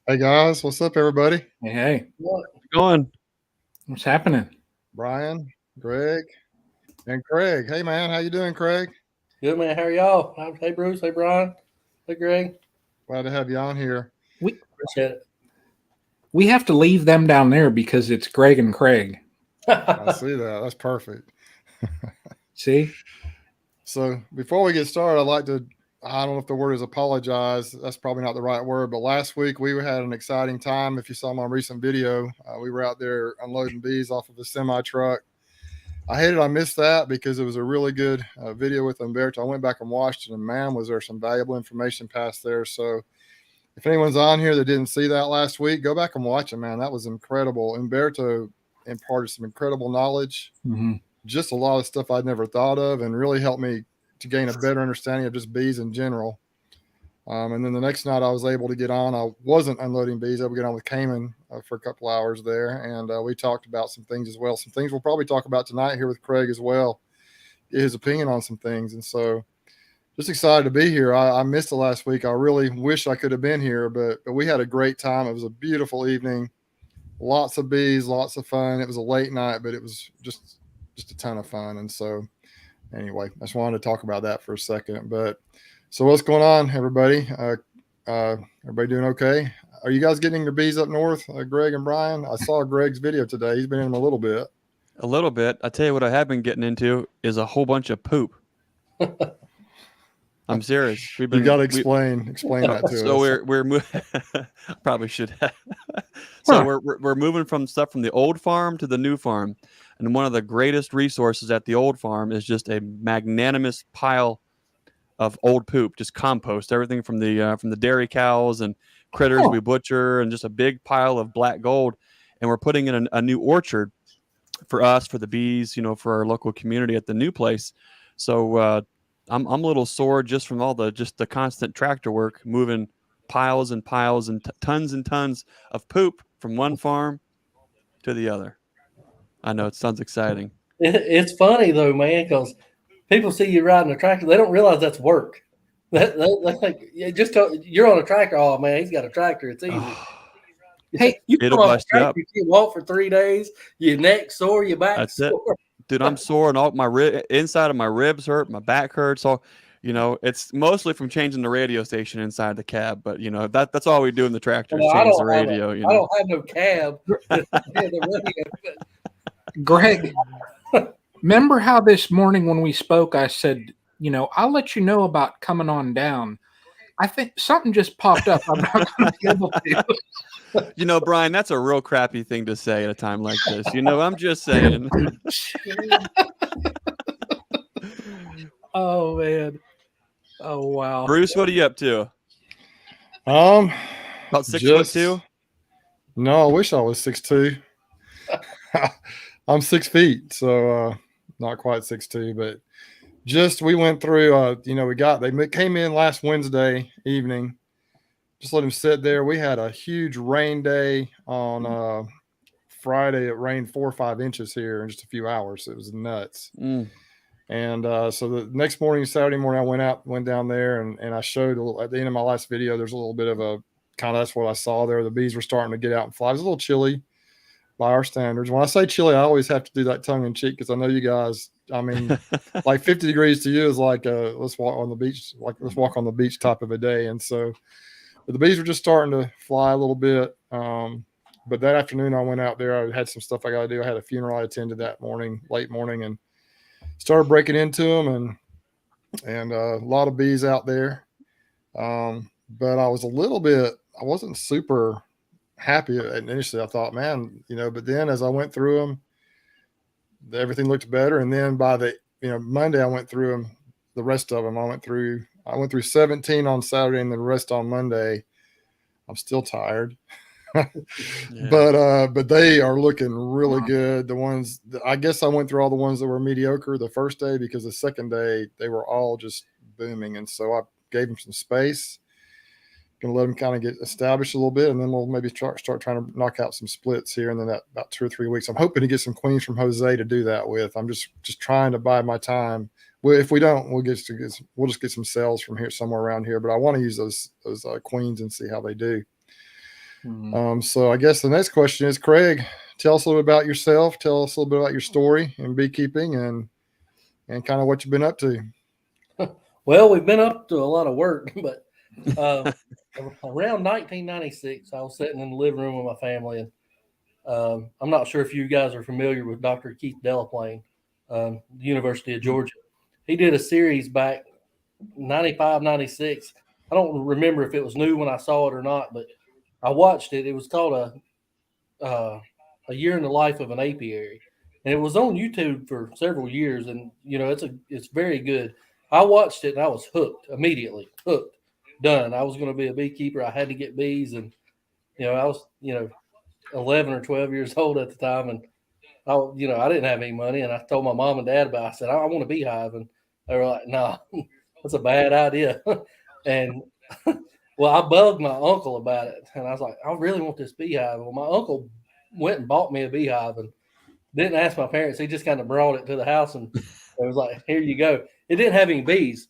Hey guys, what's up, everybody? Hey, What? Going. what's happening? Brian, Greg, and Craig. Hey man, how you doing, Craig? Good man. How are y'all? Hey Bruce. Hey Brian. Hey Greg. Glad to have you on here. We Appreciate we have to leave them down there because it's Greg and Craig. I it. see that. That's perfect. See? So before we get started, I'd like to, I don't know if the word is apologize. That's probably not the right word, but last week we had an exciting time. If you saw my recent video, we were out there unloading bees off of a semi truck. I hated I missed that because it was a really good video with Umberto. I went back and watched it, and man, was there some valuable information passed there. So if anyone's on here that didn't see that last week, go back and watch it, man. That was incredible. Umberto imparted some incredible knowledge, just a lot of stuff I'd never thought of, and really helped me to gain a better understanding of just bees in general. And then the next night I was able to get on. I wasn't unloading bees. I would get on with Cayman for a couple hours there. And we talked about some things as well. Some things we'll probably talk about tonight here with Craig as well, get his opinion on some things. And so just excited to be here. I missed it last week. I really wish I could have been here, but we had a great time. It was a beautiful evening. Lots of bees, lots of fun. It was a late night, but it was just a ton of fun. And so anyway, I just wanted to talk about that for a second. But so what's going on, everybody? Everybody doing okay? Are you guys getting your bees up north, Greg and Brian? I saw Greg's video today. He's been in them a little bit. A little bit. I tell you what I have been getting into is a whole bunch of poop. I'm serious. You got to explain that to so us. we're moving. Probably should have. So we're moving from stuff from the old farm to the new farm, and one of the greatest resources at the old farm is just a magnanimous pile of old poop, just compost, everything from the dairy cows and critters we butcher, and just a big pile of black gold. And we're putting in a new orchard for us, for the bees, for our local community at the new place. So I'm a little sore just from all the constant tractor work, moving piles and piles and tons of poop from one farm to the other. I know it sounds exciting. It's funny though, man, because people see you riding a tractor, they don't realize that's work. They think you're on a tractor. Oh man, he's got a tractor. It's easy. Hey, you it'll come off a bust you up. tractor, you can walk for 3 days. Your neck sore, your back That's sore. it. Dude, I'm sore, and all my inside of my ribs hurt, my back hurts. All it's mostly from changing the radio station inside the cab. But that's all we do in the tractor is change the radio. I don't have no cab. Greg, remember how this morning when we spoke, I said, I'll let you know about coming on down. I think something just popped up. I'm not going to be able to. Brian, that's a real crappy thing to say at a time like this. I'm just saying. Oh man. Oh wow. Bruce, what are you up to? About About 6'2"? No, I wish I was 6'2". I'm 6 feet, so not quite 6'2", but we went through. They came in last Wednesday evening. Just let them sit there. We had a huge rain day on Friday. It rained 4 or 5 inches here in just a few hours. It was nuts. And so the next morning, Saturday morning, I went down there, and I showed at the end of my last video, there's a little bit of a kind of, that's what I saw there. The bees were starting to get out and fly. It was a little chilly by our standards. When I say chilly, I always have to do that tongue in cheek because I know you guys, I mean, like 50 degrees to you is like let's walk on the beach type of a day. And so the bees were just starting to fly a little bit. But that afternoon I went out there. I had some stuff I got to do. I had a funeral I attended that morning, late morning, and started breaking into them, and a lot of bees out there. But I wasn't super happy initially. I thought, man, but then as I went through them, everything looked better. And then by the Monday, I went through them, the rest of them. I went through 17 on Saturday, and the rest on Monday. I'm still tired. Yeah. But they are looking really good. The ones, I guess I went through all the ones that were mediocre the first day, because the second day they were all just booming. And so I gave them some space. Going to let them kind of get established a little bit, and then we'll maybe start trying to knock out some splits here in then about 2 or 3 weeks. I'm hoping to get some queens from Jose to do that with. I'm just trying to bide my time. Well, if we don't, we'll just get some cells from here somewhere around here. But I want to use those queens and see how they do. So I guess the next question is, Craig, tell us a little bit about yourself. Tell us a little bit about your story in beekeeping and kind of what you've been up to. Well, we've been up to a lot of work, but around 1996, I was sitting in the living room with my family, and I'm not sure if you guys are familiar with Dr. Keith Delaplane, the University of Georgia. He did a series back 95, 96. I don't remember if it was new when I saw it or not, but I watched it. It was called a year in the life of an apiary, and it was on YouTube for several years. And it's very good. I watched it and I was hooked immediately. Hooked, done. I was going to be a beekeeper. I had to get bees, and I was 11 or 12 years old at the time, and I didn't have any money, and I told my mom and dad about it. I said I want a beehive, and they were like, "No, that's a bad idea." And well, I bugged my uncle about it, and I was like, "I really want this beehive." Well, my uncle went and bought me a beehive and didn't ask my parents. He just kind of brought it to the house, and it was like, "Here you go." It didn't have any bees,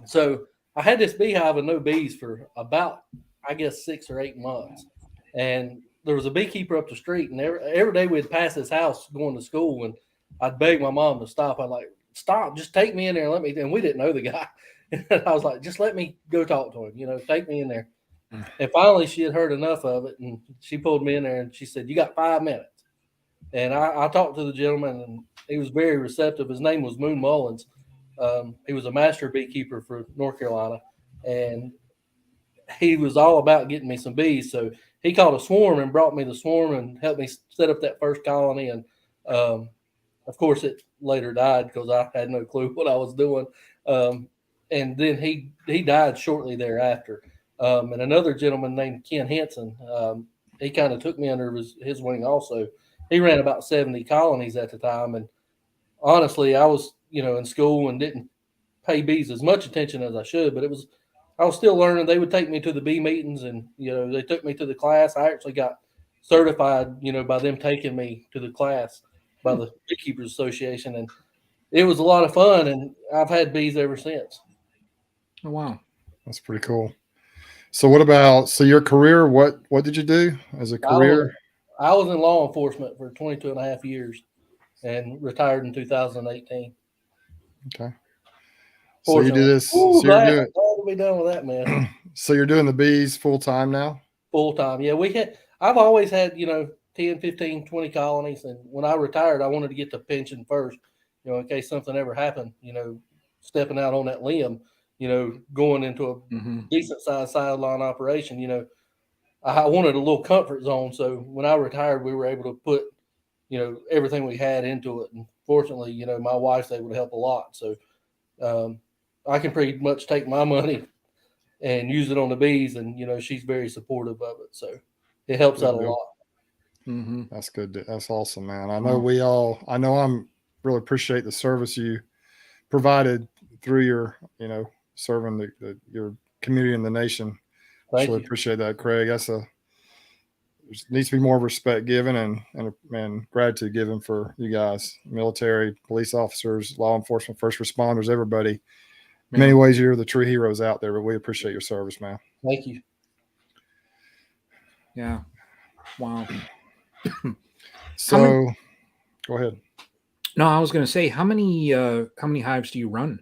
so I had this beehive and no bees for about, I guess, 6 or 8 months, and there was a beekeeper up the street, and every day we'd pass his house going to school, and I'd beg my mom to stop. I'd like, "Stop, just take me in there and let me." And we didn't know the guy. And I was like, "Just let me go talk to him, take me in there." And finally, she had heard enough of it, and she pulled me in there, and she said, "You got 5 minutes." And I talked to the gentleman, and he was very receptive. His name was Moon Mullins. He was a master beekeeper for North Carolina, and he was all about getting me some bees. So he called a swarm and brought me the swarm and helped me set up that first colony. And of course, it later died because I had no clue what I was doing. And then he died shortly thereafter. And another gentleman named Ken Henson, he kind of took me under his wing also. He ran about 70 colonies at the time. And honestly, I was, in school and didn't pay bees as much attention as I should, but I was still learning. They would take me to the bee meetings, and, they took me to the class. I actually got certified, by them taking me to the class by the Beekeepers Association. And it was a lot of fun, and I've had bees ever since. Oh, wow. That's pretty cool. So your career, what did you do as a career? I was in law enforcement for 22 and a half years and retired in 2018. Okay. So you do this. Ooh, so glad to be done with that, man. So you're doing the bees full time now? Full time. Yeah, I've always had, 10, 15, 20 colonies. And when I retired, I wanted to get the pension first, in case something ever happened, stepping out on that limb, going into a decent sized sideline operation, I wanted a little comfort zone. So when I retired, we were able to put, everything we had into it. And fortunately, my wife's able to help a lot. So I can pretty much take my money and use it on the bees. And, she's very supportive of it. So it helps out a lot. Mm-hmm. That's good. That's awesome, man. I know I'm really appreciate the service you provided through your, serving your community and the nation. Thank really you. Appreciate that, Craig. There needs to be more respect given and gratitude given for you guys, military, police officers, law enforcement, first responders, everybody. In many ways, you're the true heroes out there, but we appreciate your service, man. Thank you. Yeah. Wow. So go ahead. No, I was going to say, how many hives do you run?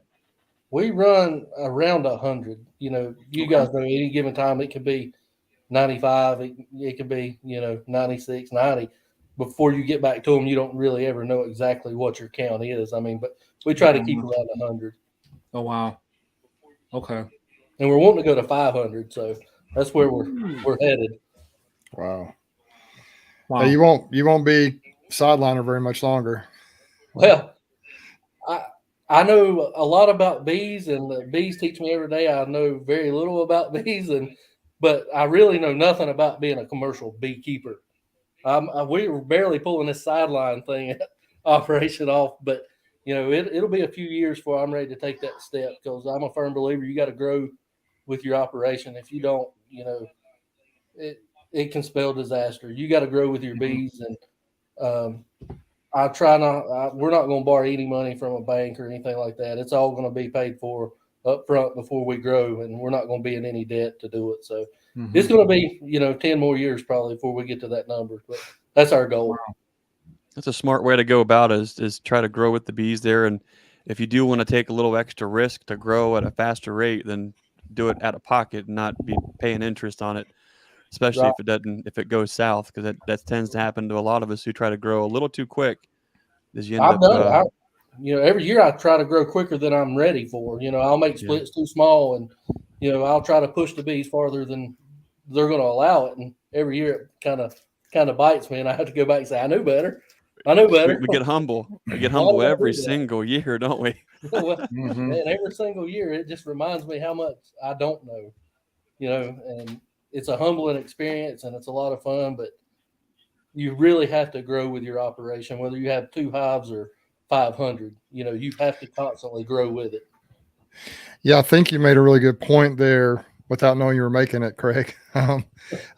We run around 100. You guys know any given time it could be 95. It could be 96, 90. Before you get back to them, you don't really ever know exactly what your count is. I mean, but we try to keep around 100. Oh wow. Okay. And we're wanting to go to 500, so that's where we're headed. Wow. Hey, you won't be sideliner very much longer. Well, I know a lot about bees, and the bees teach me every day. I know very little about bees, but I really know nothing about being a commercial beekeeper. We were barely pulling this sideline thing operation off, but it'll be a few years before I'm ready to take that step, because I'm a firm believer you got to grow with your operation. If you don't, it can spell disaster. You got to grow with your bees, and we're not going to borrow any money from a bank or anything like that. It's all going to be paid for up front before we grow, and we're not going to be in any debt to do it. So it's going to be, 10 more years probably before we get to that number, but that's our goal. Wow. That's a smart way to go about it, is try to grow with the bees there. And if you do want to take a little extra risk to grow at a faster rate, then do it out of pocket and not be paying interest on it, especially if it goes south, because that tends to happen to a lot of us who try to grow a little too quick. Is you end I've up done it. Every year I try to grow quicker than I'm ready for. I'll make splits too small, and I'll try to push the bees farther than they're going to allow it. And every year it kind of bites me, and I have to go back and say, I knew better. We get humble. We get humble every single year, don't we? And every single year it just reminds me how much I don't know. And it's a humbling experience, and it's a lot of fun, but you really have to grow with your operation, whether you have 2 hives or 500. You have to constantly grow with it. Yeah, I think you made a really good point there without knowing you were making it, Craig. I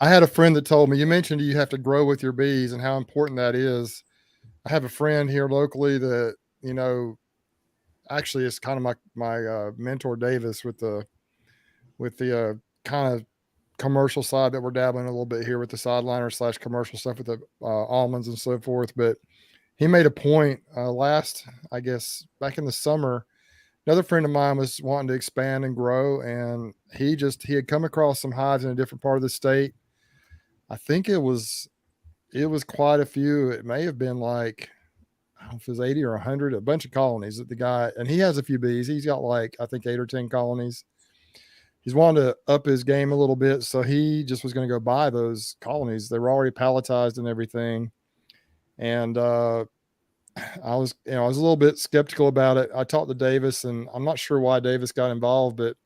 had a friend that told me, you mentioned you have to grow with your bees and how important that is. I have a friend here locally that, actually it's kind of my mentor, Davis, with the kind of commercial side that we're dabbling a little bit here with the sideliner / commercial stuff with the almonds and so forth. But he made a point back in the summer. Another friend of mine was wanting to expand and grow, and he had come across some hives in a different part of the state. I think it was quite a few. It may have been like, I don't know if it was 80 or 100, a bunch of colonies that the guy, and he has a few bees. He's got like, I think 8 or 10 colonies. He's wanted to up his game a little bit. So he just was going to go buy those colonies. They were already palletized and everything. And, I was a little bit skeptical about it. I talked to Davis, and I'm not sure why Davis got involved, but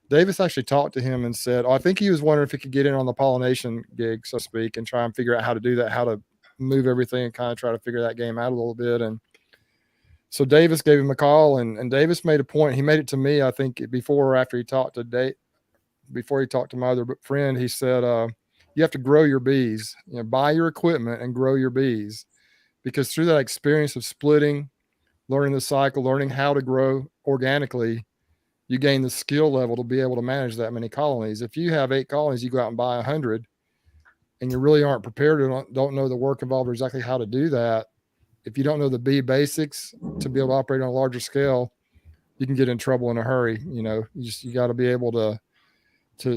Davis actually talked to him and said, I think he was wondering if he could get in on the pollination gig, so to speak, and try and figure out how to do that, how to move everything and kind of try to figure that game out a little bit. And so Davis gave him a call, and Davis made a point. He made it to me, I think, before or after he talked to my other friend. He said, you have to grow your bees, buy your equipment and grow your bees. Because through that experience of splitting, learning the cycle, learning how to grow organically, you gain the skill level to be able to manage that many colonies. If you have 8 colonies, you go out and buy 100, and you really aren't prepared or don't know the work involved or exactly how to do that. If you don't know the bee basics to be able to operate on a larger scale, you can get in trouble in a hurry. You got to be able to.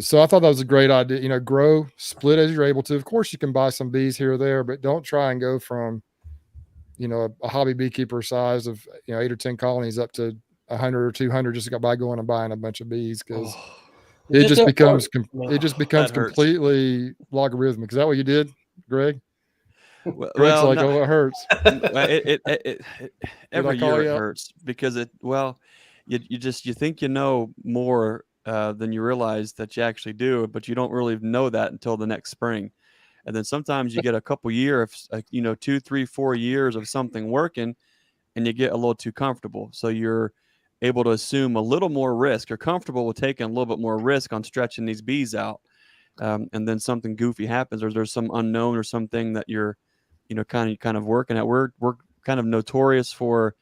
So I thought that was a great idea. Grow, split as you're able to. Of course, you can buy some bees here or there, but don't try and go from a hobby beekeeper size of 8 or 10 colonies up to 100 or 200 just by going and buying a bunch of bees, because it just becomes completely logarithmic. Is that what you did, Greg? Greg's like, no. Oh, it hurts. Every year it hurts because you think you know more than you realize that you actually do, but you don't really know that until the next spring. And then sometimes you get a couple years, 2, 3, 4 years of something working, and you get a little too comfortable. So you're able to assume a little more risk. You're comfortable with taking a little bit more risk on stretching these bees out. And then something goofy happens, or there's some unknown or something that you're, kind of working at. We're kind of notorious for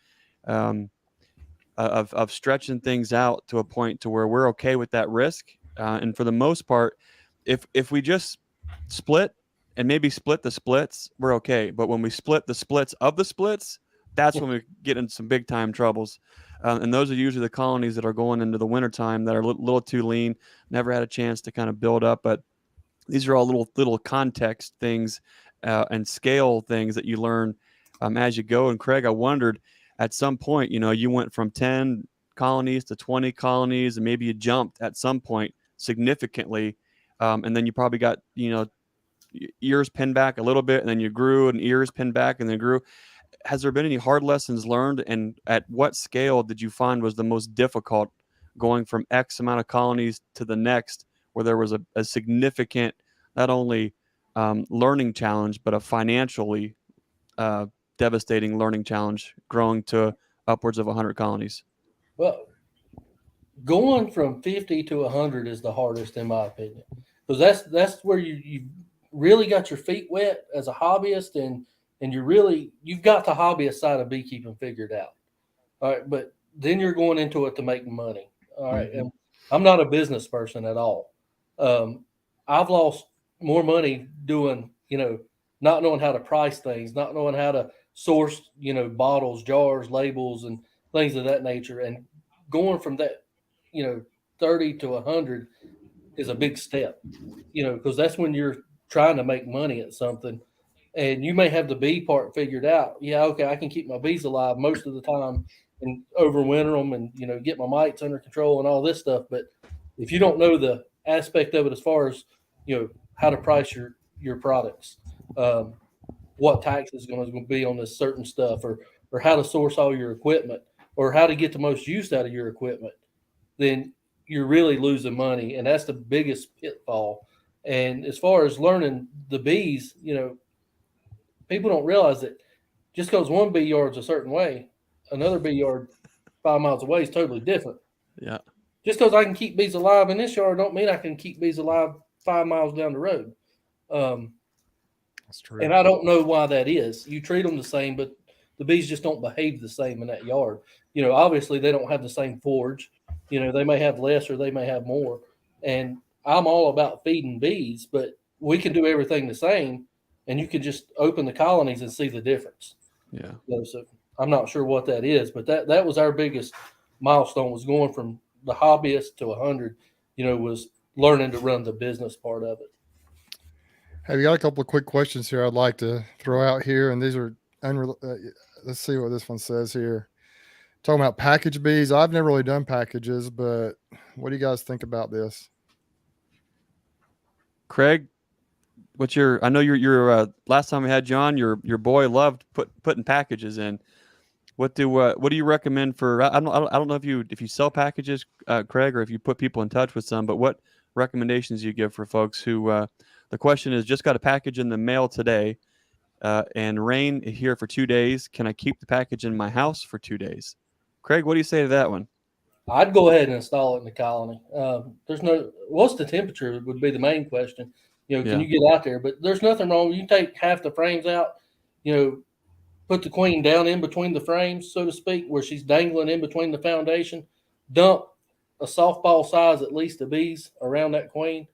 of stretching things out to a point to where we're okay with that risk. And for the most part, if we just split and maybe split the splits, we're okay. But when we split the splits of the splits, that's when we get into some big time troubles. And those are usually the colonies that are going into the wintertime that are a little too lean, never had a chance to kind of build up. But these are all little context things and scale things that you learn as you go. And Craig, I wondered at some point, you went from 10 colonies to 20 colonies, and maybe you jumped at some point significantly. And then you probably got, ears pinned back a little bit, and then you grew, and ears pinned back and then grew. Has there been any hard lessons learned, and at what scale did you find was the most difficult, going from X amount of colonies to the next, where there was a significant, not only learning challenge, but a financially devastating learning challenge, growing to upwards of 100 colonies? Well, going from 50 to 100 is the hardest, in my opinion, because that's where you really got your feet wet as a hobbyist, and you've got the hobbyist side of beekeeping figured out. All right, but then you're going into it to make money, All right. And I'm not a business person at all. I've lost more money doing, not knowing how to price things, not knowing how to source, bottles, jars, labels, and things of that nature. And going from that, 30 to 100 is a big step, because that's when you're trying to make money at something. And you may have the bee part figured out. Yeah, okay, I can keep my bees alive most of the time and overwinter them and, get my mites under control and all this stuff. But if you don't know the aspect of it as far as, how to price your products, what tax is going to be on this certain stuff, or how to source all your equipment, or how to get the most use out of your equipment, then you're really losing money. And that's the biggest pitfall. And as far as learning the bees, people don't realize that just because one bee yard's a certain way, another bee yard 5 miles away is totally different. Yeah. Just because I can keep bees alive in this yard don't mean I can keep bees alive 5 miles down the road. That's true. And I don't know why that is. You treat them the same, but the bees just don't behave the same in that yard. Obviously they don't have the same forage. They may have less or they may have more. And I'm all about feeding bees, but we can do everything the same, and you can just open the colonies and see the difference. Yeah. So I'm not sure what that is, but that was our biggest milestone, was going from the hobbyist to 100, was learning to run the business part of it. Have you got a couple of quick questions here I'd like to throw out here? And these are let's see what this one says here. Talking about package bees. I've never really done packages, but what do you guys think about this? Craig, I know your last time we had you on, your boy loved putting packages in. What do you recommend for? I don't know if you sell packages, Craig, or if you put people in touch with some. But what recommendations do you give for folks who? The question is, just got a package in the mail today, and rain here for 2 days. Can I keep the package in my house for 2 days? Craig, what do you say to that one? I'd go ahead and install it in the colony. What's the temperature would be the main question. Can you get out there? But there's nothing wrong. You take half the frames out, put the queen down in between the frames, so to speak, where she's dangling in between the foundation, dump a softball size, at least, of bees around that queen,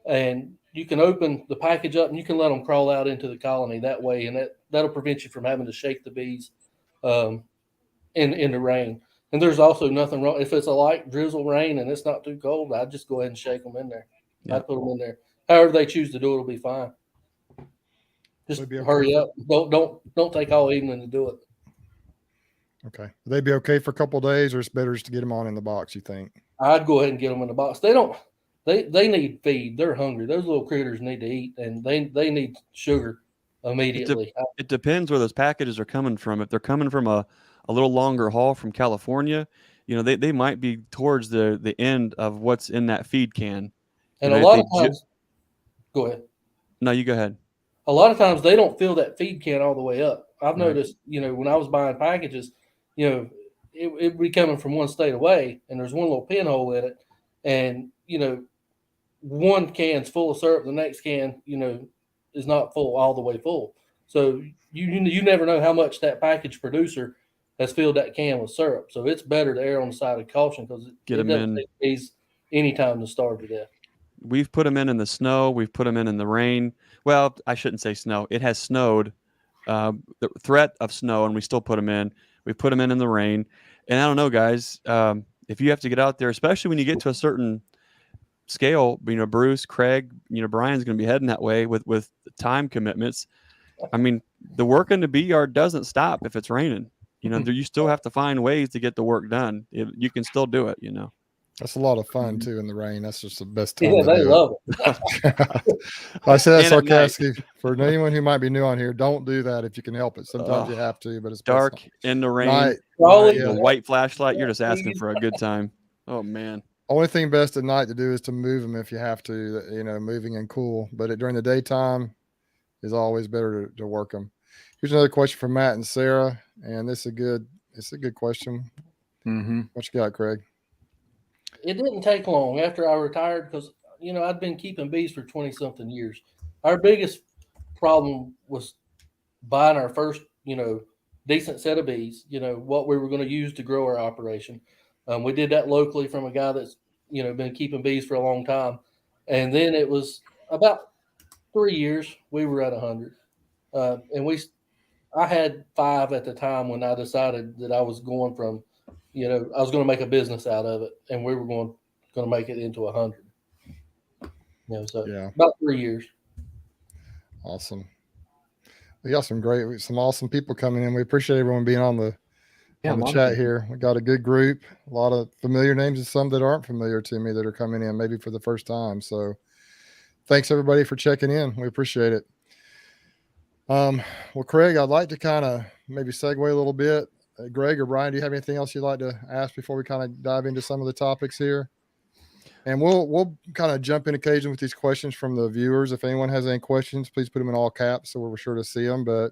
and you can open the package up and you can let them crawl out into the colony that way. And that'll prevent you from having to shake the bees in the rain. And there's also nothing wrong. If it's a light drizzle rain and it's not too cold, I'd just go ahead and shake them in there. Yeah. I'd put them in there. However they choose to do it will be fine. Just hurry up. Don't take all evening to do it. Okay. Would they be okay for a couple of days, or it's better just to get them on in the box, you think? I'd go ahead and get them in the box. They need feed. They're hungry. Those little critters need to eat, and they need sugar immediately. It depends where those packages are coming from. If they're coming from a little longer haul from California, they might be towards the end of what's in that feed can. And a lot of times, go ahead. No, you go ahead. A lot of times they don't fill that feed can all the way up. I've noticed, when I was buying packages, it would be coming from one state away, and there's one little pinhole in it, and one can's full of syrup, the next can, is not full all the way full. So you never know how much that package producer has filled that can with syrup. So it's better to err on the side of caution, because it doesn't take bees any time to starve to death. We've put them in the snow. We've put them in the rain. Well, I shouldn't say snow. It has snowed, the threat of snow, and we still put them in. We put them in the rain. And I don't know, guys, if you have to get out there, especially when you get to a certain scale, Bruce, Craig, Brian's going to be heading that way with time commitments. I mean, the work in the bee yard doesn't stop if it's raining. You still have to find ways to get the work done. You can still do it, That's a lot of fun too in the rain. That's just the best time. Yeah, they love it. I say that sarcastically for anyone who might be new on here. Don't do that if you can help it. Sometimes you have to, but it's dark in the rain. The white flashlight. You're just asking for a good time. Oh man. Only thing best at night to do is to move them if you have to. Moving and cool. But during the daytime is always better to work them. Here's another question from Matt and Sarah, and it's a good question. Mm-hmm. What you got, Craig? It didn't take long after I retired, because I'd been keeping bees for 20-something years. Our biggest problem was buying our first decent set of bees. What we were going to use to grow our operation. We did that locally from a guy that's been keeping bees for a long time, and then it was about 3 years we were at 100, and I had 5 at the time when I decided that I was going from, I was going to make a business out of it, and we were going to make it into 100. So Yeah. about 3 years. Awesome. We got some awesome people coming in. We appreciate everyone being on the chat here. We got a good group, a lot of familiar names and some that aren't familiar to me that are coming in maybe for the first time. So thanks everybody for checking in. We appreciate it. Well, Craig, I'd like to kind of maybe segue a little bit. Greg or Brian, do you have anything else you'd like to ask before we kind of dive into some of the topics here? And we'll kind of jump in occasionally with these questions from the viewers. If anyone has any questions, please put them in all caps so we're sure to see them. But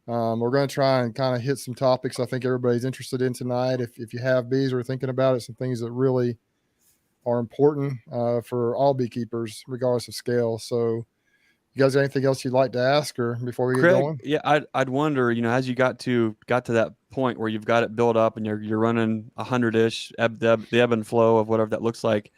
we're going to try and kind of hit some topics I think everybody's interested in tonight. If you have bees or are thinking about it, some things that really are important for all beekeepers, regardless of scale. So you guys got anything else you'd like to ask or before we get going? Yeah, I'd wonder, as you got to that point where you've got it built up and you're running 100-ish, the ebb and flow of whatever that looks like.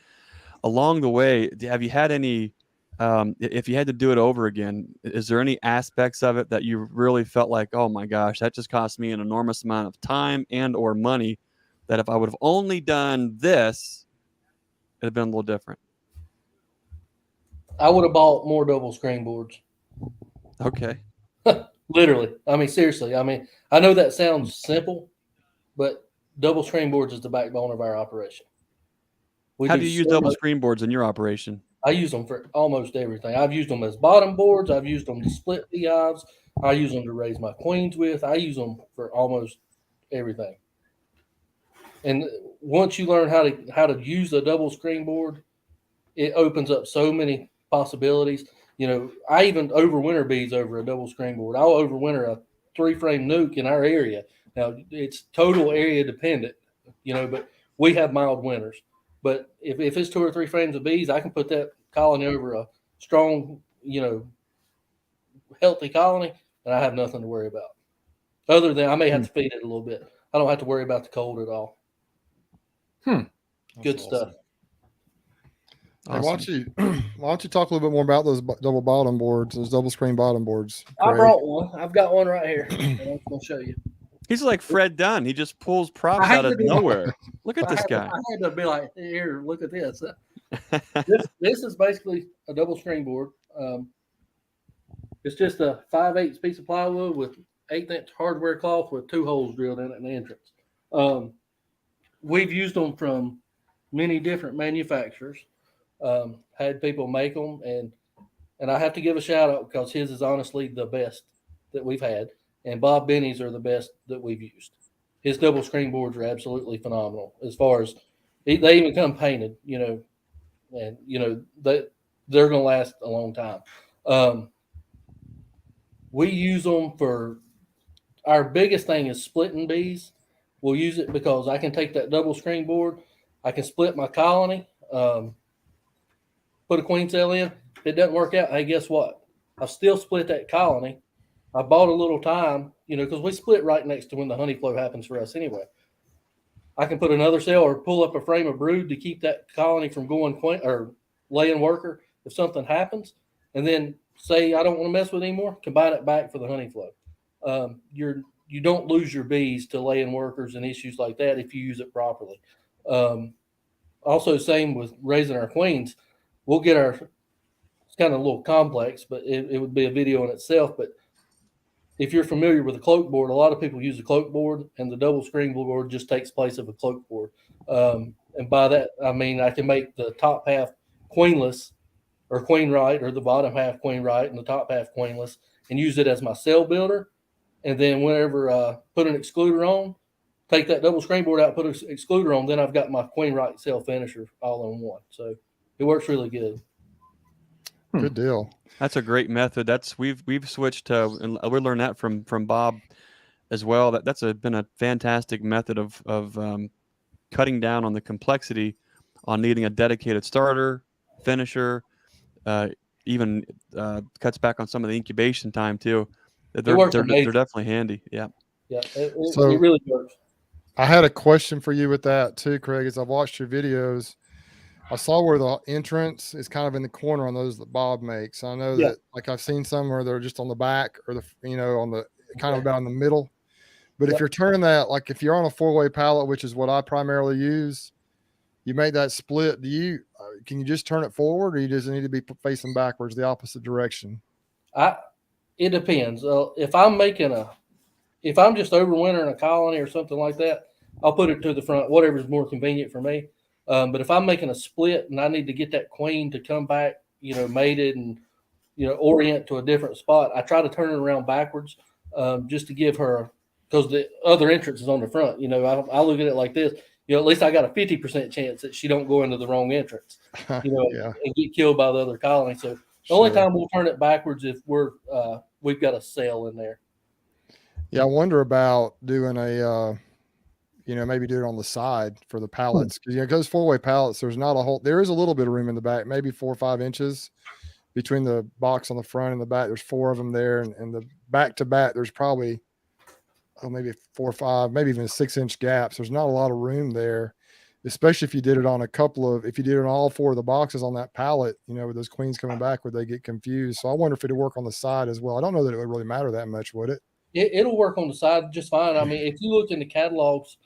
Along the way, have you had any, if you had to do it over again, is there any aspects of it that you really felt like, oh my gosh, that just cost me an enormous amount of time and or money that if I would have only done this, it'd have been a little different? I would have bought more double screen boards. Okay. Literally. I mean, seriously. I mean, I know that sounds simple, but double screen boards is the backbone of our operation. How do you use double screen boards in your operation? I use them for almost everything. I've used them as bottom boards. I've used them to split beehives. I use them to raise my queens with. I use them for almost everything. And once you learn how to use a double screen board, it opens up so many possibilities. I even overwinter bees over a double screen board. I'll overwinter a 3-frame nuke in our area. Now it's total area dependent, but we have mild winters. But if it's 2 or 3 frames of bees, I can put that colony over a strong, healthy colony, and I have nothing to worry about. Other than I may have to feed it a little bit. I don't have to worry about the cold at all. Good stuff. Awesome. Hey, why don't you talk a little bit more about those double bottom boards, those double screen bottom boards? Craig? I brought one. I've got one right here. I'm going to show you. He's like Fred Dunn. He just pulls props out of nowhere. Look at this guy. I had to be like, here, look at this. This is basically a double screen board. It's just a 5/8 piece of plywood with 1/8 hardware cloth with 2 holes drilled in it and an entrance. We've used them from many different manufacturers. Had people make them, and I have to give a shout out because his is honestly the best that we've had. And Bob Benny's are the best that we've used. His double screen boards are absolutely phenomenal as far as they even come painted, and they're going to last a long time. We use them for our biggest thing is splitting bees. We'll use it because I can take that double screen board, I can split my colony, put a queen cell in. If it doesn't work out, hey, guess what? I've still split that colony. I bought a little time, because we split right next to when the honey flow happens for us anyway. I can put another cell or pull up a frame of brood to keep that colony from going or laying worker if something happens. And then say I don't want to mess with it anymore, combine it back for the honey flow. You don't lose your bees to laying workers and issues like that if you use it properly. Also, same with raising our queens. We'll get it's kind of a little complex, but it would be a video in itself. But if you're familiar with a cloak board, a lot of people use a cloak board, and the double screen board just takes place of a cloak board. And by that, I mean I can make the top half queenless or queen right, or the bottom half queen right and the top half queenless, and use it as my cell builder. And then whenever put an excluder on, take that double screen board out, put an excluder on, then I've got my queen right cell finisher all in one. So it works really good. Good deal. That's a great method. We've switched to, and we learned that from Bob as well. That's been a fantastic method of cutting down on the complexity on needing a dedicated starter, finisher, even cuts back on some of the incubation time too. They're definitely handy. Yeah. Yeah. It really works. I had a question for you with that too, Craig. As I've watched your videos, I saw where the entrance is kind of in the corner on those that Bob makes. I know Yeah. that, like, I've seen some where they're just on the back or on the kind of Yeah. about in the middle. But if Yep. you're turning that, like if you're on a 4-way pallet, which is what I primarily use, you make that split. Can you just turn it forward, or you just need to be facing backwards, the opposite direction? It depends. If I'm just overwintering a colony or something like that, I'll put it to the front, whatever's more convenient for me. But if I'm making a split and I need to get that queen to come back, mated and orient to a different spot, I try to turn it around backwards, just to give her, because the other entrance is on the front. I look at it like this. At least I got a 50% chance that she don't go into the wrong entrance, Yeah, and get killed by the other colony. So the only time we'll turn it backwards if we've got a cell in there. Yeah, I wonder about doing maybe do it on the side for the pallets, because it goes 4-way pallets. There is a little bit of room in the back, maybe 4 or 5 inches between the box on the front and the back. There's 4 of them there, and the back to back, there's probably maybe 4 or 5, maybe even 6-inch gaps. There's not a lot of room there, especially if you did it on if you did it on all 4 of the boxes on that pallet, with those queens coming back, would they get confused? So I wonder if it'd work on the side as well. I don't know that it would really matter that much, would it? It'll work on the side just fine. I mean, if you look in the catalogs,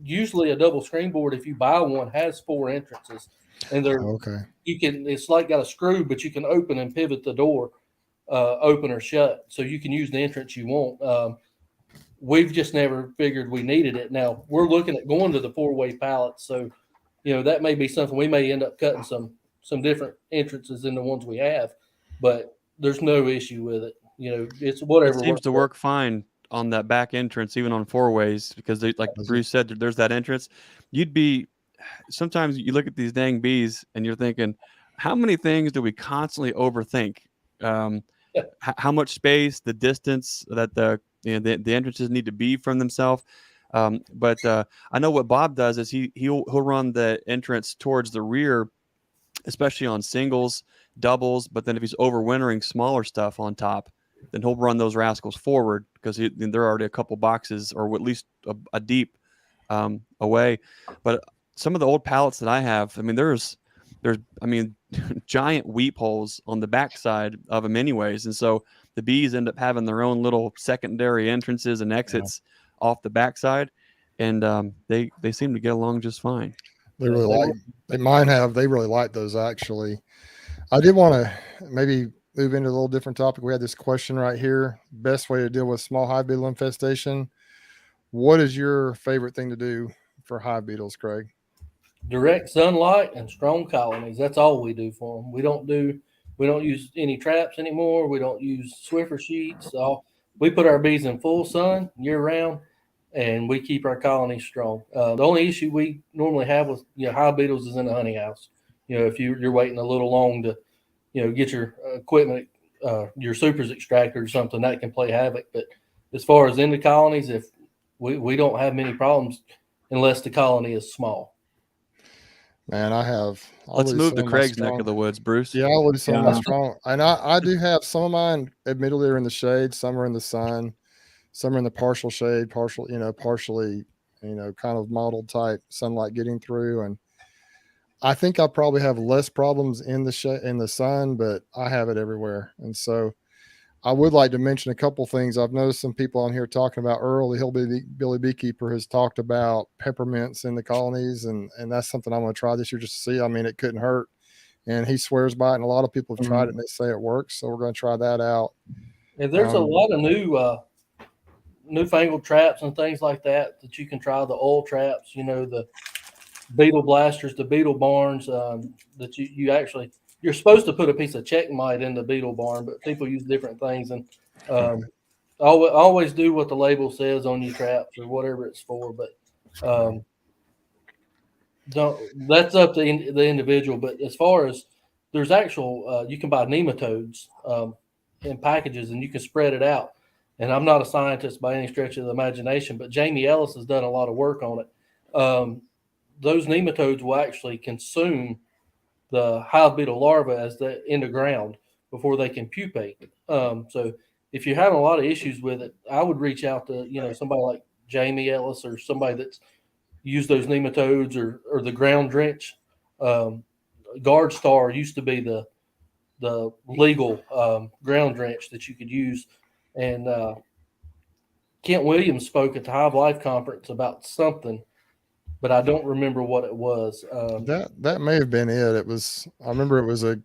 usually a double screen board, if you buy one, has 4 entrances, and Okay. it's like got a screw, but you can open and pivot the door, open or shut, so you can use the entrance you want. We've just never figured we needed it. Now we're looking at going to the 4-way pallets, so that may be something we may end up cutting some different entrances than the ones we have, but there's no issue with it. It's whatever. It seems to work fine on that back entrance, even on 4-ways, because like Bruce said, there's that entrance. Sometimes you look at these dang bees and you're thinking, how many things do we constantly overthink? How much space, the distance that the entrances need to be from themselves. But I know what Bob does is he'll run the entrance towards the rear, especially on singles, doubles. But then if he's overwintering smaller stuff on top, then he'll run those rascals forward, because they're already a couple boxes or at least a deep away. But some of the old pallets that I have, I mean, there's giant weep holes on the backside of them anyways. And so the bees end up having their own little secondary entrances and exits off the backside. And they seem to get along just fine. They really they really like those, actually. I did want to maybe move into a little different topic. We had this question right here: best way to deal with small hive beetle infestation. What is your favorite thing to do for hive beetles, Craig? Direct sunlight and strong colonies. That's all we do for them. We don't use any traps anymore. We don't use Swiffer sheets. We put our bees in full sun year round, and we keep our colonies strong. The only issue we normally have with hive beetles is in the honey house. If you're waiting a little long to get your equipment, your supers extractor or something, that can play havoc. But as far as in the colonies, if we don't have many problems unless the colony is small. Man, Let's move to Craig's neck of the woods, Bruce. Yeah, I'll lose some of my strong. And I do have some of mine, admittedly, are in the shade. Some are in the sun. Some are in the partial shade, partially, kind of mottled type sunlight getting through. And I think I probably have less problems in the sun, but I have it everywhere. And so I would like to mention a couple things. I've noticed some people on here talking about Earl, the Hillbilly Beekeeper, has talked about peppermints in the colonies, and that's something I'm going to try this year just to see. I mean, it couldn't hurt, and he swears by it, and a lot of people have tried it and they say it works. So we're going to try that out. And there's a lot of newfangled traps and things like that you can try. The oil traps, the beetle blasters, the beetle barns, that you're supposed to put a piece of check mite in the beetle barn, but people use different things. And always do what the label says on your traps or whatever it's for. But that's up to the individual. But as far as there's you can buy nematodes in packages, and you can spread it out. And I'm not a scientist by any stretch of the imagination, but Jamie Ellis has done a lot of work on it. Those nematodes will actually consume the hive beetle larvae as they're in the ground before they can pupate. So if you're having a lot of issues with it, I would reach out to somebody like Jamie Ellis or somebody that's used those nematodes or the ground drench. Guard Star used to be the legal ground drench that you could use. And Kent Williams spoke at the Hive Life Conference about something, but I don't remember what it was. That may have been it. It was. I remember it was a.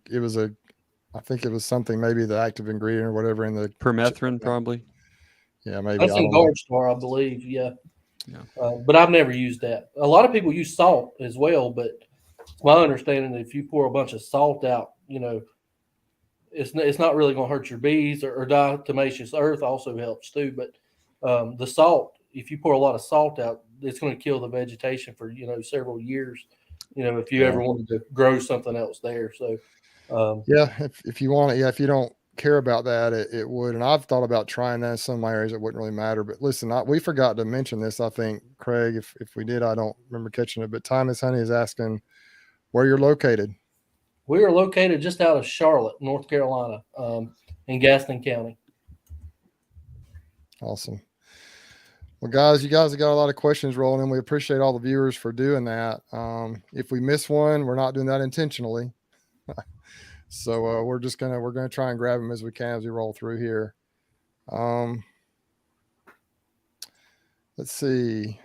I think it was something, maybe the active ingredient or whatever in the Permethrin, probably. Yeah, maybe. That's in Guard Star, I believe. Yeah. But I've never used that. A lot of people use salt as well, but it's my understanding that if you pour a bunch of salt out, it's not really going to hurt your bees, or diatomaceous earth also helps too. But the salt, if you pour a lot of salt out, it's going to kill the vegetation for several years. If you ever wanted to grow something else there. So if you want it, if you don't care about that, it would. And I've thought about trying that in some areas. It wouldn't really matter. But listen, we forgot to mention this. I think, Craig, if we did, I don't remember catching it. But Thomas Honey is asking where you're located. We are located just out of Charlotte, North Carolina, in Gaston County. Awesome. Well, guys, you guys have got a lot of questions rolling in. We appreciate all the viewers for doing that. If we miss one, we're not doing that intentionally. So we're gonna try and grab them as we can as we roll through here. Let's see.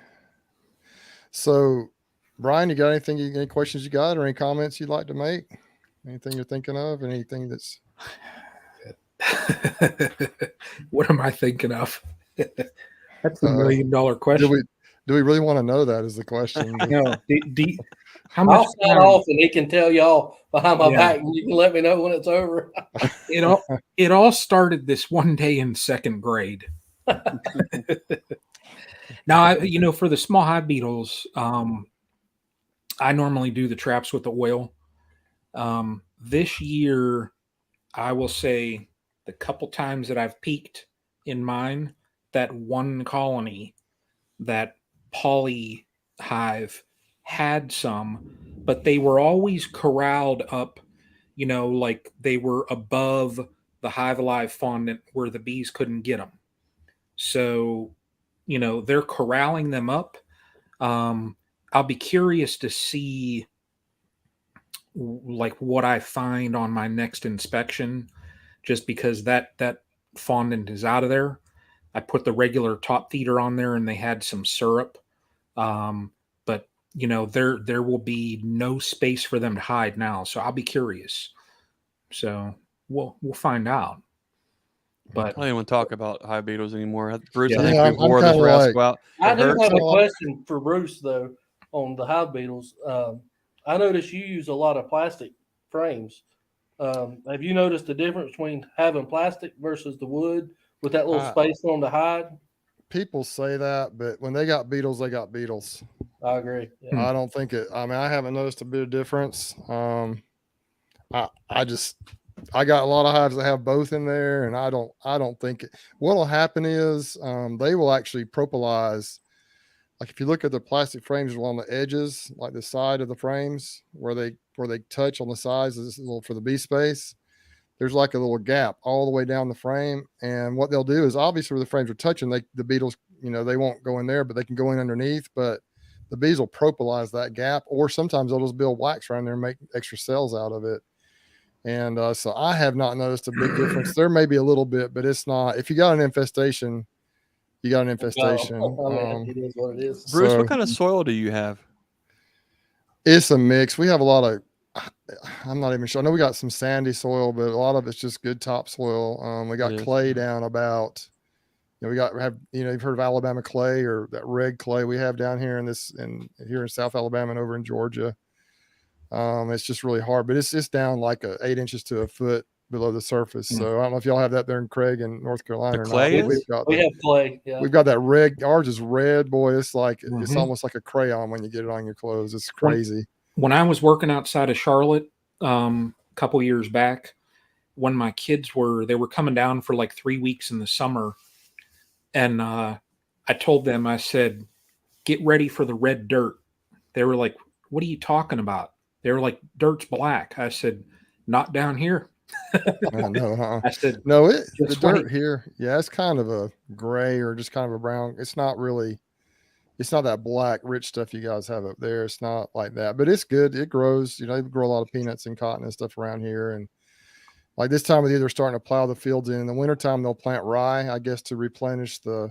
So, Brian, you got any questions you got, or any comments you'd like to make? Anything you're thinking of? Anything that's what am I thinking of? That's $1 million question. Do we really want to know that is the question? No. How I'll much sign off and he can tell y'all behind my back, and you can let me know when it's over. It all started this one day in second grade. Now, for the small hive beetles, I normally do the traps with the oil. This year, I will say the couple times that I've peaked in mine, that one colony, that poly hive, had some, but they were always corralled up, like they were above the Hive Alive fondant where the bees couldn't get them. So, they're corralling them up. I'll be curious to see like what I find on my next inspection, just because that fondant is out of there. I put the regular top feeder on there and they had some syrup. But there will be no space for them to hide now. So I'll be curious. So we'll find out. But I don't even want to talk about hive beetles anymore. Bruce, Yeah. I think Yeah, we wore this rascal out. I It do hurts. have a question for Bruce, though, on the hive beetles. I noticed you use a lot of plastic frames. Have you noticed the difference between having plastic versus the wood with that little space on the hide? People say that, but when they got beetles, they got beetles. I agree. Yeah. I don't think it. I mean, I haven't noticed a bit of difference. I got a lot of hives that have both in there, and I don't think it. What'll happen is they will actually propolize. Like if you look at the plastic frames along the edges, like the side of the frames where they touch on the sides, this is a little for the bee space. There's like a little gap all the way down the frame, and what they'll do is obviously where the frames are touching, the beetles, they won't go in there, but they can go in underneath. But the bees will propolize that gap, or sometimes they'll just build wax around there and make extra cells out of it. And so I have not noticed a big difference. There may be a little bit, but it's not. If you got an infestation, you got an infestation. It is what it is. Bruce, So- what kind of soil do you have? It's a mix. We have a lot of, I'm not even sure. I know we got some sandy soil, but a lot of it's just good topsoil. We got It is. clay down about, you've heard of Alabama clay, or that red clay we have down here here in South Alabama and over in Georgia. It's just really hard, but it's down like 8 inches to a foot below the surface. So I don't know if y'all have that there in Craig in North Carolina. The or clay not. is? We have clay. Yeah. We've got that red. Ours is red, boy. It's like it's Mhm. almost like a crayon when you get it on your clothes. It's crazy. when I was working outside of Charlotte a couple years back, when my kids were coming down for like 3 weeks in the summer, and I told them, I said, get ready for the red dirt. They were like, what are you talking about? They were like, dirt's black. I said, not down here. I know. I said, No, the Just dirt wait. here, yeah, it's kind of a gray or just kind of a brown. It's not really. it's not that black, rich stuff you guys have up there. It's not like that, but it's good. It grows. You know, they grow a lot of peanuts and cotton and stuff around here. And like this time of the year, they're starting to plow the fields in. In the wintertime, they'll plant rye, I guess, to replenish the,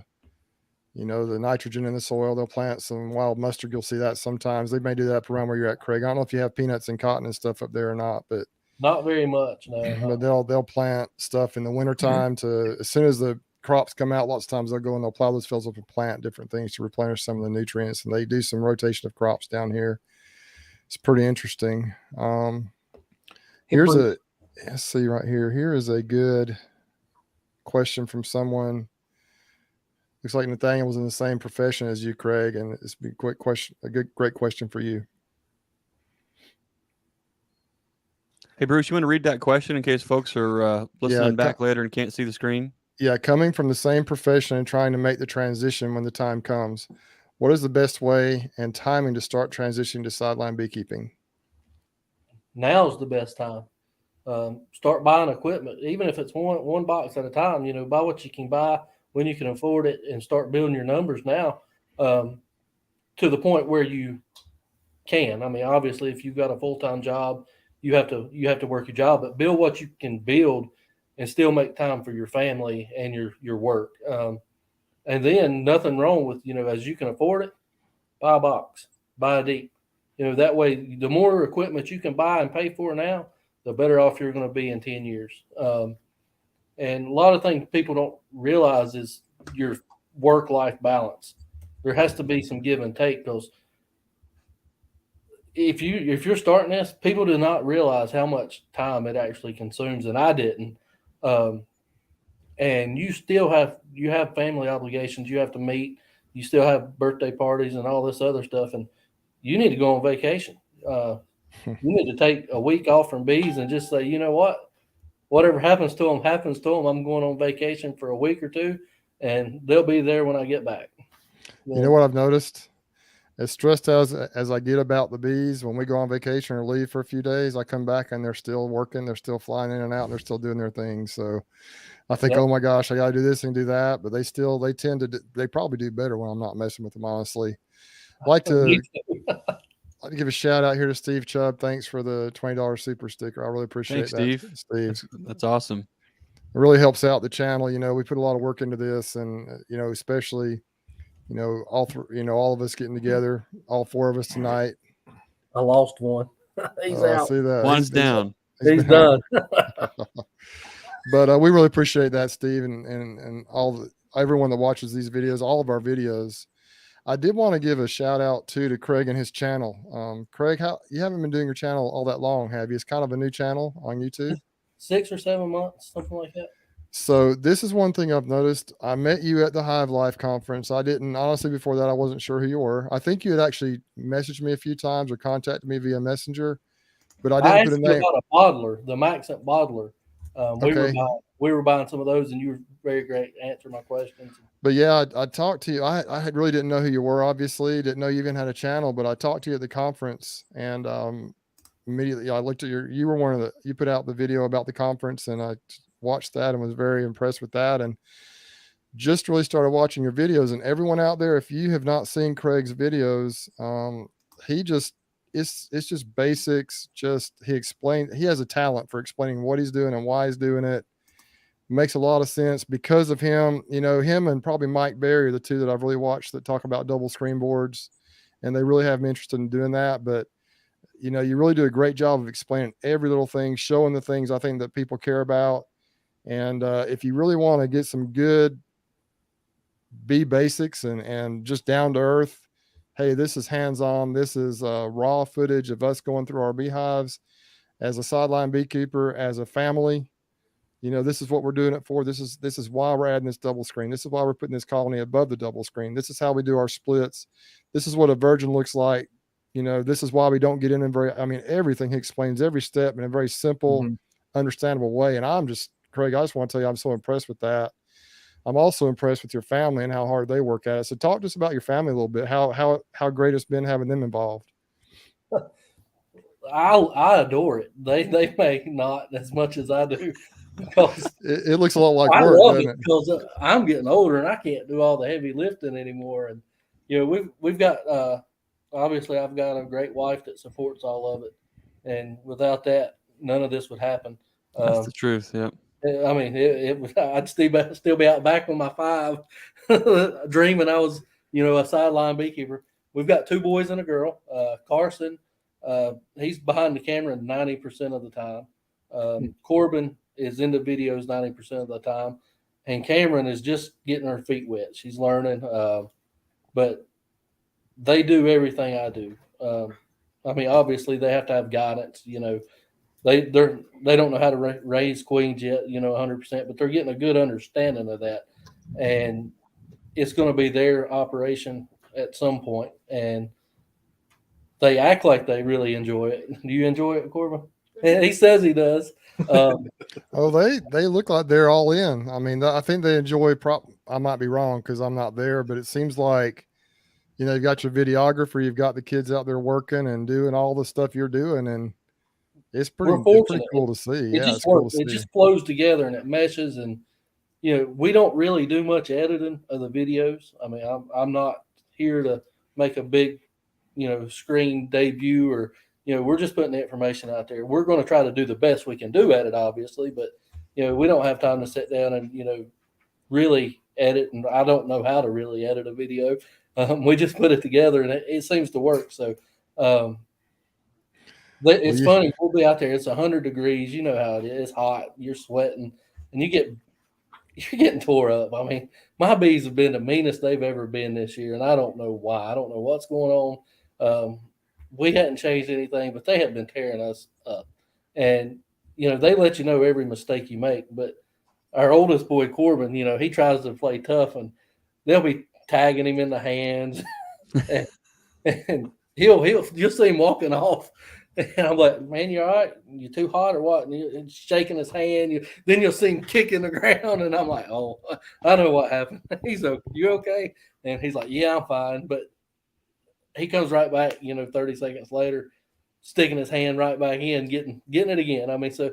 you know, the nitrogen in the soil. They'll plant some wild mustard. You'll see that sometimes. They may do that up around where you're at, Craig. I don't know if you have peanuts and cotton and stuff up there or not, but Not very much, no. but they'll plant stuff in the wintertime to, as soon as the crops come out, lots of times they'll go and they'll plow those fields up and plant different things to replenish some of the nutrients. And they do some rotation of crops down here. It's pretty interesting. Here's a, let's see right here. Here is a good question from someone. Looks like Nathaniel was in the same profession as you, Craig, and it's a quick question, great question for you. Hey, Bruce, you want to read that question in case folks are listening back later and can't see the screen? Yeah, coming from the same profession and trying to make the transition when the time comes, what is the best way and timing to start transitioning to sideline beekeeping? Now's the best time. Start buying equipment, even if it's one box at a time. You know, buy what you can buy when you can afford it, and start building your numbers now to the point where you can. I mean, obviously, if you've got a full-time job, you have to work your job, but build what you can build and still make time for your family and your work. And then nothing wrong with, you know, as you can afford it, buy a box, buy a deep. You know, that way, the more equipment you can buy and pay for now, the better off you're going to be in 10 years. And a lot of things people don't realize is your work-life balance. There has to be some give and take, because if you're starting this, people do not realize how much time it actually consumes, and I didn't. And you have family obligations you have to meet. You still have birthday parties and all this other stuff, and you need to go on vacation. You need to take a week off from bees and just say, you know what, whatever happens to them, happens to them. I'm going on vacation for a week or two, and they'll be there when I get back. You know what I've noticed? As stressed as I get about the bees, when we go on vacation or leave for a few days, I come back and they're still working. They're still flying in and out, and they're still doing their thing. So I think, oh my gosh, I got to do this and do that. But they probably do better when I'm not messing with them, honestly. I'd like to give a shout out here to Steve Chubb. Thanks for the $20 super sticker. I really appreciate that, Steve. That's awesome. It really helps out the channel. You know, we put a lot of work into this, and you know, especially, you know, all of us getting together, all four of us tonight. I lost one. He's out. See that? One's down. He's done. But we really appreciate that, Steve, and everyone that watches these videos, all of our videos. I did want to give a shout out to Craig and his channel. Craig, you haven't been doing your channel all that long, have you? It's kind of a new channel on YouTube. 6 or 7 months, something like that. So this is one thing I've noticed. I met you at the Hive Life conference. I didn't, honestly, before that, I wasn't sure who you were. I think you had actually messaged me a few times or contacted me via Messenger, but I didn't put a name. About a bottler, the Maxent bottler. We were buying some of those, and you were very great to answer my questions. But yeah, I talked to you. I really didn't know who you were, obviously. Didn't know you even had a channel, but I talked to you at the conference, and immediately I looked at you were one of you put out the video about the conference, and I watched that and was very impressed with that, and just really started watching your videos. And everyone out there, if you have not seen Craig's videos, it's just basics. He has a talent for explaining what he's doing and why he's doing it. Makes a lot of sense because of him. You know, him and probably Mike Berry are the two that I've really watched that talk about double screen boards, and they really have me interested in doing that. But you know, you really do a great job of explaining every little thing, showing the things I think that people care about. And if you really want to get some good bee basics and just down to earth, hey, this is hands-on. This is raw footage of us going through our beehives as a sideline beekeeper, as a family. You know, this is what we're doing it for. This is why we're adding this double screen. This is why we're putting this colony above the double screen. This is how we do our splits. This is what a virgin looks like. You know, this is why we don't get in everything. He explains every step in a very simple, understandable way. And Craig, I just want to tell you, I'm so impressed with that. I'm also impressed with your family and how hard they work at it. So talk to us about your family a little bit, how great it's been having them involved. I adore it. They may not as much as I do, because it looks a lot like I work, love doesn't it, because I'm getting older and I can't do all the heavy lifting anymore. And we've got obviously I've got a great wife that supports all of it, and without that, none of this would happen. That's the truth. Yep. I mean, it was, I'd still be out back with my 5, dreaming I was, a sideline beekeeper. We've got 2 boys and a girl. Carson, he's behind the camera 90% of the time. Corbin is in the videos 90% of the time, and Cameron is just getting her feet wet. She's learning, but they do everything I do. I mean, obviously they have to have guidance. They don't know how to raise queens yet, 100%, but they're getting a good understanding of that, and it's going to be their operation at some point, and they act like they really enjoy it. Do you enjoy it, Corbin? He says he does. Oh, they look like they're all in. I mean, I think they enjoy. I might be wrong because I'm not there, but it seems like you've got your videographer, you've got the kids out there working and doing all the stuff you're doing, and it's pretty cool to see. It's cool to see. It just flows together and it meshes, and we don't really do much editing of the videos. I mean, I'm not here to make a big, screen debut, or we're just putting the information out there. We're going to try to do the best we can do at it, obviously, but we don't have time to sit down and really edit, and I don't know how to really edit a video. We just put it together, and it seems to work. So it's funny. We'll be out there. It's 100 degrees. You know how it is. It's hot. You're sweating, and you're getting tore up. I mean, my bees have been the meanest they've ever been this year, and I don't know why. I don't know what's going on. We hadn't changed anything, but they have been tearing us up. And they let you know every mistake you make. But our oldest boy, Corbin, he tries to play tough, and they'll be tagging him in the hands, and you'll see him walking off. And I'm like, man, you all right? You too hot or what? And he's shaking his hand. Then you'll see him kicking the ground. And I'm like, oh, I know what happened. He's like, you okay? And he's like, yeah, I'm fine. But he comes right back, 30 seconds later, sticking his hand right back in, getting it again. I mean, so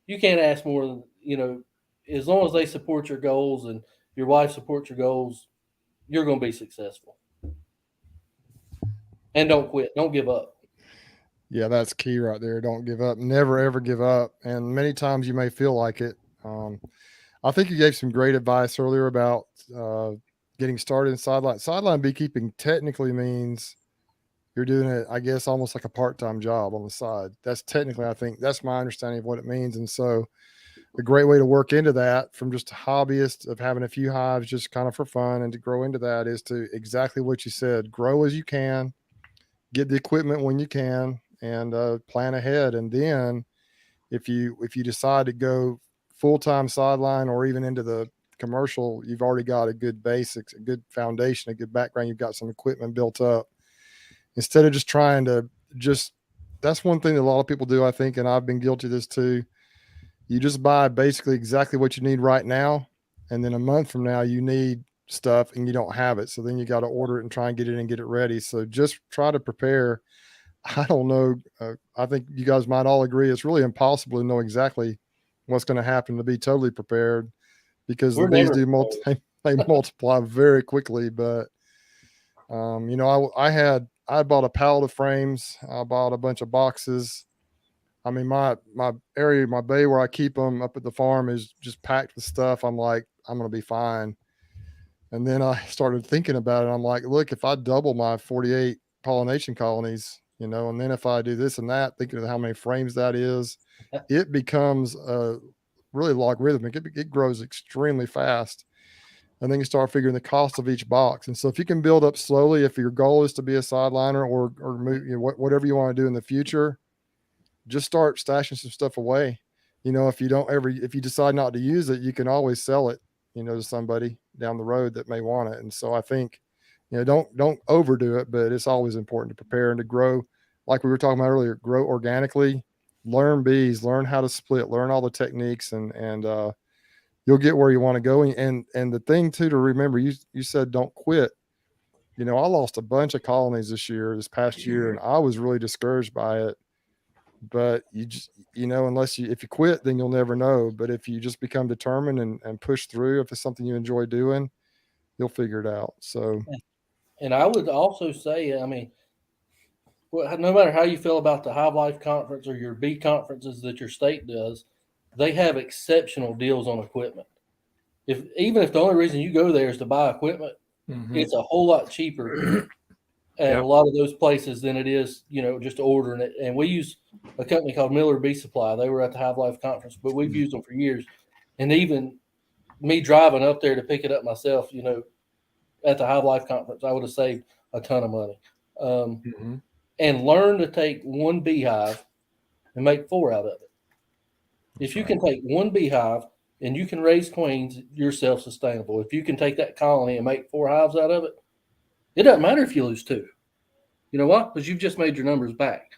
you can't ask more than, as long as they support your goals and your wife supports your goals, you're going to be successful. And don't quit. Don't give up. Yeah, that's key right there. Don't give up. Never, ever give up. And many times you may feel like it. I think you gave some great advice earlier about getting started in sideline. Sideline beekeeping technically means you're doing it, I guess, almost like a part-time job on the side. That's technically, I think, that's my understanding of what it means. And so a great way to work into that from just a hobbyist of having a few hives just kind of for fun and to grow into that is to exactly what you said, grow as you can, get the equipment when you can, and plan ahead. And then if you decide to go full-time sideline or even into the commercial, you've already got a good basics, a good foundation, a good background. You've got some equipment built up instead of just trying to that's one thing that a lot of people do, I think, and I've been guilty of this too. You just buy basically exactly what you need right now, and then a month from now you need stuff and you don't have it, so then you got to order it and try and get it and get it ready. So just try to prepare. I don't know. I think you guys might all agree it's really impossible to know exactly what's going to happen to be totally prepared, because the bees do they multiply very quickly. But I bought a pallet of frames. I bought a bunch of boxes. I mean, my area, my bay where I keep them up at the farm is just packed with stuff. I'm like, I'm going to be fine. And then I started thinking about it. I'm like, look, if I double my 48 pollination colonies, and then if I do this and that, thinking of how many frames that is, it becomes really logarithmic. It grows extremely fast. And then you start figuring the cost of each box. And so if you can build up slowly, if your goal is to be a sideliner or move, whatever you want to do in the future, just start stashing some stuff away. If you decide not to use it, you can always sell it, to somebody down the road that may want it. And so I think, don't overdo it, but it's always important to prepare and to grow. Like we were talking about earlier, grow organically, learn bees, learn how to split, learn all the techniques, and you'll get where you want to go. And the thing too, to remember, you said, don't quit. I lost a bunch of colonies this past year, and I was really discouraged by it. But you just, if you quit, then you'll never know. But if you just become determined and push through, if it's something you enjoy doing, you'll figure it out. So And I would also say, I mean, no matter how you feel about the Hive Life Conference or your bee conferences that your state does, they have exceptional deals on equipment. Even if the only reason you go there is to buy equipment, it's a whole lot cheaper at a lot of those places than it is, just ordering it. And we use a company called Miller Bee Supply. They were at the Hive Life Conference, but we've used them for years. And even me driving up there to pick it up myself, at the Hive Life Conference, I would have saved a ton of money. And learn to take one beehive and make 4 out of it. If you can take one beehive and you can raise queens, you're self-sustainable. If you can take that colony and make 4 hives out of it, it doesn't matter if you lose 2. You know what? Because you've just made your numbers back.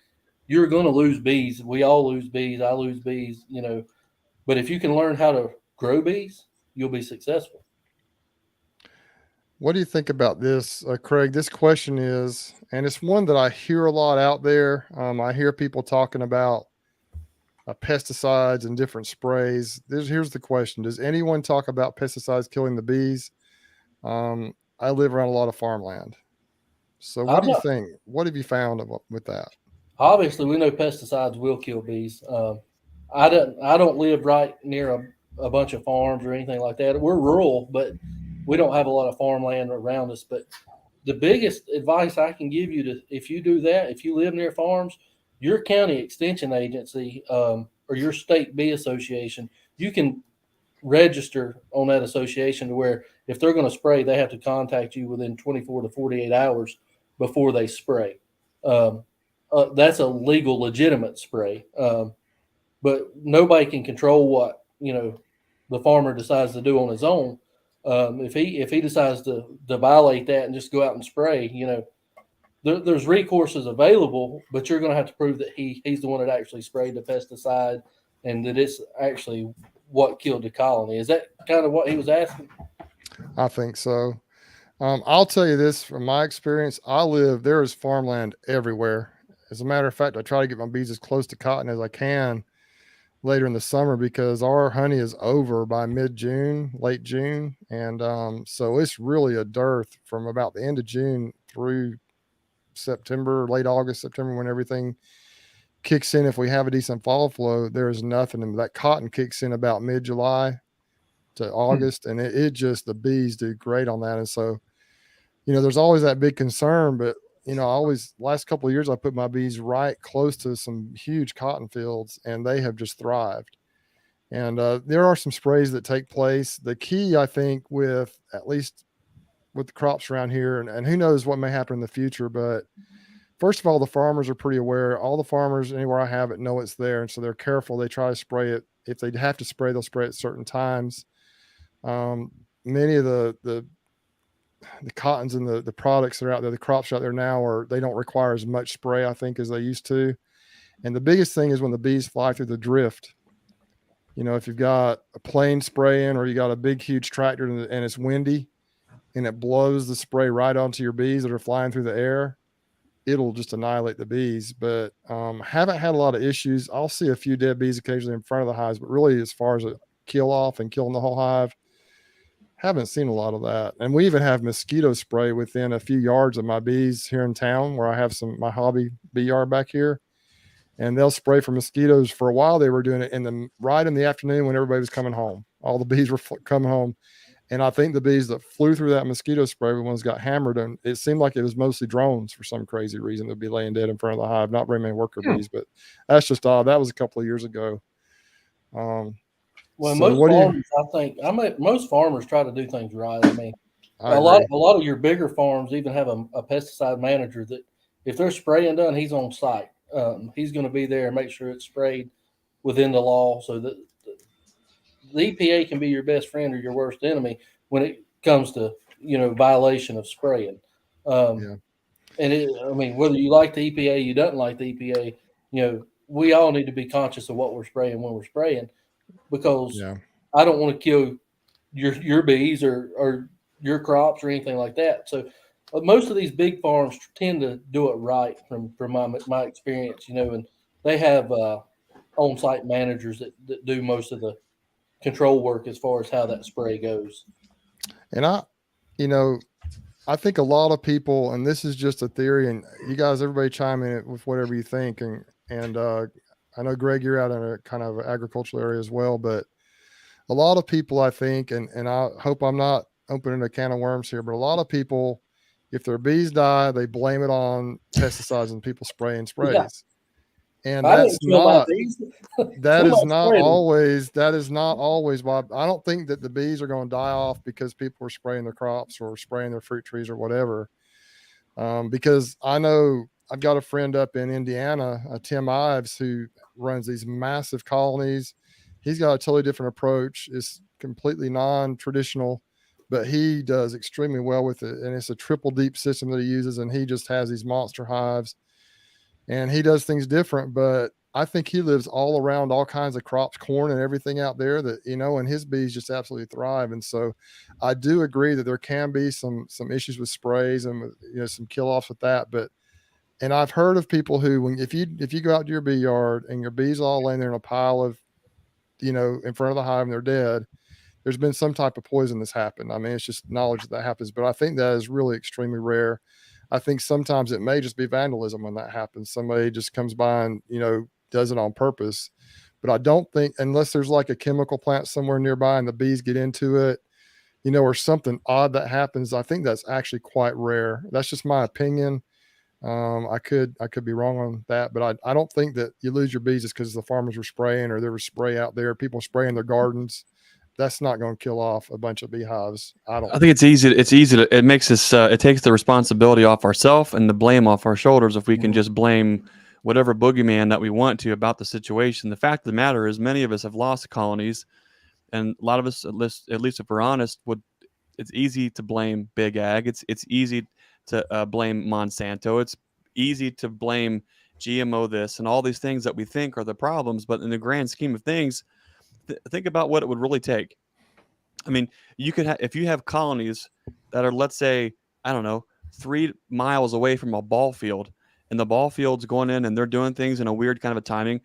You're going to lose bees. We all lose bees. I lose bees, But if you can learn how to grow bees, you'll be successful. What do you think about this, Craig? This question is, and it's one that I hear a lot out there. I hear people talking about pesticides and different sprays. Here's the question: does anyone talk about pesticides killing the bees? I live around a lot of farmland. So what do you think? What have you found with that? Obviously, we know pesticides will kill bees. I don't live right near a bunch of farms or anything like that. We're rural, but we don't have a lot of farmland around us. But the biggest advice I can give you if you do that, if you live near farms, your county extension agency or your state bee association, you can register on that association to where if they're going to spray, they have to contact you within 24 to 48 hours before they spray. That's a legal, legitimate spray. But nobody can control what, the farmer decides to do on his own. If he decides to violate that and just go out and spray, there's recourses available, but you're going to have to prove that he's the one that actually sprayed the pesticide and that it's actually what killed the colony. Is that kind of what he was asking? I think so. I'll tell you this from my experience. There is farmland everywhere. As a matter of fact, I try to get my bees as close to cotton as I can later in the summer because our honey is over by mid-June, late June. And so it's really a dearth from about the end of June through September, late August, September, when everything kicks in. If we have a decent fall flow, there's nothing. And that cotton kicks in about mid-July to August. And it just, the bees do great on that. And so, there's always that big concern, but last couple of years, I put my bees right close to some huge cotton fields and they have just thrived. And there are some sprays that take place. The key, I think, at least with the crops around here, and who knows what may happen in the future, but first of all, the farmers are pretty aware. All the farmers anywhere I have it know it's there. And so they're careful. They try to spray it. If they have to spray, they'll spray at certain times. Many of the cottons and the products that are out there, the crops out there now they don't require as much spray, I think, as they used to. And the biggest thing is when the bees fly through the drift. If you've got a plane spraying or you got a big, huge tractor and it's windy and it blows the spray right onto your bees that are flying through the air, it'll just annihilate the bees. But haven't had a lot of issues. I'll see a few dead bees occasionally in front of the hives, but really as far as a kill off and killing the whole hive, haven't seen a lot of that. And we even have mosquito spray within a few yards of my bees here in town where I have my hobby bee yard back here. And they'll spray for mosquitoes. For a while, they were doing it right in the afternoon when everybody was coming home. All the bees were coming home. And I think the bees that flew through that mosquito spray, the ones got hammered, and it seemed like it was mostly drones for some crazy reason. They'd be laying dead in front of the hive, not very many worker bees, but that's just odd. That was a couple of years ago. Well, most farmers try to do things right. I mean, a lot of your bigger farms even have a pesticide manager that if they're spraying done, he's on site. He's going to be there and make sure it's sprayed within the law so that the EPA can be your best friend or your worst enemy when it comes to, violation of spraying. And whether you like the EPA, you don't like the EPA, we all need to be conscious of what we're spraying when we're spraying because I don't want to kill your bees or your crops or anything like that. So most of these big farms tend to do it right from my experience, and they have on-site managers that do most of the control work as far as how that spray goes. And I think a lot of people, and this is just a theory, and you guys, everybody chime in with whatever you think. And I know, Greg, you're out in a kind of agricultural area as well, but a lot of people, I think, and I hope I'm not opening a can of worms here, but a lot of people, if their bees die, they blame it on pesticides and people spraying Yeah. sprays. And I that's didn't kill my not, bees. that is Somebody not sprayed them. always, that is not always why. I don't think that the bees are going to die off because people are spraying their crops or spraying their fruit trees or whatever. Because I know I've got a friend up in Indiana, Tim Ives, who runs these massive colonies. He's got a totally different approach. It's completely non-traditional, but he does extremely well with it. And it's a triple deep system that he uses. And he just has these monster hives and he does things different, but I think he lives all around all kinds of crops, corn and everything out there that, and his bees just absolutely thrive. And so I do agree that there can be some issues with sprays and, some kill offs with that. But, and I've heard of people who, if you go out to your bee yard and your bees all laying there in a pile of, in front of the hive and they're dead, there's been some type of poison that's happened. I mean, it's just knowledge that happens, but I think that is really extremely rare. I think sometimes it may just be vandalism when that happens. Somebody just comes by and, does it on purpose. But I don't think, unless there's like a chemical plant somewhere nearby and the bees get into it, or something odd that happens, I think that's actually quite rare. That's just my opinion. I could be wrong on that, but I don't think that you lose your bees just because the farmers were spraying or there was spray out there, people spraying their gardens. That's not going to kill off a bunch of beehives. I think it's easy. It makes us, it takes the responsibility off ourselves and the blame off our shoulders if we can just blame whatever boogeyman that we want to about the situation. The fact of the matter is many of us have lost colonies, and a lot of us, at least if we're honest, it's easy to blame big ag. It's easy to blame Monsanto. It's easy to blame GMO this and all these things that we think are the problems. But in the grand scheme of things, think about what it would really take. I mean, you could if you have colonies that are, let's say, I don't know, 3 miles away from a ball field, and the ball field's going in and they're doing things in a weird kind of a timing.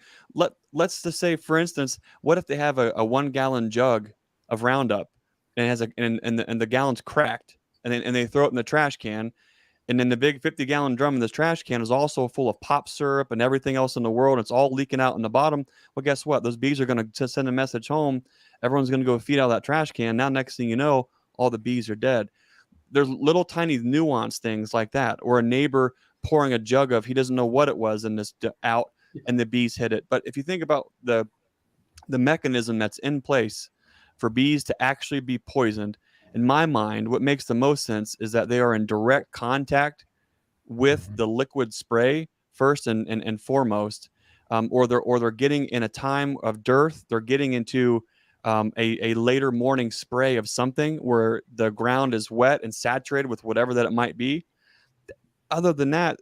Let's just say, for instance, what if they have a 1-gallon jug of Roundup and it has and the gallon's cracked, and they throw it in the trash can, and then the big 50-gallon drum in this trash can is also full of pop syrup and everything else in the world. It's all leaking out in the bottom. Well, guess what? Those bees are going to send a message home. Everyone's going to go feed out that trash can. Now, next thing you know, all the bees are dead. There's little tiny nuanced things like that, or a neighbor pouring a jug of, he doesn't know what it was, and this out, and the bees hit it. But if you think about the mechanism that's in place for bees to actually be poisoned, in my mind, what makes the most sense is that they are in direct contact with the liquid spray first and foremost, or they're getting in a time of dearth. They're getting into a later morning spray of something where the ground is wet and saturated with whatever that it might be. Other than that,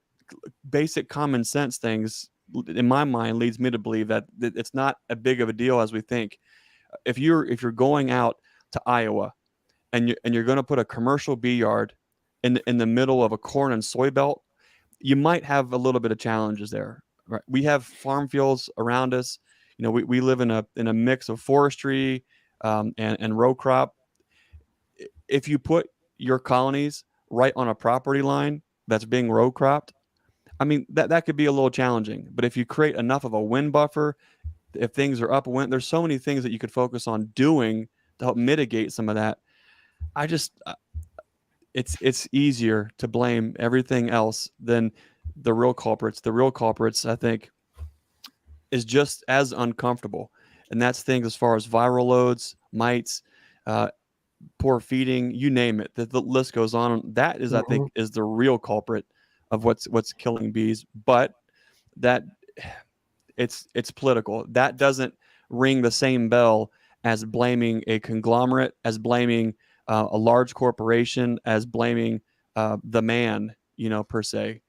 basic common sense things, in my mind, leads me to believe that it's not as big of a deal as we think. If you're going out to Iowa and you're going to put a commercial bee yard in the middle of a corn and soy belt, you might have a little bit of challenges there. Right? We have farm fields around us. We live in a mix of forestry and row crop. If you put your colonies right on a property line that's being row cropped, I mean, that could be a little challenging. But if you create enough of a wind buffer, if things are upwind, there's so many things that you could focus on doing to help mitigate some of that. It's easier to blame everything else than the real culprits. The real culprits, I think, is just as uncomfortable. And that's things as far as viral loads, mites, poor feeding, you name it. The list goes on. That is, I think, is the real culprit of what's killing bees. But that it's political. That doesn't ring the same bell as blaming a conglomerate, as blaming a large corporation, as blaming the man, per se.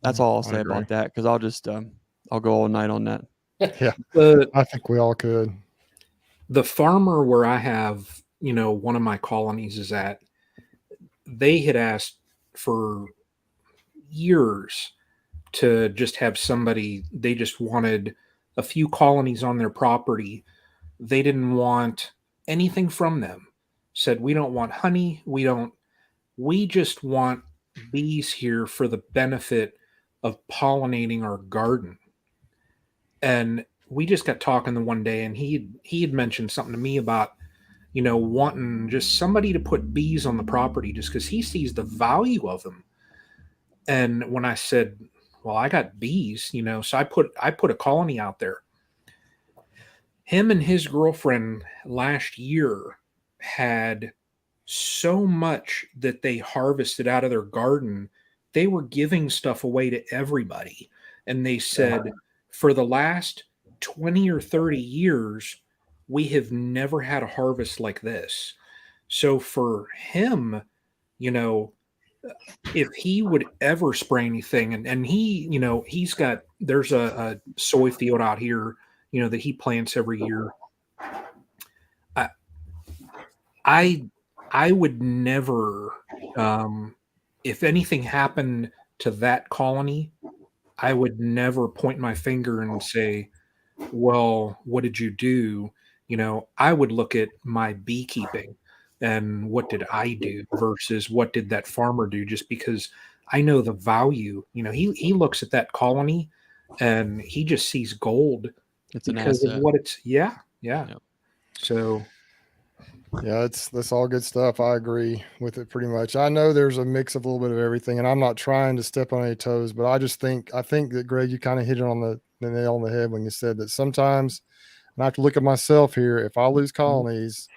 That's all I'll say about that, because I'll just I'll go all night on that. Yeah, I think we all could. The farmer where I have, one of my colonies is at, they had asked for years to just have somebody, they just wanted a few colonies on their property. They didn't want anything from them. Said, we don't want honey. We don't we just want bees here for the benefit of pollinating our garden. And we just got talking the one day, and he had mentioned something to me about, wanting just somebody to put bees on the property just because he sees the value of them. And when I said, well, I got bees, so I put a colony out there. Him and his girlfriend last year had so much that they harvested out of their garden. They were giving stuff away to everybody. And they said, for the last 20 or 30 years, we have never had a harvest like this. So for him, if he would ever spray anything, and he, there's a soy field out here, that he plants every year. I, I I would never, if anything happened to that colony, I would never point my finger and say, well, what did you do? I would look at my beekeeping and what did I do versus what did that farmer do, just because I know the value. He looks at that colony and he just sees gold It's an because of asset. what it's, yeah. Yep. So Yeah, that's all good stuff. I agree with it pretty much. I know there's a mix of a little bit of everything, and I'm not trying to step on any toes, but I think that Greg, you kind of hit it on the nail on the head when you said that sometimes, and I have to look at myself here. If I lose colonies,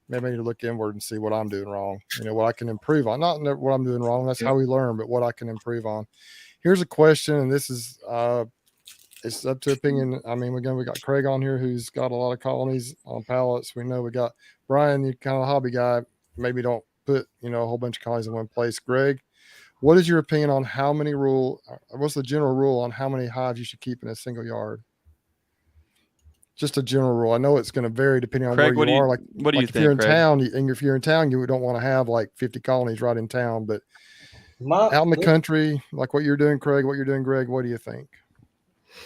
maybe I need to look inward and see what I'm doing wrong. What I can improve on. Not what I'm doing wrong. That's how we learn, but what I can improve on. Here's a question, and this is it's up to opinion. I mean, we got Craig on here who's got a lot of colonies on pallets. We know we got Brian, you kind of a hobby guy. Maybe don't put a whole bunch of colonies in one place. Greg, what is your opinion on what's the general rule on how many hives you should keep in a single yard? Just a general rule. I know it's going to vary depending on Craig, where you are. What do you if think, you're in Craig? town, if you're in town, you don't want to have like 50 colonies right in town. But out in the country, like what you're doing, Craig, what you're doing, Greg, what do you think?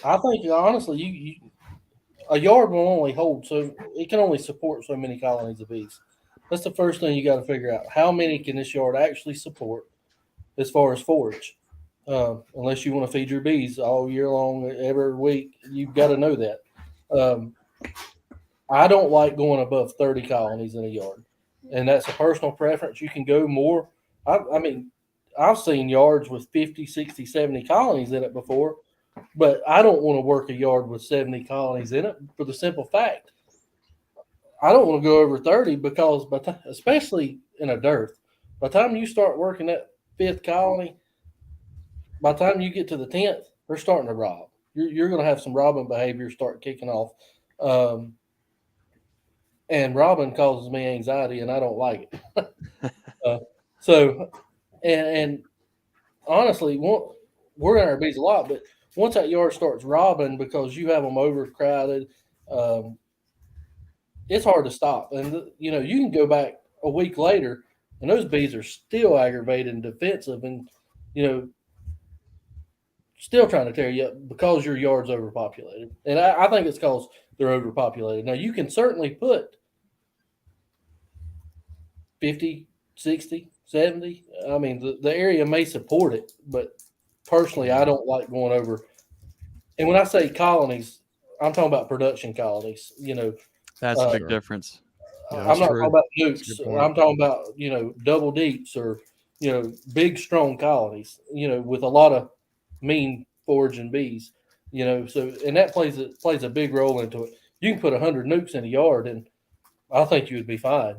I think honestly, a yard will only hold it can only support so many colonies of bees. That's the first thing you got to figure out. How many can this yard actually support as far as forage? Unless you want to feed your bees all year long, every week, you've got to know that. I don't like going above 30 colonies in a yard, and that's a personal preference. You can go more. I mean, I've seen yards with 50, 60, 70 colonies in it before, but I don't want to work a yard with 70 colonies in it for the simple fact I don't want to go over 30 because, especially in a dearth, by the time you start working that fifth colony, by the time you get to the 10th, they're starting to rob. You're going to have some robbing behavior start kicking off. And robbing causes me anxiety, and I don't like it. And honestly, we're in our bees a lot, but once that yard starts robbing because you have them overcrowded, it's hard to stop. And you can go back a week later, and those bees are still aggravated and defensive, and still trying to tear you up because your yard's overpopulated. And I think it's because they're overpopulated. Now you can certainly put 50, 60, 70. I mean, the area may support it, but personally, I don't like going over. And when I say colonies, I'm talking about production colonies. That's a big difference. Yeah, I'm not true. talking about nukes. I'm talking about double deeps or big strong colonies. With a lot of mean foraging bees. So and that plays a big role into it. You can put 100 nukes in a yard, and I think you would be fine.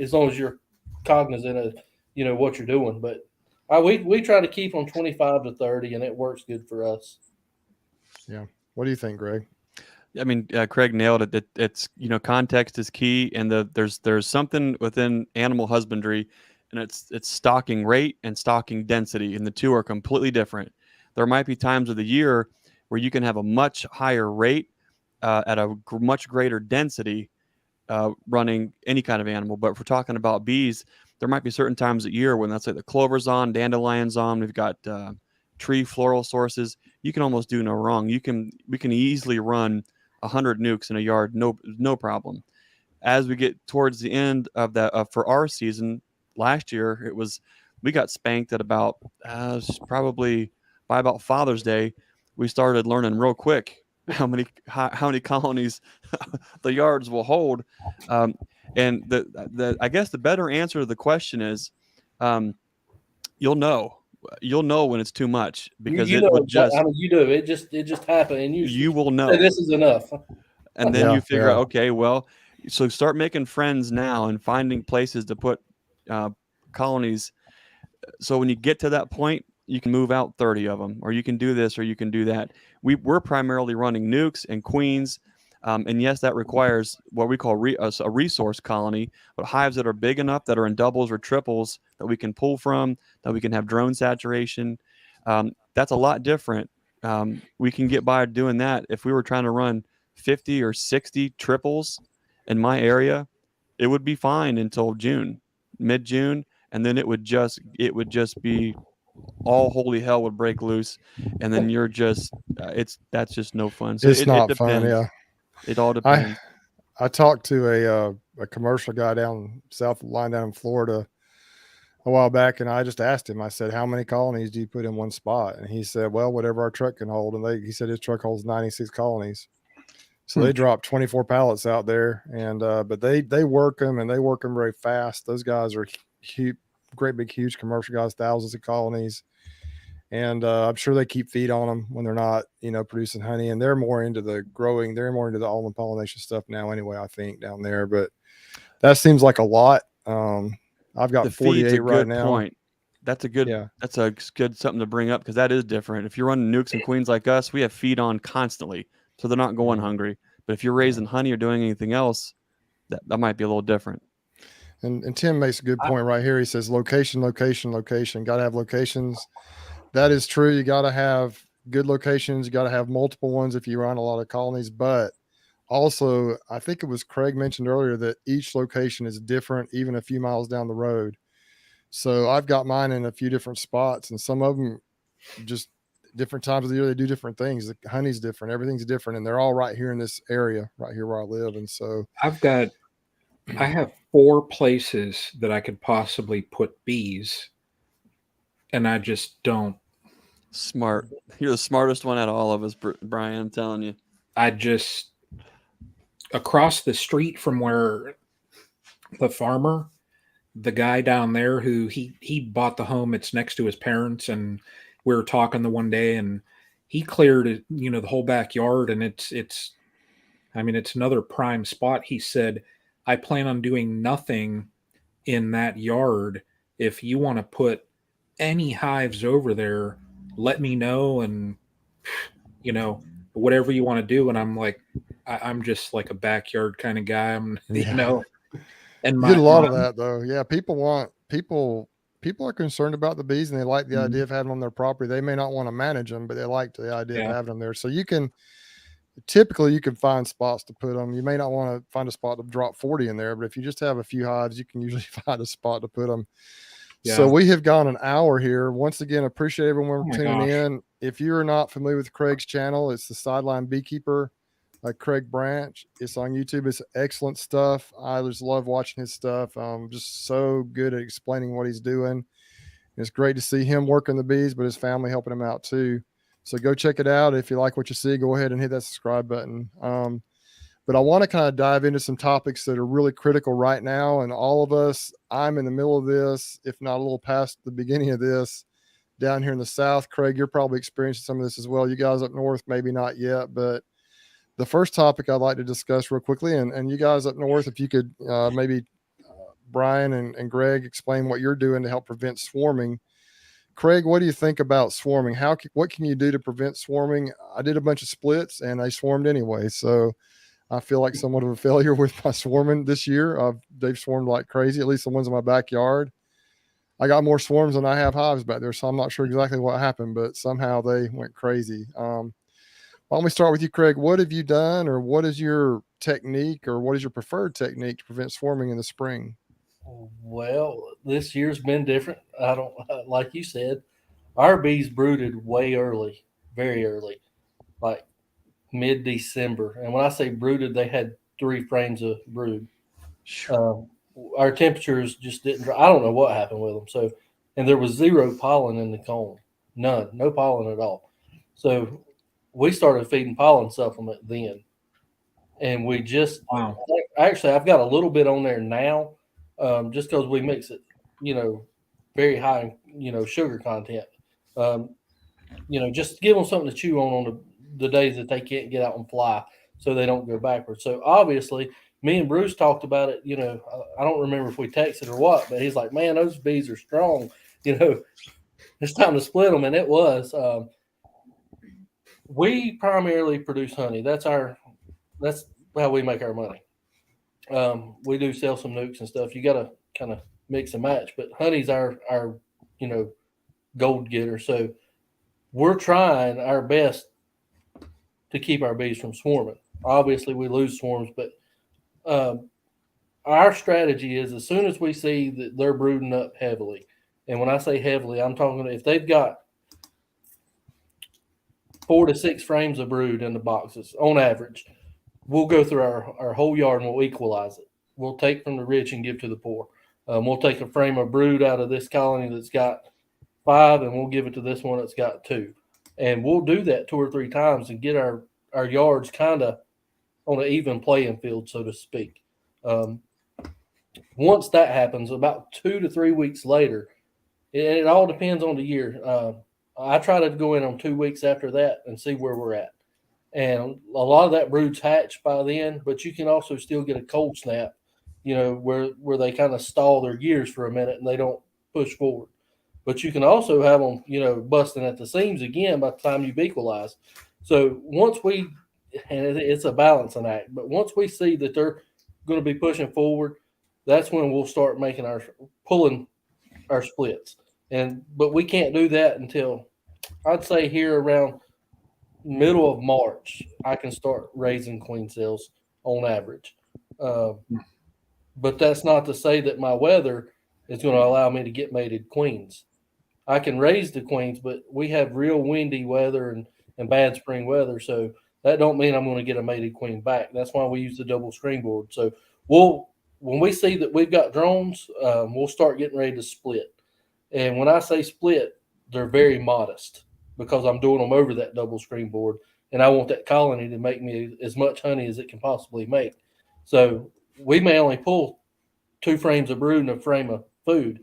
As long as you're cognizant of what you're doing. But we try to keep them 25 to 30, and it works good for us. Yeah. What do you think, Greg? I mean, Craig nailed it. It's context is key, and there's something within animal husbandry, and it's stocking rate and stocking density, and the two are completely different. There might be times of the year where you can have a much higher rate at a much greater density running any kind of animal. But if we're talking about bees, there might be certain times of year when, let's say, the clover's on, dandelion's on, we've got tree floral sources. You can almost do no wrong. We can easily run 100 nukes in a yard, no problem. As we get towards the end of that for our season, last year, we got spanked at about probably by about Father's Day. We started learning real quick how many colonies the yards will hold. And I guess the better answer to the question is, you'll know when it's too much, because you it know, would just, I mean, you do it just happened, and you will say, know. this is enough. And then Yeah, you figure out, yeah. okay, well, so start making friends now and finding places to put colonies. So when you get to that point, you can move out 30 of them, or you can do this, or you can do that. We're primarily running nukes and queens. And yes, that requires what we call a resource colony, but hives that are big enough, that are in doubles or triples, that we can pull from, that we can have drone saturation. That's a lot different. We can get by doing that. If we were trying to run 50 or 60 triples in my area, it would be fine until June, mid-June, and then it would just be all holy hell would break loose, and then you're just that's just no fun. So It's it not fun. depends. Yeah. It all I depends. I talked to a commercial guy down south line down in Florida a while back, and I just asked him. I said, "How many colonies do you put in one spot?" And he said, "Well, whatever our truck can hold." And he said his truck holds 96 colonies. So they dropped 24 pallets out there, and but they work them, and they work them very fast. Those guys are huge, great big huge commercial guys, thousands of colonies. And I'm sure they keep feed on them when they're not, producing honey. And they're more into the growing. They're more into the almond pollination stuff now, anyway. I think down there, but that seems like a lot. I've got The feed's 48 a right good now. point. That's a good something to bring up, because that is different. If you're running nukes and queens like us, we have feed on constantly, so they're not going hungry. But if you're raising honey or doing anything else, that might be a little different. And Tim makes a good point right here. He says location, location, location. Got to have locations. That is true. You got to have good locations. You got to have multiple ones if you run a lot of colonies. But also, I think it was Craig mentioned earlier that each location is different, even a few miles down the road. So I've got mine in a few different spots, and some of them just different times of the year, they do different things. The honey's different. Everything's different. And they're all right here in this area, right here where I live. And so I have 4 places that I could possibly put bees, and I just don't. Smart. You're the smartest one out of all of us, Brian. I'm telling you. I just across the street from where the farmer, the guy down there who he bought the home, it's next to his parents, and we were talking the one day, and he cleared it, the whole backyard, and it's I mean, it's another prime spot. He said, I plan on doing nothing in that yard. If you want to put any hives over there, let me know, and whatever you want to do. And I'm like, I'm just like a backyard kind of guy. I'm and you get a lot of that though. Yeah, people are concerned about the bees, and they like the idea of having them on their property. They may not want to manage them, but they like the idea of having them there. So you can find spots to put them. You may not want to find a spot to drop 40 in there, but if you just have a few hives, you can usually find a spot to put them. Yeah. So we have gone an hour here. Once again, appreciate everyone tuning in. If you're not familiar with Craig's channel, it's the Sideline Beekeeper, Craig Branch. It's on YouTube. It's excellent stuff. I just love watching his stuff. Just so good at explaining what he's doing. It's great to see him working the bees, but his family helping him out too. So go check it out. If you like what you see, go ahead and hit that subscribe button. But I want to kind of dive into some topics that are really critical right now. And all of us, I'm in the middle of this, if not a little past the beginning of this, down here in the South. Craig, you're probably experiencing some of this as well. You guys up north, maybe not yet. But the first topic I'd like to discuss real quickly, and you guys up north, if you could maybe Brian and Greg explain what you're doing to help prevent swarming. Craig, what do you think about swarming? What can you do to prevent swarming? I did a bunch of splits and they swarmed anyway. So I feel like somewhat of a failure with my swarming this year. They've swarmed like crazy, at least the ones in my backyard. I got more swarms than I have hives back there, so I'm not sure exactly what happened, but somehow they went crazy. Why don't we start with you, Craig? What have you done, or what is your technique, or what is your preferred technique to prevent swarming in the spring? Well, this year's been different. I don't, like you said, our bees brooded way early, very early, like mid-December. And when I say brooded, they had 3 frames of brood. our temperatures just didn't drop. I don't know what happened with them. So, and there was zero pollen in the comb, none, no pollen at all. So we started feeding pollen supplement then, and we just Wow. actually I've got a little bit on there now, just because we mix it, very high, sugar content. Um, just give them something to chew on the days that they can't get out and fly, so they don't go backwards. So obviously, me and Bruce talked about it. I don't remember if we texted or what, but he's like, "Man, those bees are strong. It's time to split them." And it was. We primarily produce honey. That's how we make our money. We do sell some nukes and stuff. You got to kind of mix and match, but honey's our gold getter. So we're trying our best to keep our bees from swarming. Obviously, we lose swarms, but our strategy is as soon as we see that they're brooding up heavily, and when I say heavily, I'm talking if they've got 4 to 6 frames of brood in the boxes on average, we'll go through our whole yard and we'll equalize it. We'll take from the rich and give to the poor. We'll take a frame of brood out of this colony that's got 5, and we'll give it to this one that's got 2. And we'll do that 2 or 3 times and get our yards kind of on an even playing field, so to speak. Once that happens, about 2 to 3 weeks later, and it all depends on the year. I try to go in on 2 weeks after that and see where we're at. And a lot of that brood's hatched by then, but you can also still get a cold snap, where they kind of stall their gears for a minute and they don't push forward. But you can also have them, busting at the seams again by the time you've equalized. So once and it's a balancing act, but once we see that they're going to be pushing forward, that's when we'll start pulling our splits. But we can't do that until I'd say here around middle of March, I can start raising queen cells on average. But that's not to say that my weather is going to allow me to get mated queens. I can raise the queens, but we have real windy weather and bad spring weather. So that don't mean I'm going to get a mated queen back. That's why we use the double screen board. So when we see that we've got drones, we'll start getting ready to split. And when I say split, they're very modest because I'm doing them over that double screen board. And I want that colony to make me as much honey as it can possibly make. So we may only pull 2 frames of brood and a frame of food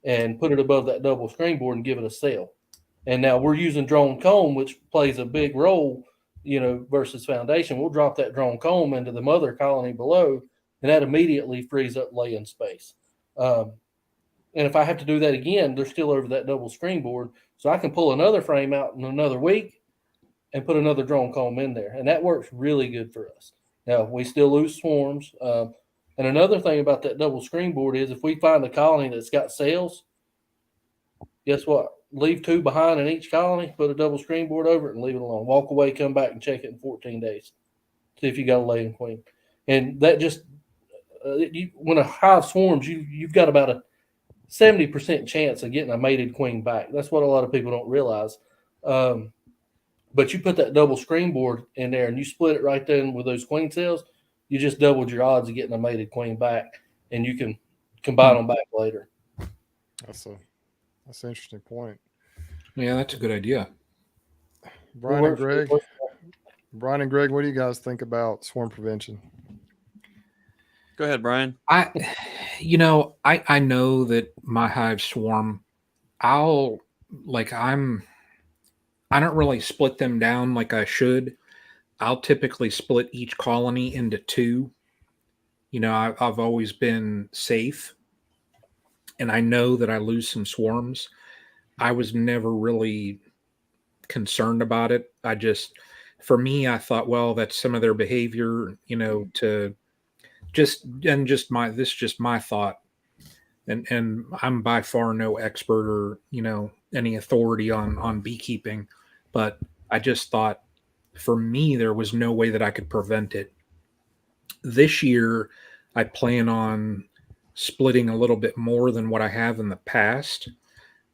and put it above that double screen board and give it a cell. And now we're using drone comb, which plays a big role, versus foundation. We'll drop that drone comb into the mother colony below, and that immediately frees up laying space. And if I have to do that again, they're still over that double screen board. So I can pull another frame out in another week and put another drone comb in there. And that works really good for us. Now, we still lose swarms. And another thing about that double screen board is if we find a colony that's got cells, guess what? Leave 2 behind in each colony, put a double screen board over it and leave it alone. Walk away, come back and check it in 14 days. See if you got a laying queen. And that just, when a hive swarms, you've got about a 70% chance of getting a mated queen back. That's what a lot of people don't realize. But you put that double screen board in there and you split it right then with those queen cells, you just doubled your odds of getting a mated queen back, and you can combine them back later. That's an interesting point. Yeah, that's a good idea. Brian and Greg, what do you guys think about swarm prevention? Go ahead, Brian. I know that my hives swarm. I don't really split them down like I should. I'll typically split each colony into 2. I've always been safe, and I know that I lose some swarms. I was never really concerned about it. For me, I thought, well, that's some of their behavior, to just my thought. And I'm by far no expert or, any authority on beekeeping, but I just thought for me, there was no way that I could prevent it. This year, I plan on splitting a little bit more than what I have in the past.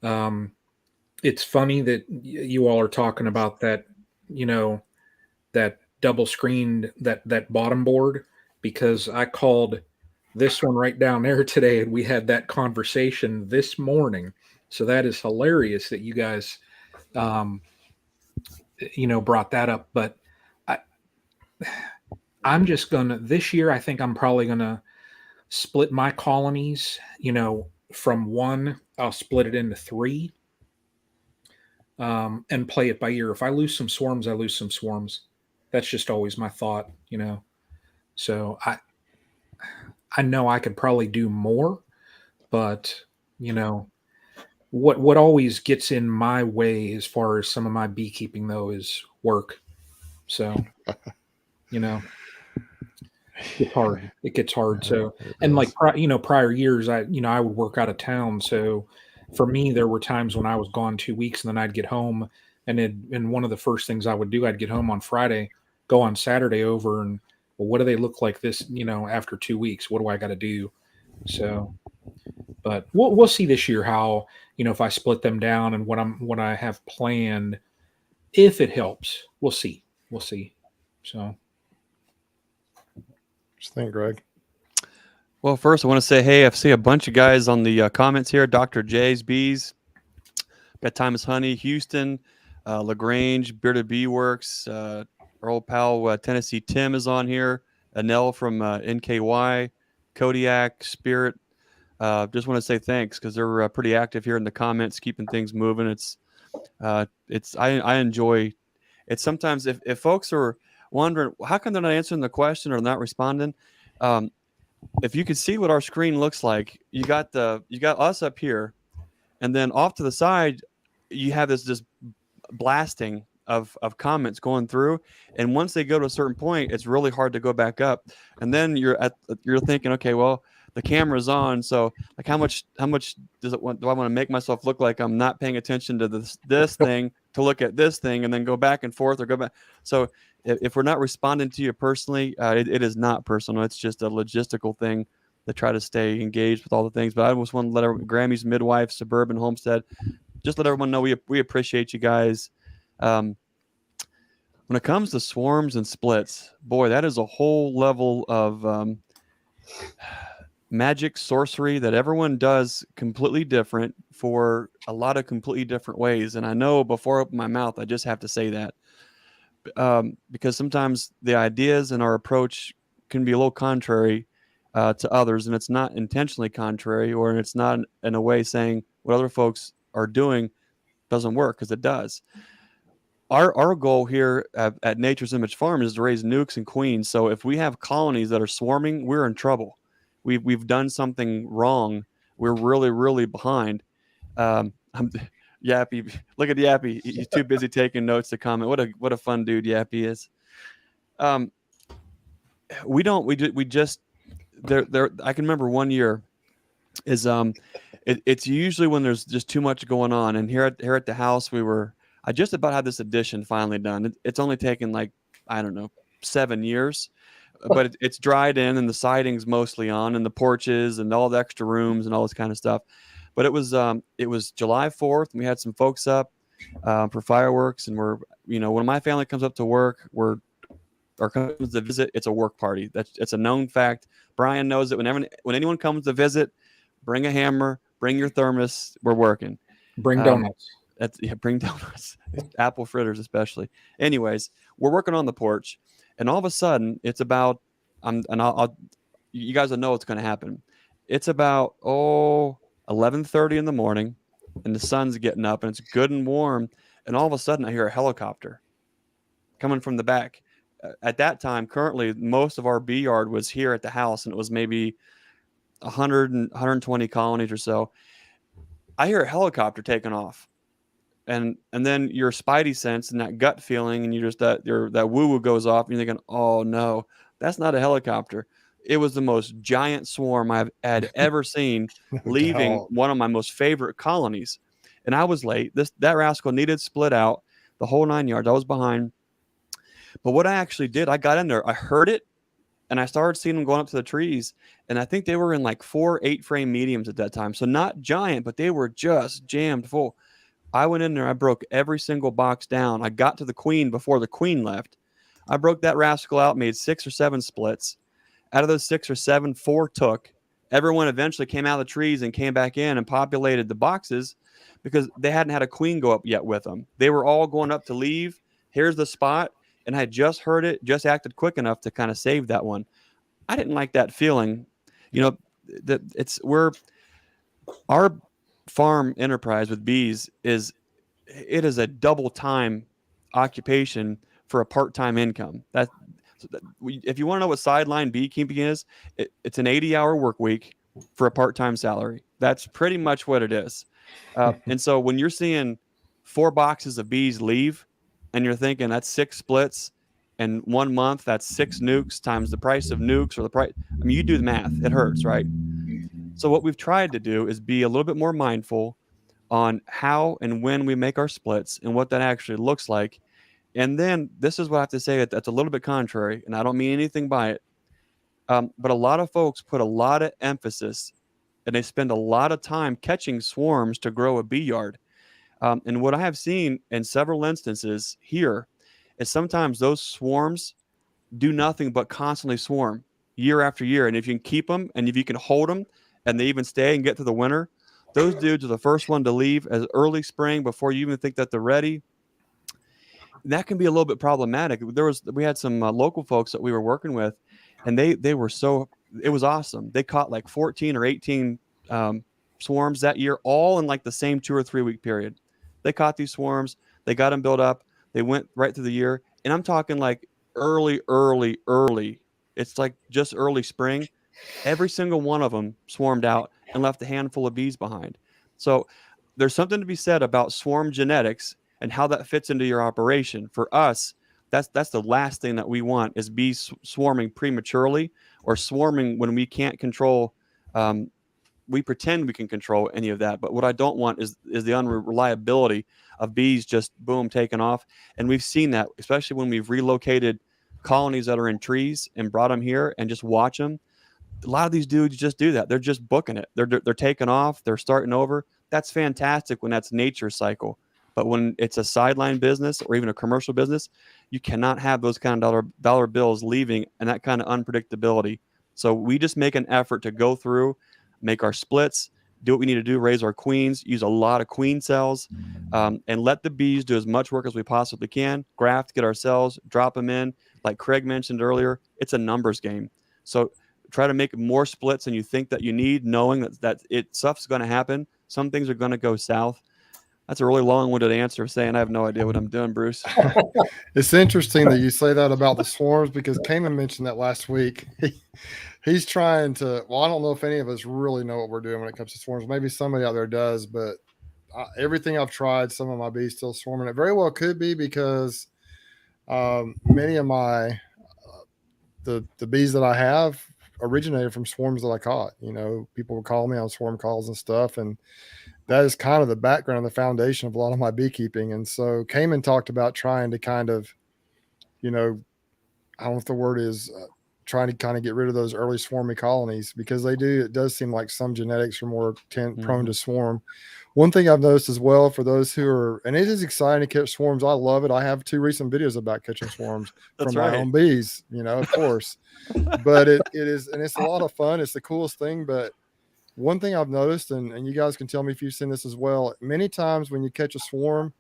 It's funny that you all are talking about that, that double screened, that bottom board, because I called this one right down there today, and we had that conversation this morning. So that is hilarious that you guys, brought that up. But I'm just gonna this year. I think I'm probably gonna split my colonies. From one, I'll split it into three, and play it by ear. If I lose some swarms, I lose some swarms. That's just always my thought. So I know I could probably do more, but what always gets in my way as far as some of my beekeeping though is work. So it's hard. It gets hard. So and like prior years, I would work out of town. So for me, there were times when I was gone 2 weeks, and then I'd get home, and one of the first things I would do, I'd get home on Friday, go on Saturday over, and well, what do they look like this? After 2 weeks, what do I got to do? So, but we'll see this year how if I split them down and what I have planned, if it helps, we'll see. So. Just think, Greg. Well, first I want to say, hey, I see a bunch of guys on the comments here. Dr. J's Bees, got Thomas Honey, Houston, LaGrange, Bearded Bee Works, our old pal Tennessee Tim is on here. Anel from NKY, Kodiak, Spirit. Just want to say thanks because they're pretty active here in the comments, keeping things moving. I enjoy it. Sometimes if folks are wondering how come they're not answering the question or not responding, if you could see what our screen looks like, you got us up here, and then off to the side you have this blasting of comments going through, and once they go to a certain point, it's really hard to go back up, and then you're thinking, okay, well, the camera's on, so like how much do I want to make myself look like I'm not paying attention to this thing to look at this thing and then go back and forth or go back. So if we're not responding to you personally, it is not personal. It's just a logistical thing to try to stay engaged with all the things. But I just want to let Grammy's Midwife, Suburban Homestead, just let everyone know we appreciate you guys. When it comes to swarms and splits, boy, that is a whole level of magic sorcery that everyone does completely different for a lot of completely different ways. And I know before I open my mouth, I just have to say that. Because sometimes the ideas and our approach can be a little contrary to others, and it's not intentionally contrary, or it's not in a way saying what other folks are doing doesn't work, because it does. Our goal here at Nature's Image Farm is to raise nukes and queens. So if we have colonies that are swarming, we're in trouble. We've done something wrong. We're really, really behind. Yappy, look at Yappy. He's too busy taking notes to comment. What a fun dude Yappy is. We just there. I can remember one year is it's usually when there's just too much going on. And here at the house, I just about had this addition finally done. It's only taken like, I don't know, 7 years, but it's dried in and the siding's mostly on and the porches and all the extra rooms and all this kind of stuff. But it was July 4th, and we had some folks up for fireworks, and when my family comes up to work, or comes to visit, it's a work party. It's a known fact. Brian knows that when anyone comes to visit, bring a hammer, bring your thermos. We're working. Bring donuts. Bring donuts, apple fritters especially. Anyways, we're working on the porch, and all of a sudden, it's about you guys will know what's going to happen. It's about 11:30 in the morning, and the sun's getting up, and it's good and warm, and all of a sudden I hear a helicopter coming from the back. At that time, currently, most of our bee yard was here at the house, and it was maybe 100 and 120 colonies or so. I hear a helicopter taking off, and then your spidey sense and that gut feeling, and you just that woo-woo goes off, and you're thinking, oh no, that's not a helicopter. It was the most giant swarm I've ever seen, leaving one of my most favorite colonies. And I was late. That rascal needed split out the whole 9 yards. I was behind. But what I actually did, I got in there. I heard it, and I started seeing them going up to the trees. And I think they were in like 4 8-frame mediums at that time. So not giant, but they were just jammed full. I went in there. I broke every single box down. I got to the queen before the queen left. I broke that rascal out, made 6 or 7 splits. Out of those 6 or 7, 4 took. Everyone eventually came out of the trees and came back in and populated the boxes because they hadn't had a queen go up yet with them. They were all going up to leave. Here's the spot. And I had just heard it, just acted quick enough to kind of save that one. I didn't like that feeling. You know, that our farm enterprise with bees is a double time occupation for a part-time income. If you want to know what sideline beekeeping is, it's an 80-hour work week for a part-time salary. That's pretty much what it is. And so when you're seeing 4 boxes of bees leave and you're thinking that's 6 splits and 1 month, that's 6 nukes times the price of nukes, or the price. I mean, you do the math, it hurts, right? So what we've tried to do is be a little bit more mindful on how and when we make our splits and what that actually looks like. And then this is what I have to say that's a little bit contrary, and I don't mean anything by it. But a lot of folks put a lot of emphasis and they spend a lot of time catching swarms to grow a bee yard. And what I have seen in several instances here is sometimes those swarms do nothing but constantly swarm year after year. And if you can keep them and if you can hold them and they even stay and get through the winter, those dudes are the first one to leave as early spring before you even think that they're ready. That can be a little bit problematic. We had some local folks that we were working with, and they were it was awesome. They caught like 14 or 18 swarms that year, all in like the same 2 or 3 week period. They caught these swarms, they got them built up, they went right through the year. And I'm talking like early. It's like just early spring. Every single one of them swarmed out and left a handful of bees behind. So there's something to be said about swarm genetics and how that fits into your operation. For us, that's the last thing that we want is bees swarming prematurely or swarming when we can't control. We pretend we can control any of that, but what I don't want is the unreliability of bees just boom taking off. And we've seen that, especially when we've relocated colonies that are in trees and brought them here and just watch them. A lot of these dudes just do that. They're just booking it. They're taking off. They're starting over. That's fantastic when that's nature's cycle. But when it's a sideline business or even a commercial business, you cannot have those kind of dollar bills leaving and that kind of unpredictability. So we just make an effort to go through, make our splits, do what we need to do, raise our queens, use a lot of queen cells, and let the bees do as much work as we possibly can, graft, get our cells, drop them in. Like Craig mentioned earlier, it's a numbers game. So try to make more splits than you think that you need, knowing that stuff's going to happen. Some things are going to go south. That's a really long-winded answer saying I have no idea what I'm doing, Bruce. It's interesting that you say that about the swarms because Cayman mentioned that last week. He's trying to, well, I don't know if any of us really know what we're doing when it comes to swarms. Maybe somebody out there does, but everything I've tried, some of my bees still swarming. It very well could be because many of my, the bees that I have originated from swarms that I caught. You know, people would call me on swarm calls and stuff, and that is kind of the background, the foundation of a lot of my beekeeping. And so Cayman talked about trying to kind of, you know, I don't know if the word is trying to kind of get rid of those early swarmy colonies because it does seem like some genetics are more prone to swarm. One thing I've noticed as well for those who are, and it is exciting to catch swarms. I love it. I have 2 recent videos about catching swarms from my own bees, you know, of course, but it is, and it's a lot of fun. It's the coolest thing. But one thing I've noticed, and you guys can tell me if you've seen this as well, many times when you catch a swarm,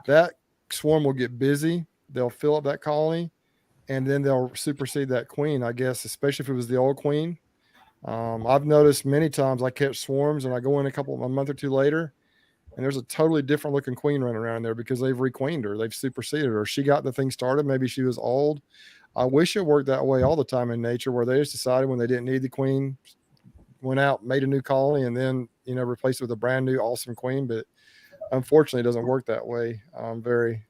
that swarm will get busy. They'll fill up that colony, and then they'll supersede that queen, I guess, especially if it was the old queen. I've noticed many times I catch swarms, and I go in a month or 2 later, and there's a totally different looking queen running around there because they've requeened her. They've superseded her. She got the thing started. Maybe she was old. I wish it worked that way all the time in nature where they just decided when they didn't need the queen, went out, made a new colony, and then, you know, replaced it with a brand new awesome queen. But unfortunately, it doesn't work that way very,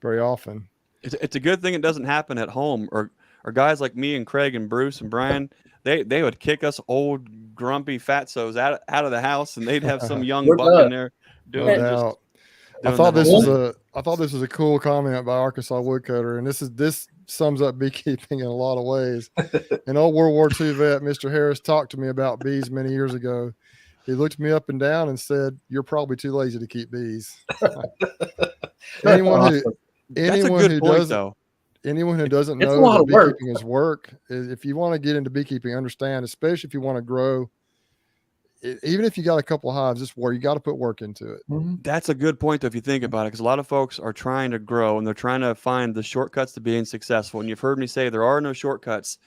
very often. It's a good thing it doesn't happen at home, or guys like me and Craig and Bruce and Brian, they would kick us old grumpy fatsos out of the house, and they'd have some young buck in there doing no I thought this was a cool comment by Arkansas Woodcutter, and this sums up beekeeping in a lot of ways. An old World War II vet, Mr. Harris, talked to me about bees many years ago. He looked me up and down and said, "You're probably too lazy to keep bees." Anyone who anyone who doesn't It's a know lot that of work. beekeeping is work, if you want to get into beekeeping, understand, especially if you want to grow, even if you got a couple of hives, it's work. You got to put work into it. That's a good point, though, if you think about it, because a lot of folks are trying to grow and they're trying to find the shortcuts to being successful. And you've heard me say there are no shortcuts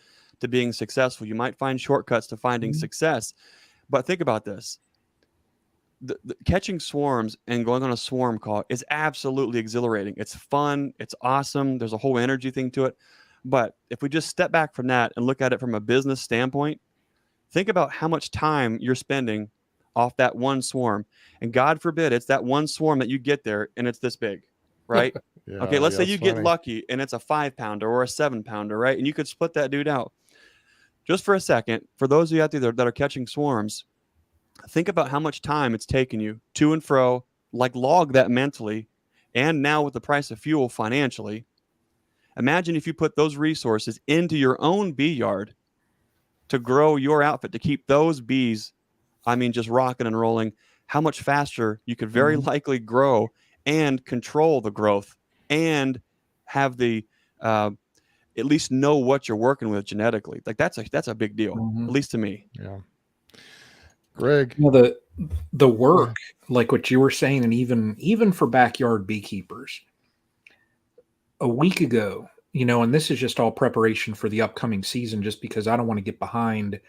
to being successful. You might find shortcuts to finding success. But think about this. The catching swarms and going on a swarm call is absolutely exhilarating. It's fun. It's awesome. There's a whole energy thing to it. But if we just step back from that and look at it from a business standpoint, think about how much time you're spending off that one swarm. And God forbid it's that one swarm that you get there and it's this big, right? Okay, let's say you get lucky and it's a 5-pounder or a 7-pounder, right? And you could split that dude out. Just for a second, for those of you out there that are catching swarms, think about how much time it's taken you to and fro, like log that mentally, and now with the price of fuel financially. Imagine if you put those resources into your own bee yard to grow your outfit, to keep those bees, just rocking and rolling, how much faster you could very likely grow and control the growth and have the at least know what you're working with genetically. Like that's a big deal, at least to me. Yeah. Greg, the work, like what you were saying, and even for backyard beekeepers, a week ago, and this is just all preparation for the upcoming season, just because I don't want to get behind,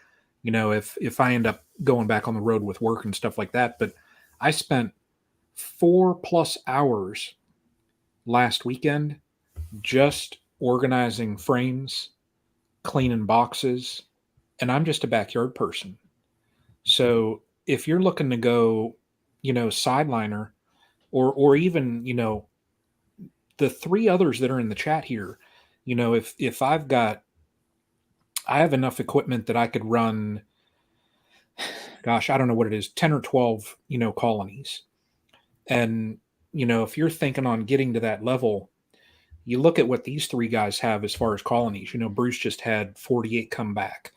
if I end up going back on the road with work and stuff like that. But I spent 4+ hours last weekend just organizing frames, cleaning boxes, and I'm just a backyard person. So if you're looking to go, sideliner, or even, the 3 others that are in the chat here, if I have enough equipment that I could run, gosh, I don't know what it is, 10 or 12, colonies. And, if you're thinking on getting to that level, you look at what these 3 guys have as far as colonies. Bruce just had 48 come back.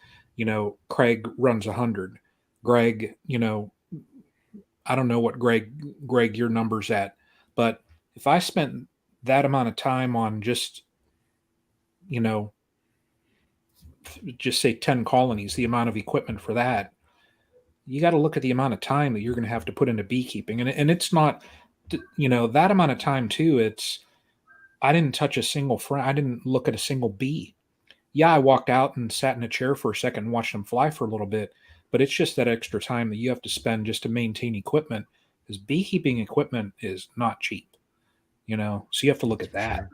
Craig runs 100. Greg, I don't know what Greg, your number's at, but if I spent that amount of time on just say 10 colonies, the amount of equipment for that, you got to look at the amount of time that you're going to have to put into beekeeping. And it's not, that amount of time too. I didn't touch a single frame. I didn't look at a single bee. Yeah, I walked out and sat in a chair for a second and watched them fly for a little bit, but it's just that extra time that you have to spend just to maintain equipment, because beekeeping equipment is not cheap, so you have to look at that.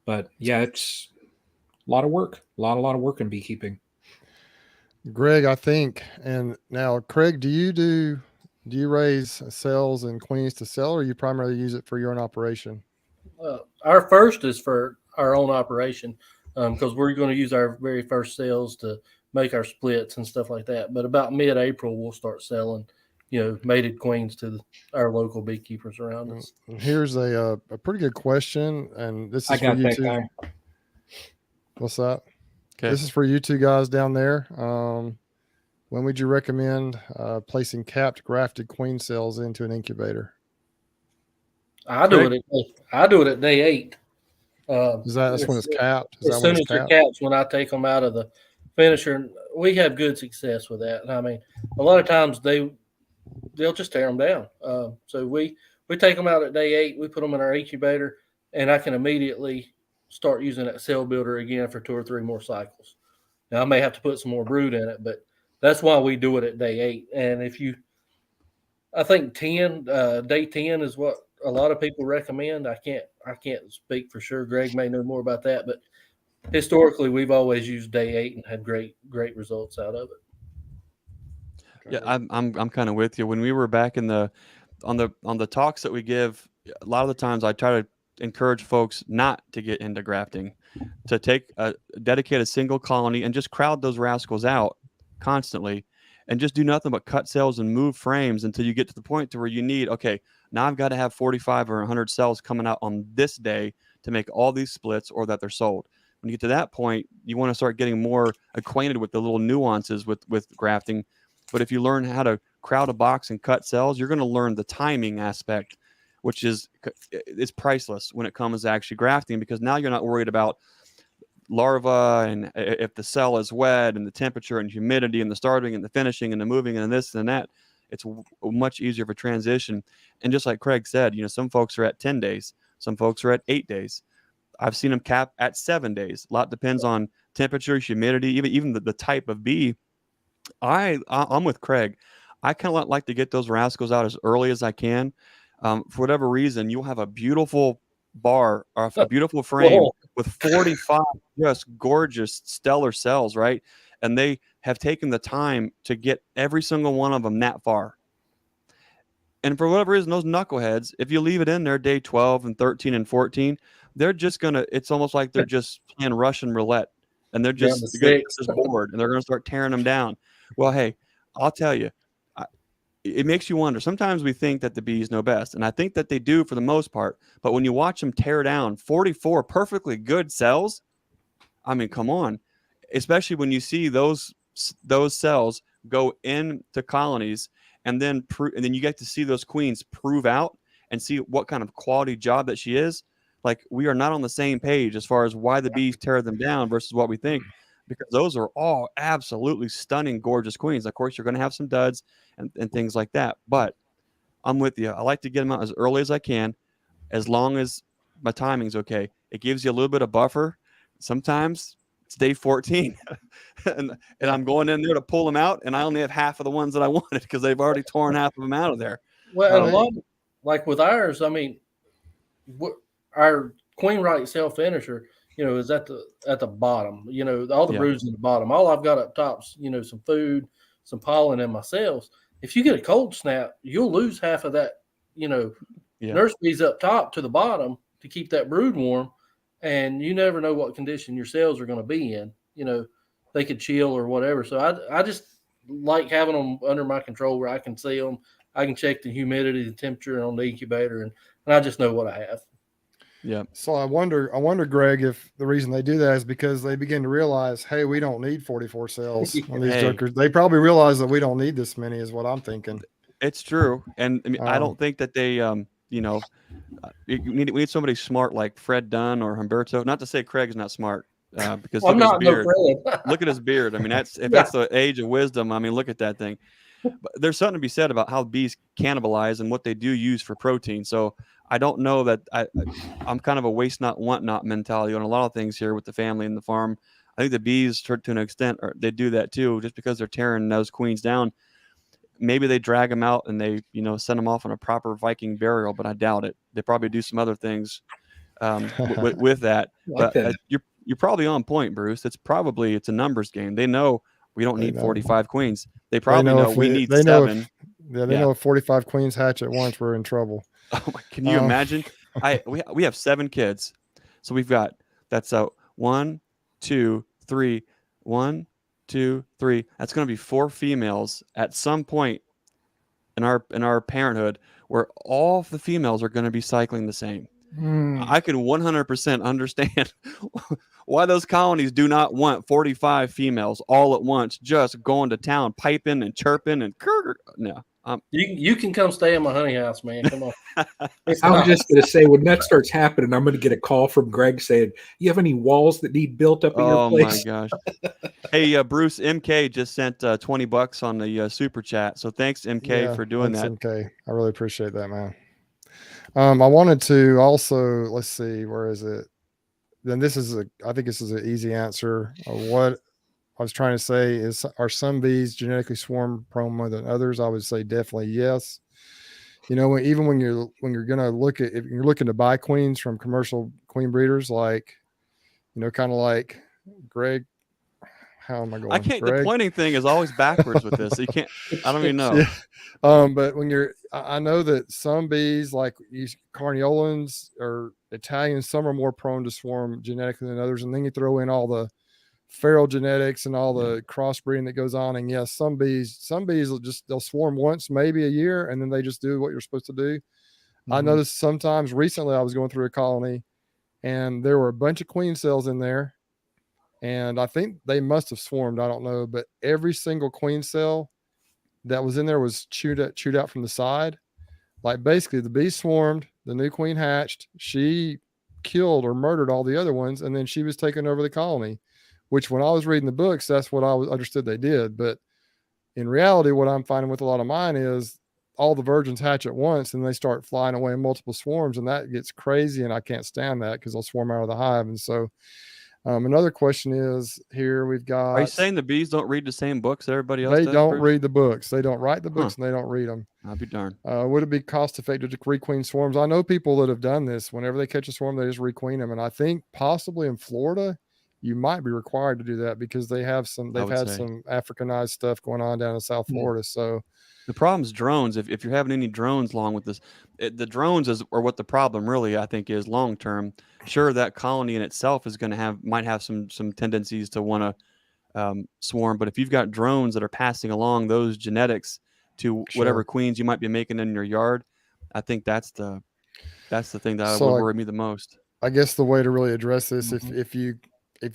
But yeah, it's a lot of work, a lot of work in beekeeping. Greg, I think, and now Craig, do you raise cells and queens to sell, or you primarily use it for your own operation? Our first is for our own operation, because we're going to use our very first cells to make our splits and stuff like that. But about mid-April, we'll start selling, mated queens to our local beekeepers around us. Here's a pretty good question, and this is for you two. Guy. What's that? Okay. This is for you 2 guys down there. When would you recommend placing capped grafted queen cells into an incubator? I do it at day 8. That's when it's capped? As soon as they're capped, when I take them out of the finisher, we have good success with that. A lot of times they'll just tear them down. So we take them out at day 8, we put them in our incubator, and I can immediately start using that cell builder again for 2 or 3 more cycles. Now I may have to put some more brood in it, but that's why we do it at day 8. And I think day 10 is what a lot of people recommend. I can't speak for sure. Greg may know more about that, but historically we've always used day 8 and had great results out of it. Yeah, I'm kind of with you. When we were back on the talks that we give, a lot of the times I try to encourage folks not to get into grafting, to dedicate a single colony and just crowd those rascals out constantly, and just do nothing but cut cells and move frames until you get to the point to where you need, okay, now I've got to have 45 or 100 cells coming out on this day to make all these splits or that they're sold. When you get to that point, you want to start getting more acquainted with the little nuances with grafting. But if you learn how to crowd a box and cut cells, you're going to learn the timing aspect, which is priceless when it comes to actually grafting, because now you're not worried about larva, and if the cell is wet, and the temperature and humidity and the starting and the finishing and the moving and this and that, it's much easier of a transition. And just like Craig said, some folks are at 10 days, some folks are at 8 days. I've seen them cap at 7 days. A lot depends on temperature, humidity, even the type of bee. I'm with Craig. I kind of like to get those rascals out as early as I can. For whatever reason, you'll have a beautiful bar or a beautiful frame with 45 just gorgeous stellar cells, right? And they have taken the time to get every single one of them that far. And for whatever reason, those knuckleheads, if you leave it in there day 12 and 13 and 14, they're just it's almost like they're just playing Russian roulette, and they're just bored, and they're going to start tearing them down. Well, hey, I'll tell you, it makes you wonder. Sometimes we think that the bees know best, and I think that they do for the most part. But when you watch them tear down 44 perfectly good cells, I mean, come on. Especially when you see those cells go into colonies, and then you get to see those queens prove out and see what kind of quality job that she is. Like, we are not on the same page as far as why the bees tear them down versus what we think, because those are all absolutely stunning, gorgeous queens. Of course, you're going to have some duds and things like that. But I'm with you. I like to get them out as early as I can, as long as my timing's okay. It gives you a little bit of buffer. Sometimes it's day 14 and I'm going in there to pull them out, and I only have half of the ones that I wanted because they've already torn half of them out of there. Well, and a lot, like with ours, I mean, our queen right cell finisher, is at the bottom. All the brood's in the bottom. All I've got up top's, some food, some pollen, and my cells. If you get a cold snap, you'll lose half of that, nurse bees up top to the bottom to keep that brood warm. And you never know what condition your cells are going to be in. They could chill or whatever. So I just like having them under my control where I can see them. I can check the humidity, the temperature on the incubator, and I just know what I have. Yeah. So I wonder, Greg, if the reason they do that is because they begin to realize, hey, we don't need 44 cells on these jokers. They probably realize that we don't need this many, is what I'm thinking. It's true. And I mean, I don't think that they, we need somebody smart like Fred Dunn or Humberto. Not to say Craig's not smart, because look at his beard. Look at his beard. I mean, that's the age of wisdom. I mean, look at that thing. But there's something to be said about how bees cannibalize and what they do use for protein. So I don't know that I'm kind of a waste not, want not mentality on a lot of things here with the family and the farm. I think the bees, to an extent, they do that too, just because they're tearing those queens down. Maybe they drag them out and they, send them off on a proper Viking burial, but I doubt it. They probably do some other things with that. But you're probably on point, Bruce. It's a numbers game. They know we don't need 45 queens. They probably know we need 7. They know if 45 queens hatch at once, we're in trouble. Oh my, can you imagine? We have 7 kids. So we've got, that's 1, 2, 3, 1, 2, 3. That's going to be 4 females at some point in our parenthood where all of the females are going to be cycling the same. I can 100% understand why those colonies do not want 45 females all at once, just going to town, piping and chirping and no. You can come stay in my honey house, man. Come on. I was just going to say, when that starts happening, I'm going to get a call from Greg saying, "You have any walls that need built up in your place?" Oh my gosh! Hey, Bruce, MK just sent $20 on the super chat, so thanks, MK, for doing that. MK, I really appreciate that, man. I wanted to also, let's see, where is it? Then I think this is an easy answer. What I was trying to say is, are some bees genetically swarm prone more than others? I would say definitely yes. Even when you're going to look at, if you're looking to buy queens from commercial queen breeders, like, kind of like Greg. How am I going? I can't. Greg? The pointing thing is always backwards with this. So you can't. I don't even know. Yeah. But I know that some bees, like these Carniolans or Italians, some are more prone to swarm genetically than others. And then you throw in all the feral genetics and all the crossbreeding that goes on. And yes, some bees they'll swarm once, maybe a year, and then they just do what you're supposed to do. I noticed sometimes recently I was going through a colony and there were a bunch of queen cells in there. And I think they must have swarmed. I don't know, but every single queen cell that was in there was chewed out from the side. Like, basically the bee swarmed, the new queen hatched. She killed or murdered all the other ones, and then she was taking over the colony, which when I was reading the books, that's what I understood they did. But in reality, what I'm finding with a lot of mine is all the virgins hatch at once and they start flying away in multiple swarms, and that gets crazy, and I can't stand that because they'll swarm out of the hive. And so another question is here we've got, Are you saying the bees don't read the same books that everybody else they does, don't Bruce? read the books, they don't write the books, and they don't read them. I'll be darned. Would it be cost effective to requeen swarms? I know people that have done this. Whenever they catch a swarm, they just requeen them, and I think possibly in Florida you might be required to do that because they've had some Africanized stuff going on down in South Florida. So the problem is drones. If you're having any drones along with this, the drones are what the problem really, I think, is long term. Sure, that colony in itself is going to might have some tendencies to want to swarm, but if you've got drones that are passing along those genetics to whatever queens you might be making in your yard, I think that's the thing that would worry me the most. I guess the way to really address this, if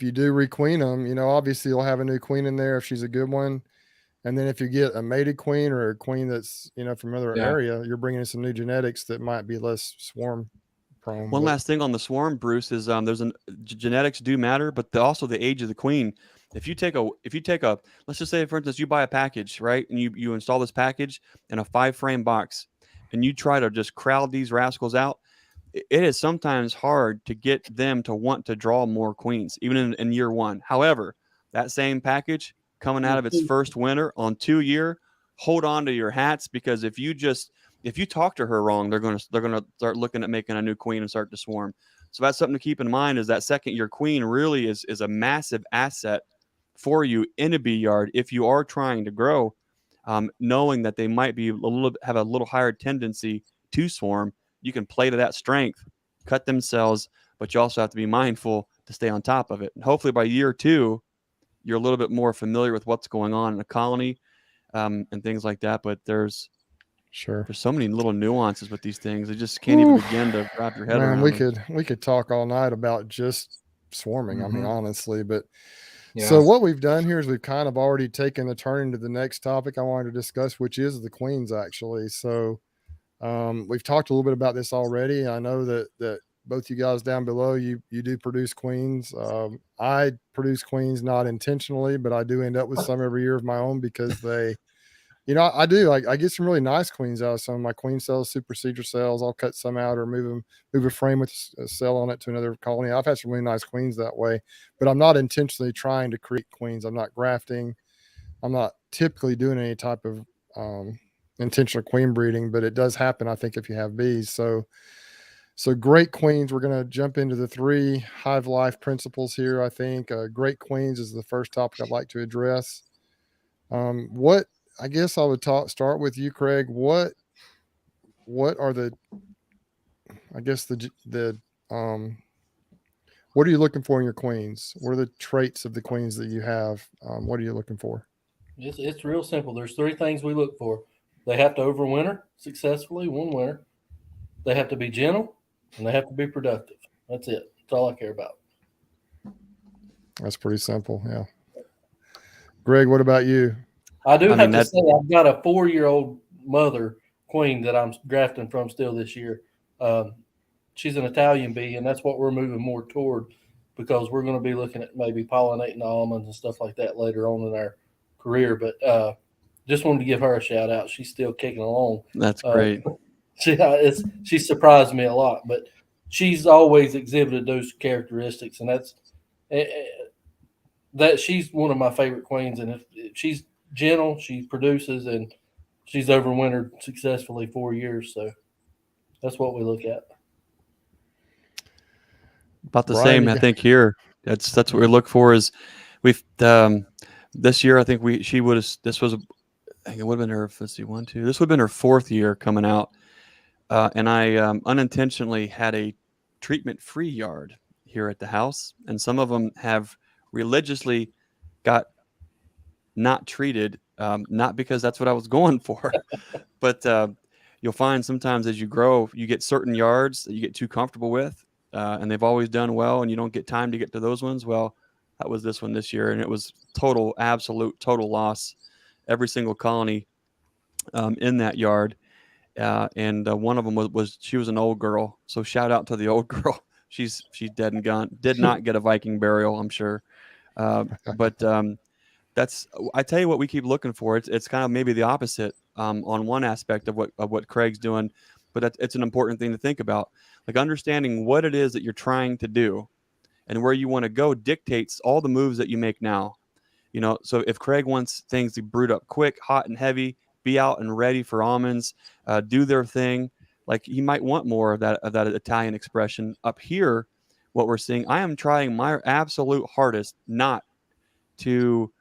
you do requeen them, you know, obviously you'll have a new queen in there if she's a good one. And then if you get a mated queen or a queen that's, you know, from another area, you're bringing in some new genetics that might be less swarm prone. One last thing on the swarm, Bruce, is genetics do matter, but also the age of the queen. If you take a, let's just say, for instance, you buy a package, right? And you install this package in a 5-frame box and you try to just crowd these rascals out. It is sometimes hard to get them to want to draw more queens, even in year one. However, that same package coming out of its first winter on 2-year, hold on to your hats, because if you talk to her wrong, they're gonna start looking at making a new queen and start to swarm. So that's something to keep in mind, is that second year queen really is a massive asset for you in a bee yard if you are trying to grow, knowing that they might be have a little higher tendency to swarm. You can play to that strength, cut them cells, but you also have to be mindful to stay on top of it. And hopefully by year 2, you're a little bit more familiar with what's going on in a colony, and things like that. But there's so many little nuances with these things. You just can't even begin to wrap your head around. We could talk all night about just swarming. I mean, honestly, but so what we've done here is we've kind of already taken the turn into the next topic I wanted to discuss, which is the queens, actually. So we've talked a little bit about this already. I know that both you guys down below, you do produce queens. I produce queens not intentionally, but I do end up with some every year of my own because they, you know, I get some really nice queens out of some of my queen cells, super procedure cells. I'll cut some out or move a frame with a cell on it to another colony. I've had some really nice queens that way, but I'm not intentionally trying to create queens. I'm not grafting. I'm not typically doing any type of intentional queen breeding, but it does happen, I think, if you have bees. So great queens, we're going to jump into the 3 hive life principles here. I think great queens is the first topic I'd like to address. I guess I would start with you, Craig. What are the what are you looking for in your queens? What are the traits of the queens that you have? What are you looking for? It's real simple. There's 3 things we look for. They have to overwinter successfully, one winter. They have to be gentle, and they have to be productive. That's it. That's all I care about. That's pretty simple. Yeah. Greg, what about you? I have to say I've got a 4-year-old mother queen that I'm grafting from still this year. She's an Italian bee, and that's what we're moving more toward, because we're going to be looking at maybe pollinating almonds and stuff like that later on in our career. But just wanted to give her a shout out. She's still kicking along. That's great. She surprised me a lot, but she's always exhibited those characteristics, and that she's one of my favorite queens. And if she's gentle, she produces, and she's overwintered successfully 4 years. So that's what we look at. About the same, I think. Here, that's what we look for. Is we've this year, I think it would have been her. Let's see, 1, 2. This would have been her 4th year coming out, and I unintentionally had a treatment-free yard here at the house, and some of them have religiously got not treated, not because that's what I was going for, but you'll find sometimes as you grow, you get certain yards that you get too comfortable with, and they've always done well, and you don't get time to get to those ones. Well, that was this one this year, and it was absolute total loss. Every single colony in that yard, and one of them was she was an old girl. So shout out to the old girl she's dead and gone. Did not get a Viking burial, I'm sure. But that's, I tell you what, we keep looking for. It's kind of maybe the opposite on one aspect of what Craig's doing, but it's an important thing to think about. Like understanding what it is that you're trying to do and where you want to go dictates all the moves that you make now. You know, so if Craig wants things to brood up quick, hot and heavy, be out and ready for almonds, do their thing, like he might want more of that Italian expression. Up here, what we're seeing, I am trying my absolute hardest not to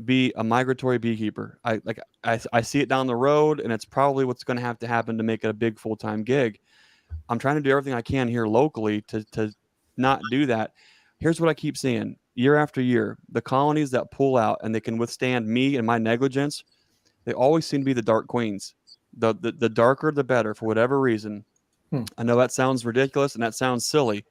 be a migratory beekeeper. I see it down the road, and it's probably what's going to have to happen to make it a big full-time gig. I'm trying to do everything I can here locally to not do that. Here's what I keep seeing year after year: the colonies that pull out and they can withstand me and my negligence, they always seem to be the dark queens. The darker the better, for whatever reason. I know that sounds ridiculous and that sounds silly,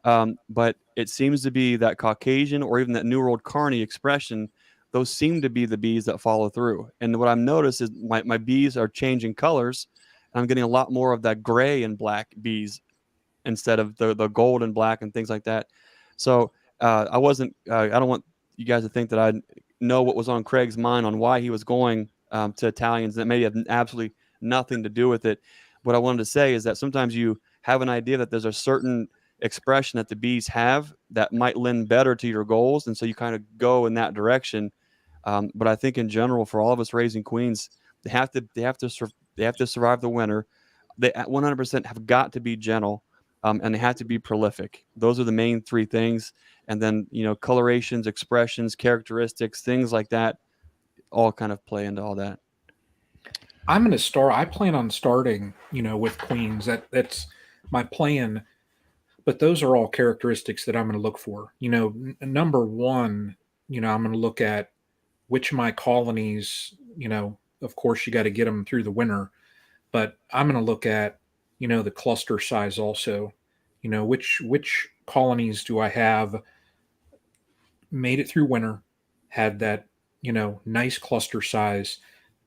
but it seems to be that Caucasian or even that New World Carney expression. Those seem to be the bees that follow through. And what I've noticed is my bees are changing colors. And I'm getting a lot more of that gray and black bees instead of the gold and black and things like that. So I don't want you guys to think that I know what was on Craig's mind on why he was going to Italians that maybe have absolutely nothing to do with it. What I wanted to say is that sometimes you have an idea that there's a certain expression that the bees have that might lend better to your goals. And so you kind of go in that direction. But I think in general, for all of us raising queens, they have to survive the winter. They 100% have got to be gentle, and they have to be prolific. Those are the main three things. And then, you know, colorations, expressions, characteristics, things like that, all kind of play into all that. I plan on starting, you know, with queens. That's my plan. But those are all characteristics that I'm going to look for. You know, number one, you know, I'm going to look at which of my colonies, you know, of course you got to get them through the winter, but I'm going to look at, you know, the cluster size also. You know, which colonies do I have made it through winter, had that, you know, nice cluster size,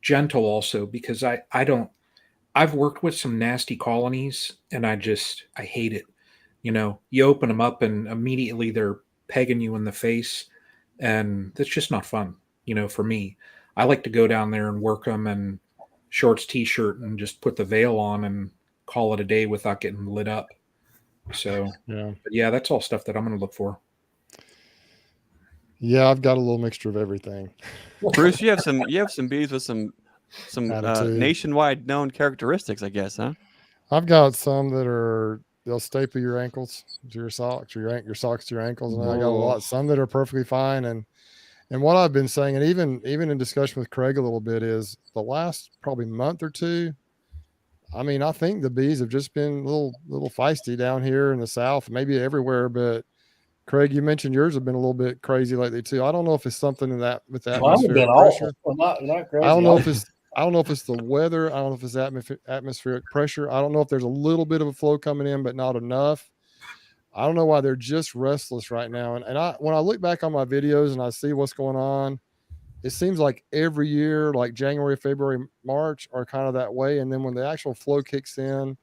gentle also, because I've worked with some nasty colonies and I hate it. You know, you open them up and immediately they're pegging you in the face, and that's just not fun. You know, for me, I like to go down there and work them and shorts, t-shirt, and just put the veil on and call it a day without getting lit up. So, yeah, that's all stuff that I'm going to look for. Yeah, I've got a little mixture of everything. Bruce, you have some bees with some nationwide known characteristics, I guess, huh? I've got some that they'll staple your ankles to your socks, or your socks to your ankles, and I got some that are perfectly fine. And what I've been saying, and even in discussion with Craig a little bit, is the last probably month or two, I mean, I think the bees have just been a little feisty down here in the South, maybe everywhere. But Craig, you mentioned yours have been a little bit crazy lately too. I don't know if it's something in that with atmospheric pressure. Not crazy. I don't know if it's the weather. I don't know if it's atmospheric pressure. I don't know if there's a little bit of a flow coming in, but not enough. I don't know why they're just restless right now. And when I look back on my videos and I see what's going on, it seems like every year, like January, February, March are kind of that way. And then when the actual flow kicks in,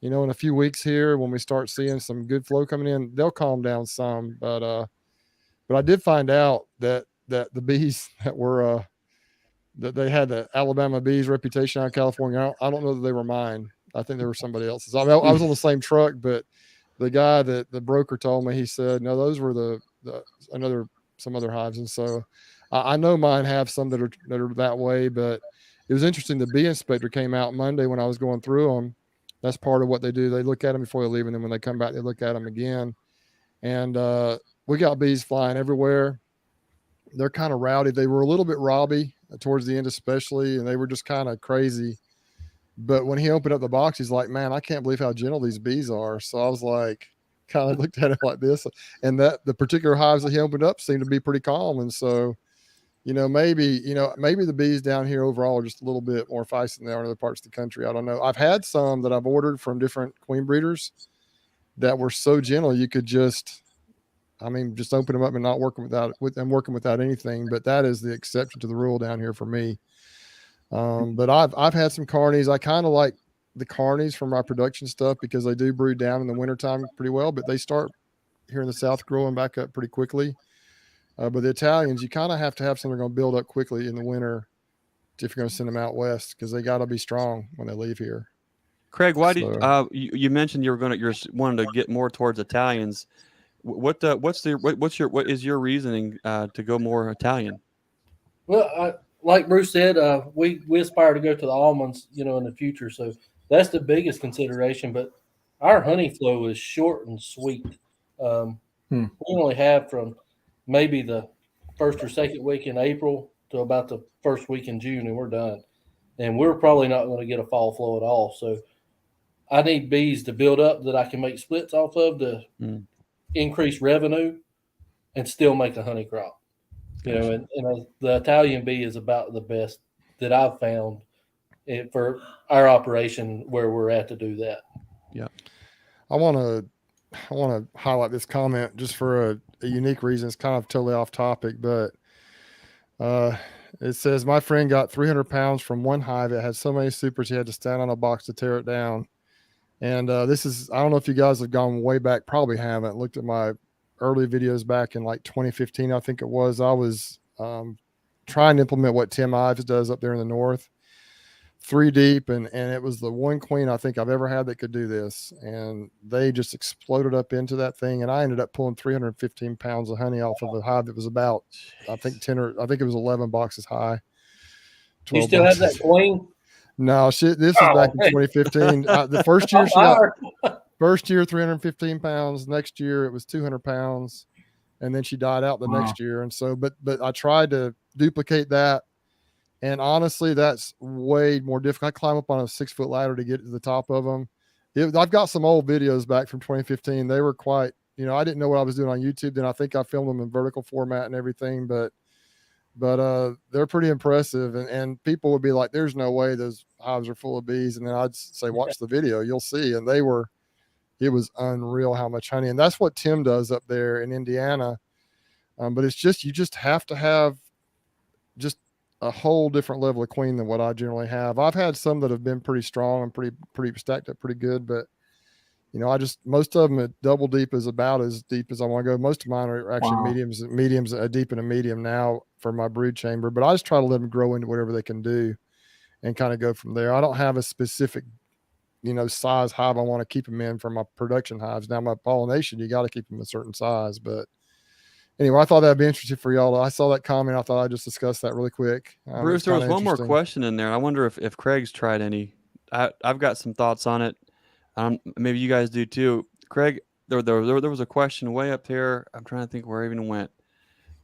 you know, in a few weeks here, when we start seeing some good flow coming in, they'll calm down some. But I did find out that the bees that they had the Alabama bees reputation out of California. I don't know that they were mine. I think they were somebody else's. I mean, I was on the same truck, but the guy that the broker told me, he said, no, those were some other hives. And so I know mine have some that are that way, but it was interesting. The bee inspector came out Monday when I was going through them. That's part of what they do. They look at them before they leave, and then when they come back, they look at them again. And we got bees flying everywhere. They're kind of rowdy. They were a little bit robby towards the end, especially, and they were just kind of crazy. But when he opened up the box, he's like, man, I can't believe how gentle these bees are. So I was like, kind of looked at it like this. And that the particular hives that he opened up seemed to be pretty calm. And so, maybe the bees down here overall are just a little bit more feisty than they are in other parts of the country. I don't know. I've had some that I've ordered from different queen breeders that were so gentle you could just open them up and not working without anything. But that is the exception to the rule down here for me. But I've had some carnies. I kind of like the carnies from my production stuff because they do brew down in the wintertime pretty well, but they start here in the South growing back up pretty quickly. But the Italians, you kind of have to have something going to build up quickly in the winter if you're going to send them out west because they got to be strong when they leave here. Craig, why did you mentioned you're wanting to get more towards Italians? What is your reasoning to go more Italian? Well, like Bruce said, we aspire to go to the almonds, in the future. So that's the biggest consideration. But our honey flow is short and sweet. We only have from maybe the first or second week in April to about the first week in June, and we're done. And we're probably not going to get a fall flow at all. So I need bees to build up that I can make splits off of to increase revenue and still make a honey crop. And the Italian bee is about the best that I've found for our operation where we're at to do that. Yeah. I want to highlight this comment just for a unique reason. It's kind of totally off topic, but it says my friend got 300 pounds from one hive. It had so many supers he had to stand on a box to tear it down. And this is, I don't know if you guys have gone way back, probably haven't looked at my early videos back in like 2015, I think it was. I was trying to implement what Tim Ives does up there in the north, 3 deep, and it was the one queen I think I've ever had that could do this. And they just exploded up into that thing, and I ended up pulling 315 pounds of honey off of a hive that was about, I think it was 11 boxes high. You still have that queen? No, this is back in 2015. The first year she got, first year 315 pounds. Next year it was 200 pounds, and then she died out the next year. And so, but I tried to duplicate that, and honestly, that's way more difficult. I climb up on a 6-foot ladder to get to the top of them. I've got some old videos back from 2015. They were quite, I didn't know what I was doing on YouTube then. I think I filmed them in vertical format and everything, but they're pretty impressive, and people would be like, there's no way those hives are full of bees. And then I'd say, watch the video, you'll see. And it was unreal how much honey. And that's what Tim does up there in Indiana. But it's just, you just have to have just a whole different level of queen than what I generally have. I've had some that have been pretty strong and pretty stacked up pretty good, but most of them at double deep is about as deep as I want to go. Most of mine are actually mediums, a deep and a medium now for my brood chamber, but I just try to let them grow into whatever they can do and kind of go from there. I don't have a specific, size hive I want to keep them in for my production hives. Now my pollination, you got to keep them a certain size, but anyway, I thought that'd be interesting for y'all. I saw that comment. I thought I'd just discuss that really quick. Bruce, there was one more question in there. I wonder if Craig's tried any. I've got some thoughts on it. Maybe you guys do too. Craig, there was a question way up here. I'm trying to think where it even went.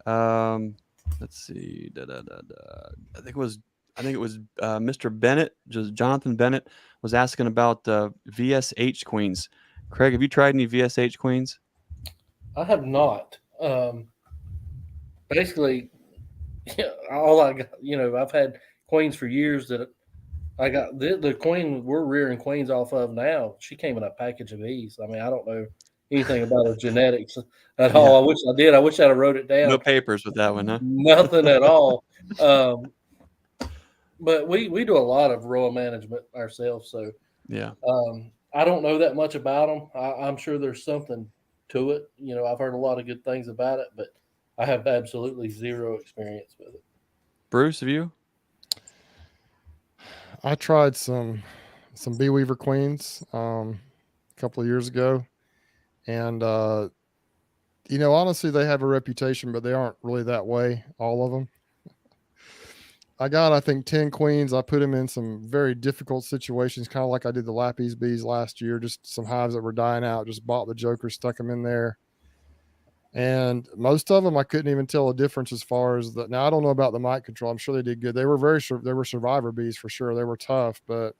Let's see. I think it was Mr. Bennett, just Jonathan Bennett, was asking about VSH queens. Craig, have you tried any VSH queens? I have not. Basically, all I got, I've had queens for years that I got. The queen we're rearing queens off of now, she came in a package of these. I mean, I don't know anything about her genetics at all. I wish I did. I wish I'd have wrote it down. No papers with that one, huh? Nothing at all. But we do a lot of royal management ourselves, so yeah. I don't know that much about them. I'm sure there's something to it. I've heard a lot of good things about it, but I have absolutely zero experience with it. Bruce, have you? I tried some bee weaver queens a couple of years ago, and honestly, they have a reputation, but they aren't really that way, all of them. I got, I think, 10 queens. I put them in some very difficult situations, kind of like I did the Lapis bees last year, just some hives that were dying out, just bought the jokers, stuck them in there. And most of them, I couldn't even tell a difference as far as now I don't know about the mite control. I'm sure they did good. They were survivor bees for sure. They were tough, but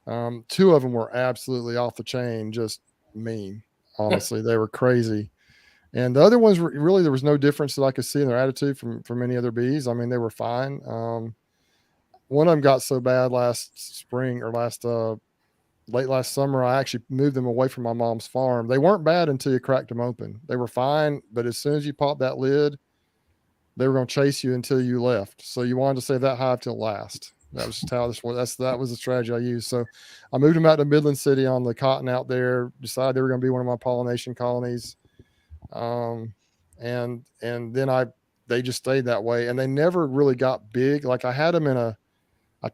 2 of them were absolutely off the chain, just mean. Honestly, they were crazy. And the other ones were really, there was no difference that I could see in their attitude from any other bees. I mean, they were fine. One of them got so bad last spring or late last summer, I actually moved them away from my mom's farm. They weren't bad until you cracked them open. They were fine, but as soon as you popped that lid, they were going to chase you until you left. So you wanted to save that hive till last. That was just how that was the strategy I used. So I moved them out to Midland City on the cotton out there, decided they were going to be one of my pollination colonies. And then they just stayed that way, and they never really got big. Like I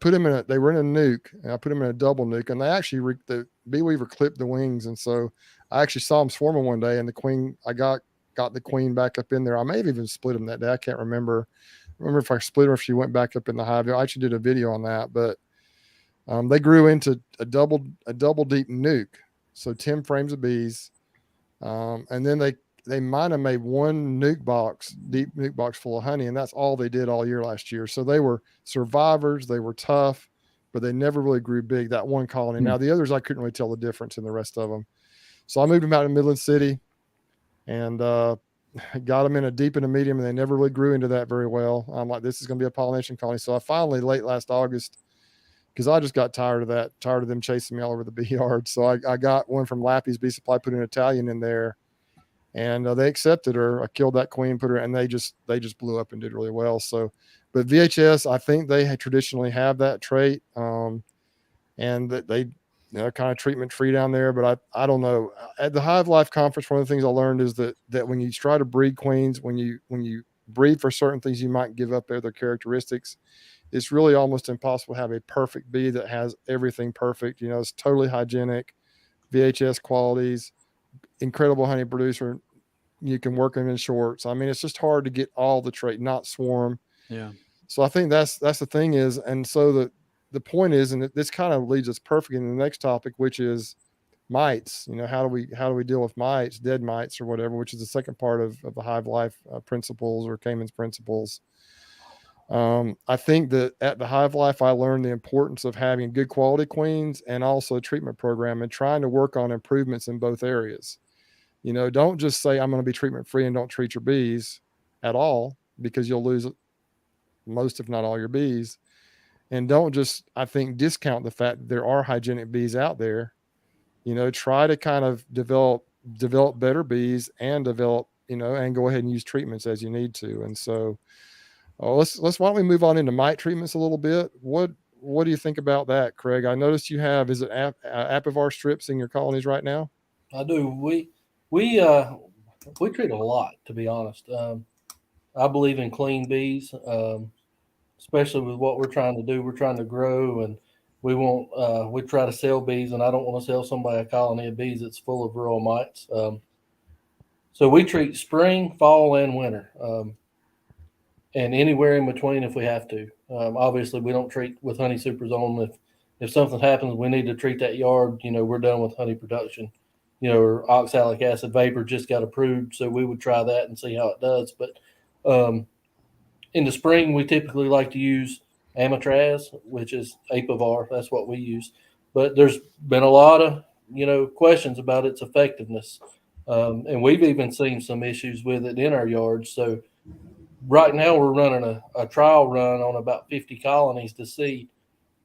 put them they were in a nuke, and I put them in a double nuke, and they actually, the bee weaver clipped the wings. And so I actually saw them swarming one day, and the queen, I got the queen back up in there. I may have even split them that day. I can't remember if I split her, if she went back up in the hive. I actually did a video on that, but they grew into a double deep nuke. So 10 frames of bees. And then they might have made one deep nuke box full of honey. And that's all they did all year last year. So they were survivors. They were tough, but they never really grew big, that one colony. Now the others, I couldn't really tell the difference in the rest of them. So I moved them out to Midland City, and got them in a deep and a medium, and they never really grew into that very well. I'm like, this is going to be a pollination colony. So I finally, late last August, because I just got tired of them chasing me all over the bee yard. So I got one from Lappy's Bee Supply, put an Italian in there, and they accepted her. I killed that queen, put her, and they just blew up and did really well. So, but VHS, I think they traditionally have that trait, and that they, kind of treatment free down there. But I don't know. At the Hive Life Conference, one of the things I learned is that when you try to breed queens, when you breed for certain things, you might give up their characteristics. It's really almost impossible to have a perfect bee that has everything perfect. It's totally hygienic, VHS qualities, incredible honey producer. You can work them in shorts. I mean, it's just hard to get all the trait, not swarm. Yeah. So I think that's the thing is, and so the point is, and this kind of leads us perfect in the next topic, which is mites. How do we deal with mites, dead mites or whatever, which is the second part of the Hive Life principles, or Cayman's principles. I think that at the Hive Life, I learned the importance of having good quality queens and also a treatment program, and trying to work on improvements in both areas. Don't just say I'm going to be treatment free and don't treat your bees at all, because you'll lose most, if not all, your bees. And don't just, I think, discount the fact that there are hygienic bees out there. Try to kind of develop better bees, and develop, and go ahead and use treatments as you need to. And so, why don't we move on into mite treatments a little bit? What do you think about that, Craig? I noticed you have, is it Apivar strips in your colonies right now? I do. We treat a lot, to be honest. I believe in clean bees, especially with what we're trying to do. We're trying to grow, and we try to sell bees, and I don't want to sell somebody a colony of bees that's full of rural mites. So we treat spring, fall, and winter. And anywhere in between if we have to. Obviously, we don't treat with honey superzone. If something happens, we need to treat that yard. We're done with honey production. Or oxalic acid vapor just got approved, so we would try that and see how it does. But in the spring, we typically like to use amitraz, which is Apivar. That's what we use. But there's been a lot of questions about its effectiveness, and we've even seen some issues with it in our yards. So right now, we're running a trial run on about 50 colonies to see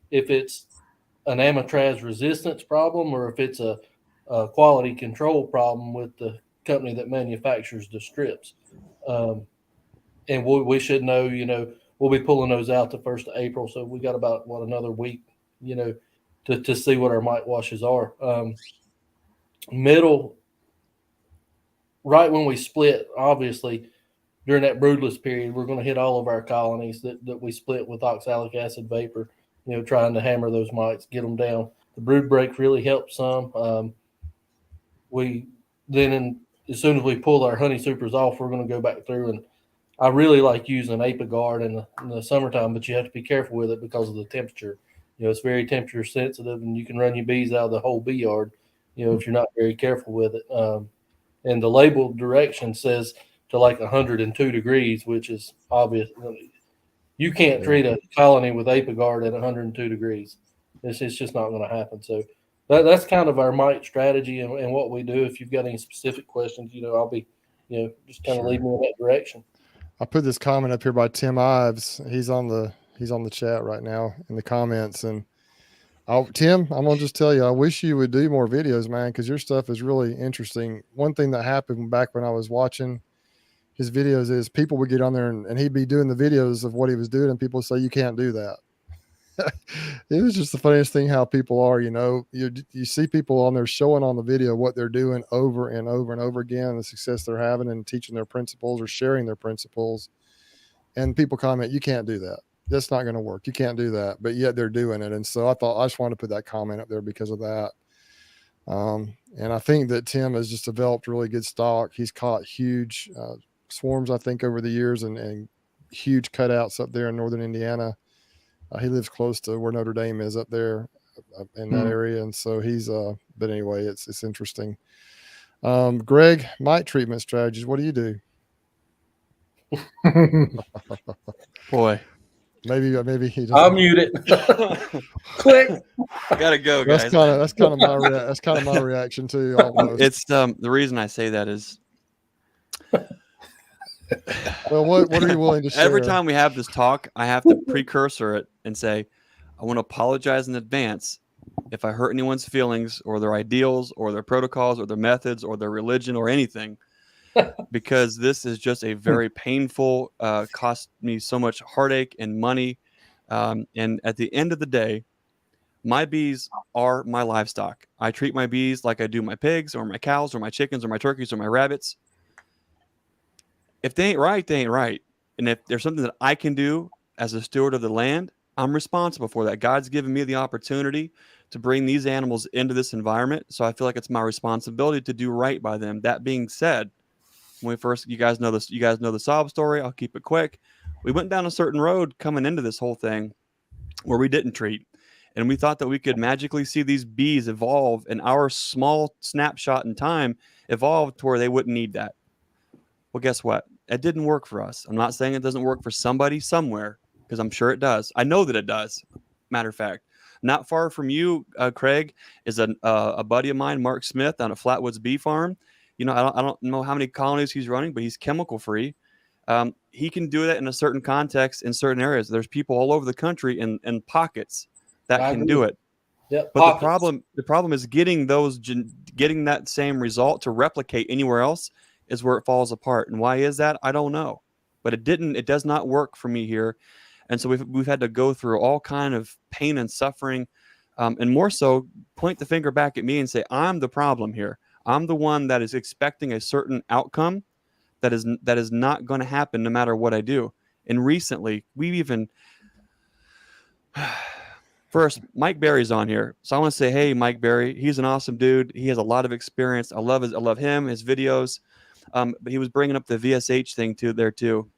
if it's an amitraz resistance problem, or if it's a quality control problem with the company that manufactures the strips. And we should know, we'll be pulling those out the 1st of April. So we got about another week, to see what our mite washes are. Right when we split, obviously, during that broodless period, we're going to hit all of our colonies that we split with oxalic acid vapor, trying to hammer those mites, get them down. The brood break really helps some. As soon as we pull our honey supers off, we're going to go back through, and I really like using Apiguard in the summertime, but you have to be careful with it because of the temperature. It's very temperature sensitive, and you can run your bees out of the whole bee yard, if you're not very careful with it. And the label direction says to like 102 degrees, which is obvious. You can't treat a colony with Apiguard at 102 degrees. It's just not going to happen. So that's kind of our mite strategy and what we do. If you've got any specific questions, I'll be, just kind of lead me in that direction. I put this comment up here by Tim Ives. He's on the chat right now in the comments. And Tim, I'm going to just tell you, I wish you would do more videos, man, because your stuff is really interesting. One thing that happened back when I was watching his videos is people would get on there and he'd be doing the videos of what he was doing, and people say, you can't do that. it was just the funniest thing how people are, you see people on there showing on the video what they're doing over and over and over again, the success they're having and teaching their principles or sharing their principles. And people comment, you can't do that. That's not going to work. You can't do that. But yet they're doing it. And so I thought I just wanted to put that comment up there because of that. And I think that Tim has just developed really good stock. He's caught huge swarms, I think, over the years and huge cutouts up there in northern Indiana. He lives close to where Notre Dame is up there in that area. And so but anyway, it's interesting. Greg, mite treatment strategies. What do you do? Boy, maybe he doesn't. I'll mute it. Click. Gotta go, guys. That's kind of my reaction too. Almost. It's the reason I say that is, well, what are you willing to share? Every time we have this talk, I have to precursor it and say, I want to apologize in advance if I hurt anyone's feelings or their ideals or their protocols or their methods or their religion or anything, because this is just a very painful, cost me so much heartache and money. And at the end of the day, my bees are my livestock. I treat my bees like I do my pigs or my cows or my chickens or my turkeys or my rabbits. If they ain't right, they ain't right. And if there's something that I can do as a steward of the land, I'm responsible for that. God's given me the opportunity to bring these animals into this environment. So I feel like it's my responsibility to do right by them. That being said, when we first, you guys know the sob story. I'll keep it quick. We went down a certain road coming into this whole thing where we didn't treat. And we thought that we could magically see these bees evolve in our small snapshot in time, evolve to where they wouldn't need that. Well, guess what? It didn't work for us. I'm not saying it doesn't work for somebody somewhere, because I'm sure it does. I know that it does. Matter of fact, not far from you, Craig, is a buddy of mine, Mark Smith, on a Flatwoods bee farm. I don't know how many colonies he's running, but he's chemical free. He can do that in a certain context in certain areas. There's people all over the country in pockets that can do it. Yep, but the problem is getting that same result to replicate anywhere else is where it falls apart. And why is that? I don't know. But it does not work for me here. And so we've had to go through all kind of pain and suffering, and more so point the finger back at me and say, I'm the problem here. I'm the one that is expecting a certain outcome that is not going to happen no matter what I do. And recently, first, Mike Berry's on here. So I want to say, hey, Mike Berry, he's an awesome dude. He has a lot of experience. I love him, his videos. But he was bringing up the VSH thing too.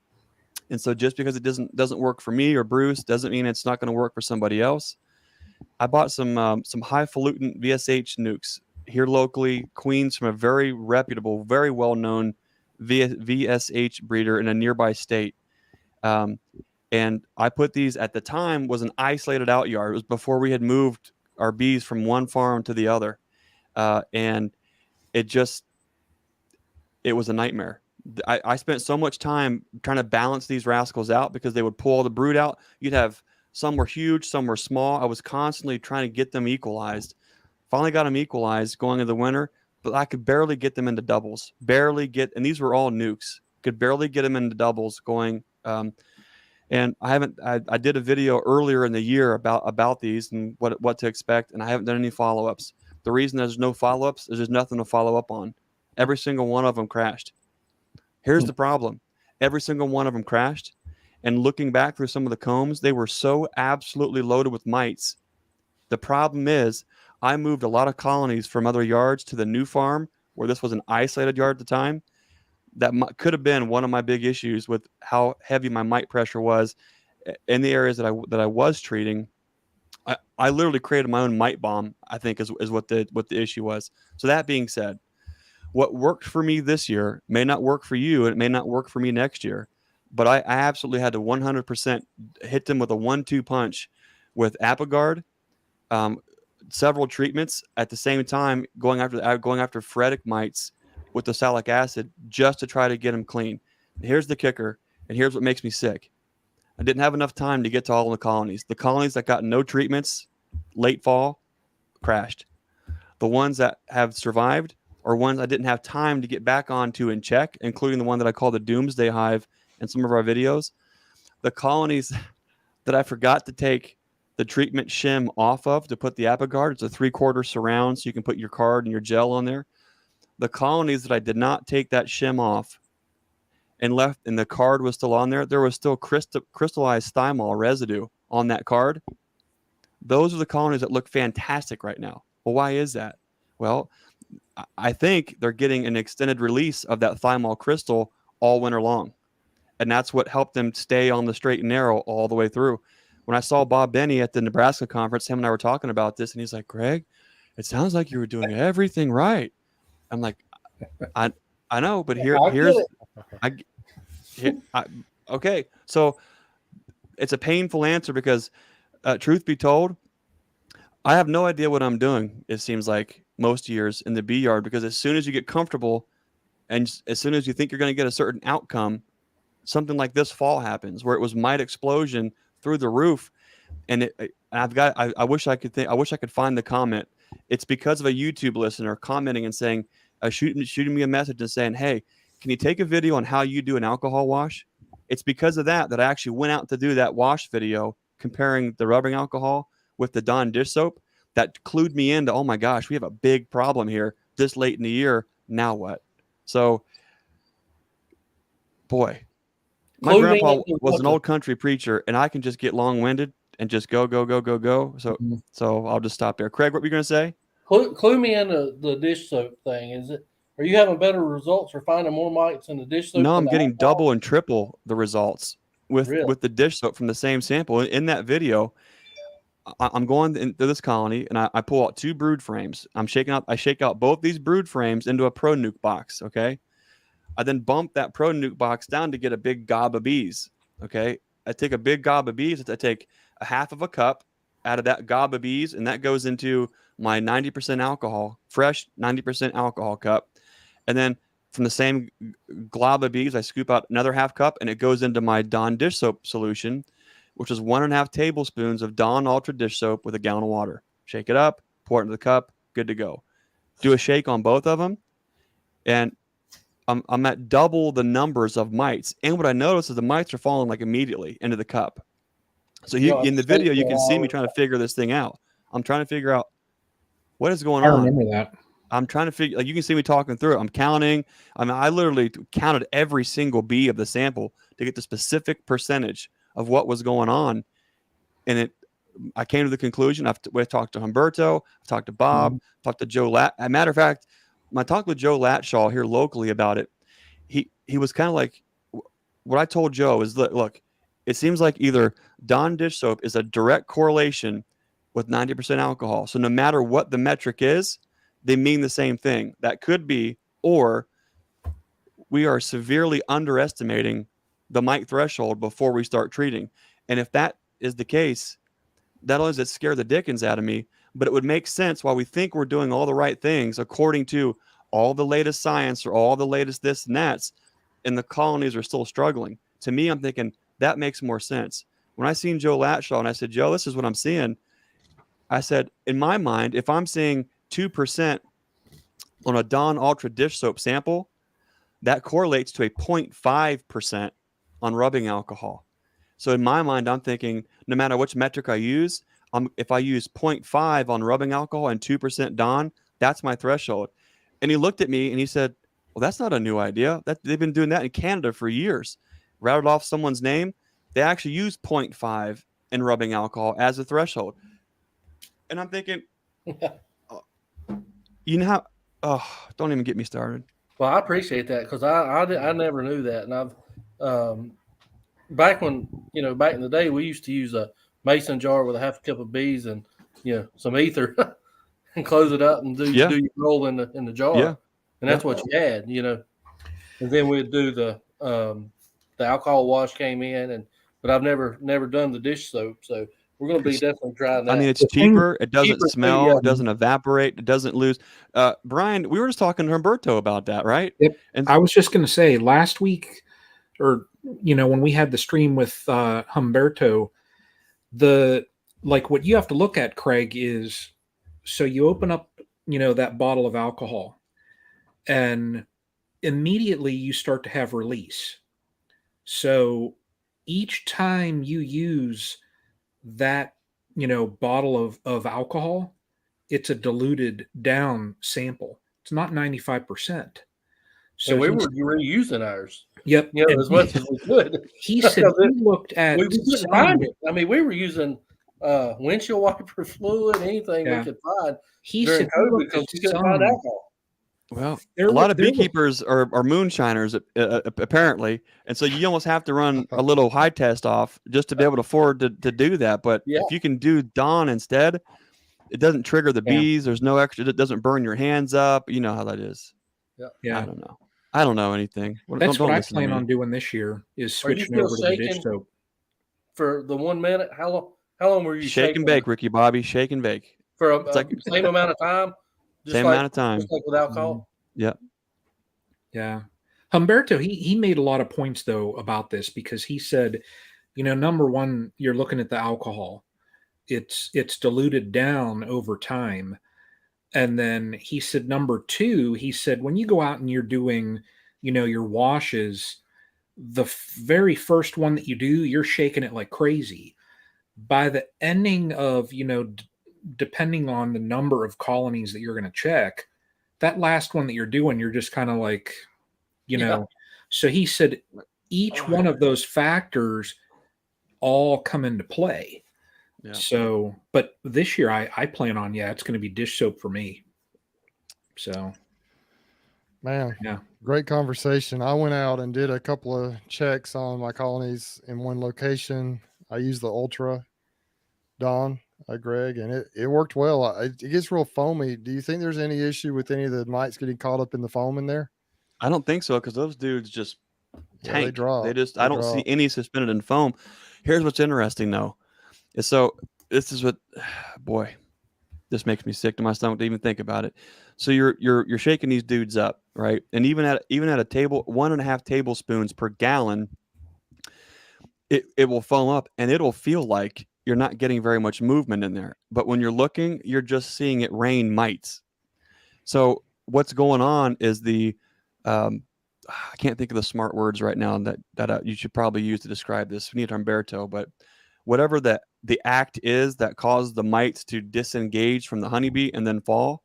And so just because it doesn't work for me or Bruce doesn't mean it's not going to work for somebody else. I bought some highfalutin VSH nukes here locally, Queens, from a very reputable, very well-known VSH breeder in a nearby state. And I put these, at the time, was an isolated out yard. It was before we had moved our bees from one farm to the other. And it was a nightmare. I spent so much time trying to balance these rascals out because they would pull all the brood out. You'd have some were huge, some were small. I was constantly trying to get them equalized. Finally got them equalized going into the winter, but I could barely get them into doubles. And these were all nukes. Could barely get them into doubles going. And I did a video earlier in the year about these and what to expect, and I haven't done any follow-ups. The reason there's no follow-ups is there's nothing to follow up on. Every single one of them crashed. Here's the problem. Every single one of them crashed. And looking back through some of the combs, they were so absolutely loaded with mites. The problem is I moved a lot of colonies from other yards to the new farm where this was an isolated yard at the time. That could have been one of my big issues with how heavy my mite pressure was in the areas that I was treating. I literally created my own mite bomb, I think is what the issue was. So that being said, what worked for me this year may not work for you, and it may not work for me next year. But I absolutely had to 100% hit them with a 1-2 punch with Apigard, several treatments at the same time, going after phoretic mites with the oxalic acid just to try to get them clean. Here's the kicker, and here's what makes me sick. I didn't have enough time to get to all of the colonies. The colonies that got no treatments late fall crashed. The ones that have survived or ones I didn't have time to get back onto and check, including the one that I call the Doomsday Hive in some of our videos. The colonies that I forgot to take the treatment shim off of to put the ApiGuard. It's a 3/4 surround, so you can put your card and your gel on there. The colonies that I did not take that shim off and left, and the card was still on there, there was still crystallized thymol residue on that card. Those are the colonies that look fantastic right now. Well, why is that? Well, I think they're getting an extended release of that thymol crystal all winter long. And that's what helped them stay on the straight and narrow all the way through. When I saw Bob Benny at the Nebraska conference, him and I were talking about this, and he's like, Greg, it sounds like you were doing everything right. I'm like, I know, but okay. So it's a painful answer because truth be told, I have no idea what I'm doing, it seems like most years in the bee yard, because as soon as you get comfortable and as soon as you think you're going to get a certain outcome, something like this fall happens where it was mite explosion through the roof. And I wish I could find the comment. It's because of a YouTube listener commenting and saying, shooting me a message and saying, hey, can you take a video on how you do an alcohol wash? It's because of that I actually went out to do that wash video comparing the rubbing alcohol with the Dawn dish soap. That clued me into, oh my gosh, we have a big problem here this late in the year. Now what? So, boy, my grandpa was an old country preacher, and I can just get long-winded and just go. So I'll just stop there. Craig, what were you going to say? Clue me into the dish soap thing. Are you having better results or finding more mites in the dish soap? No, I'm getting double and triple the results with the dish soap from the same sample. In that video, I'm going into this colony and I pull out 2 brood frames. I shake out both these brood frames into a Pro Nuke box. Okay. I then bump that Pro Nuke box down to get a big gob of bees. Okay. I take a big gob of bees. I take a half of a cup out of that gob of bees, and that goes into my 90% alcohol, fresh 90% alcohol cup. And then from the same glob of bees, I scoop out another half cup, and it goes into my Dawn dish soap solution, which is 1.5 tablespoons of Dawn Ultra dish soap with a gallon of water. Shake it up, pour it into the cup, good to go. Do a shake on both of them, and I'm at double the numbers of mites. And what I notice is the mites are falling like immediately into the cup. So in the video, you can see me trying to figure this thing out. I'm trying to figure out what is going on. I remember that. I'm trying to figure, like, you can see me talking through it. I'm counting. I mean, I literally counted every single bee of the sample to get the specific percentage of what was going on. And I came to the conclusion. I've talked to Humberto, I've talked to Bob, talked to Joe As a matter of fact, when I talked with Joe Latshaw here locally about it, he was kind of like, what I told Joe is, look, it seems like either Dawn dish soap is a direct correlation with 90% alcohol. So no matter what the metric is, they mean the same thing. That could be, or we are severely underestimating the mite threshold before we start treating. And if that is the case, not only does it scare the dickens out of me, but it would make sense why we think we're doing all the right things according to all the latest science or all the latest this and that's, and the colonies are still struggling. To me, I'm thinking that makes more sense. When I seen Joe Latshaw and I said, Joe, this is what I'm seeing. I said, in my mind, if I'm seeing 2% on a Dawn Ultra dish soap sample, that correlates to a 0.5% on rubbing alcohol. So in my mind, I'm thinking no matter which metric I use, if I use 0.5 on rubbing alcohol and 2% Dawn, that's my threshold. And he looked at me and he said, well, that's not a new idea. They've been doing that in Canada for years. Rattled off someone's name. They actually use 0.5 in rubbing alcohol as a threshold. And I'm thinking, you know how, don't even get me started. Well, I appreciate that because I never knew that. And I've, back in the day, we used to use a mason jar with a half a cup of bees and, some ether and close it up and do your roll in the jar. Yeah. And that's what you had, and then we'd do the alcohol wash came in but I've never done the dish soap. So we're going to be definitely trying that. I mean, it's cheaper. It doesn't smell. It doesn't evaporate. It doesn't lose. Brian, we were just talking to Humberto about that, right? Yep. And I was just going to say last week, or, when we had the stream with Humberto, what you have to look at, Craig, is so you open up, that bottle of alcohol and immediately you start to have release. So each time you use that bottle of alcohol, it's a diluted down sample. It's not 95%. So we were reusing ours. Yep. As much as we could. He said he looked at. We couldn't find it. I mean, we were using windshield wiper fluid, anything we could find. He during said COVID because we couldn't find alcohol. Well, a lot of beekeepers are moonshiners apparently, and so you almost have to run a little high test off just to be able to afford to do that. But if you can do Dawn instead, it doesn't trigger the bees. There's no extra. It doesn't burn your hands up. You know how that is. Yeah. I don't know anything. That's what I plan on doing this year is switching over to the dish soap. For the 1 minute, how long were you shake and bake, Ricky Bobby? Shake and bake for a same amount of time. Same amount of time. Just like with alcohol. Yep. Yeah. Humberto, he made a lot of points though about this because he said, number one, you're looking at the alcohol. It's diluted down over time. And then he said, number two, he said, when you go out and you're doing, your washes, the very first one that you do, you're shaking it like crazy. By the ending of, depending on the number of colonies that you're going to check, that last one that you're doing, you're just kind of like, So he said each one of those factors all come into play. Yeah. So, but this year I plan on, it's going to be dish soap for me. So, man, great conversation. I went out and did a couple of checks on my colonies in one location. I used the Ultra Dawn, Greg, and it worked well. It gets real foamy. Do you think there's any issue with any of the mites getting caught up in the foam in there? I don't think so because those dudes just tank. They drop. I don't see any suspended in foam. Here's what's interesting though. So this is what, boy, this makes me sick to my stomach to even think about it. So you're shaking these dudes up, right? And even at a table, 1.5 tablespoons per gallon, it will foam up and it'll feel like you're not getting very much movement in there. But when you're looking, you're just seeing it rain mites. So what's going on is I can't think of the smart words right now that you should probably use to describe this. We need Humberto, but whatever the act is that causes the mites to disengage from the honeybee and then fall,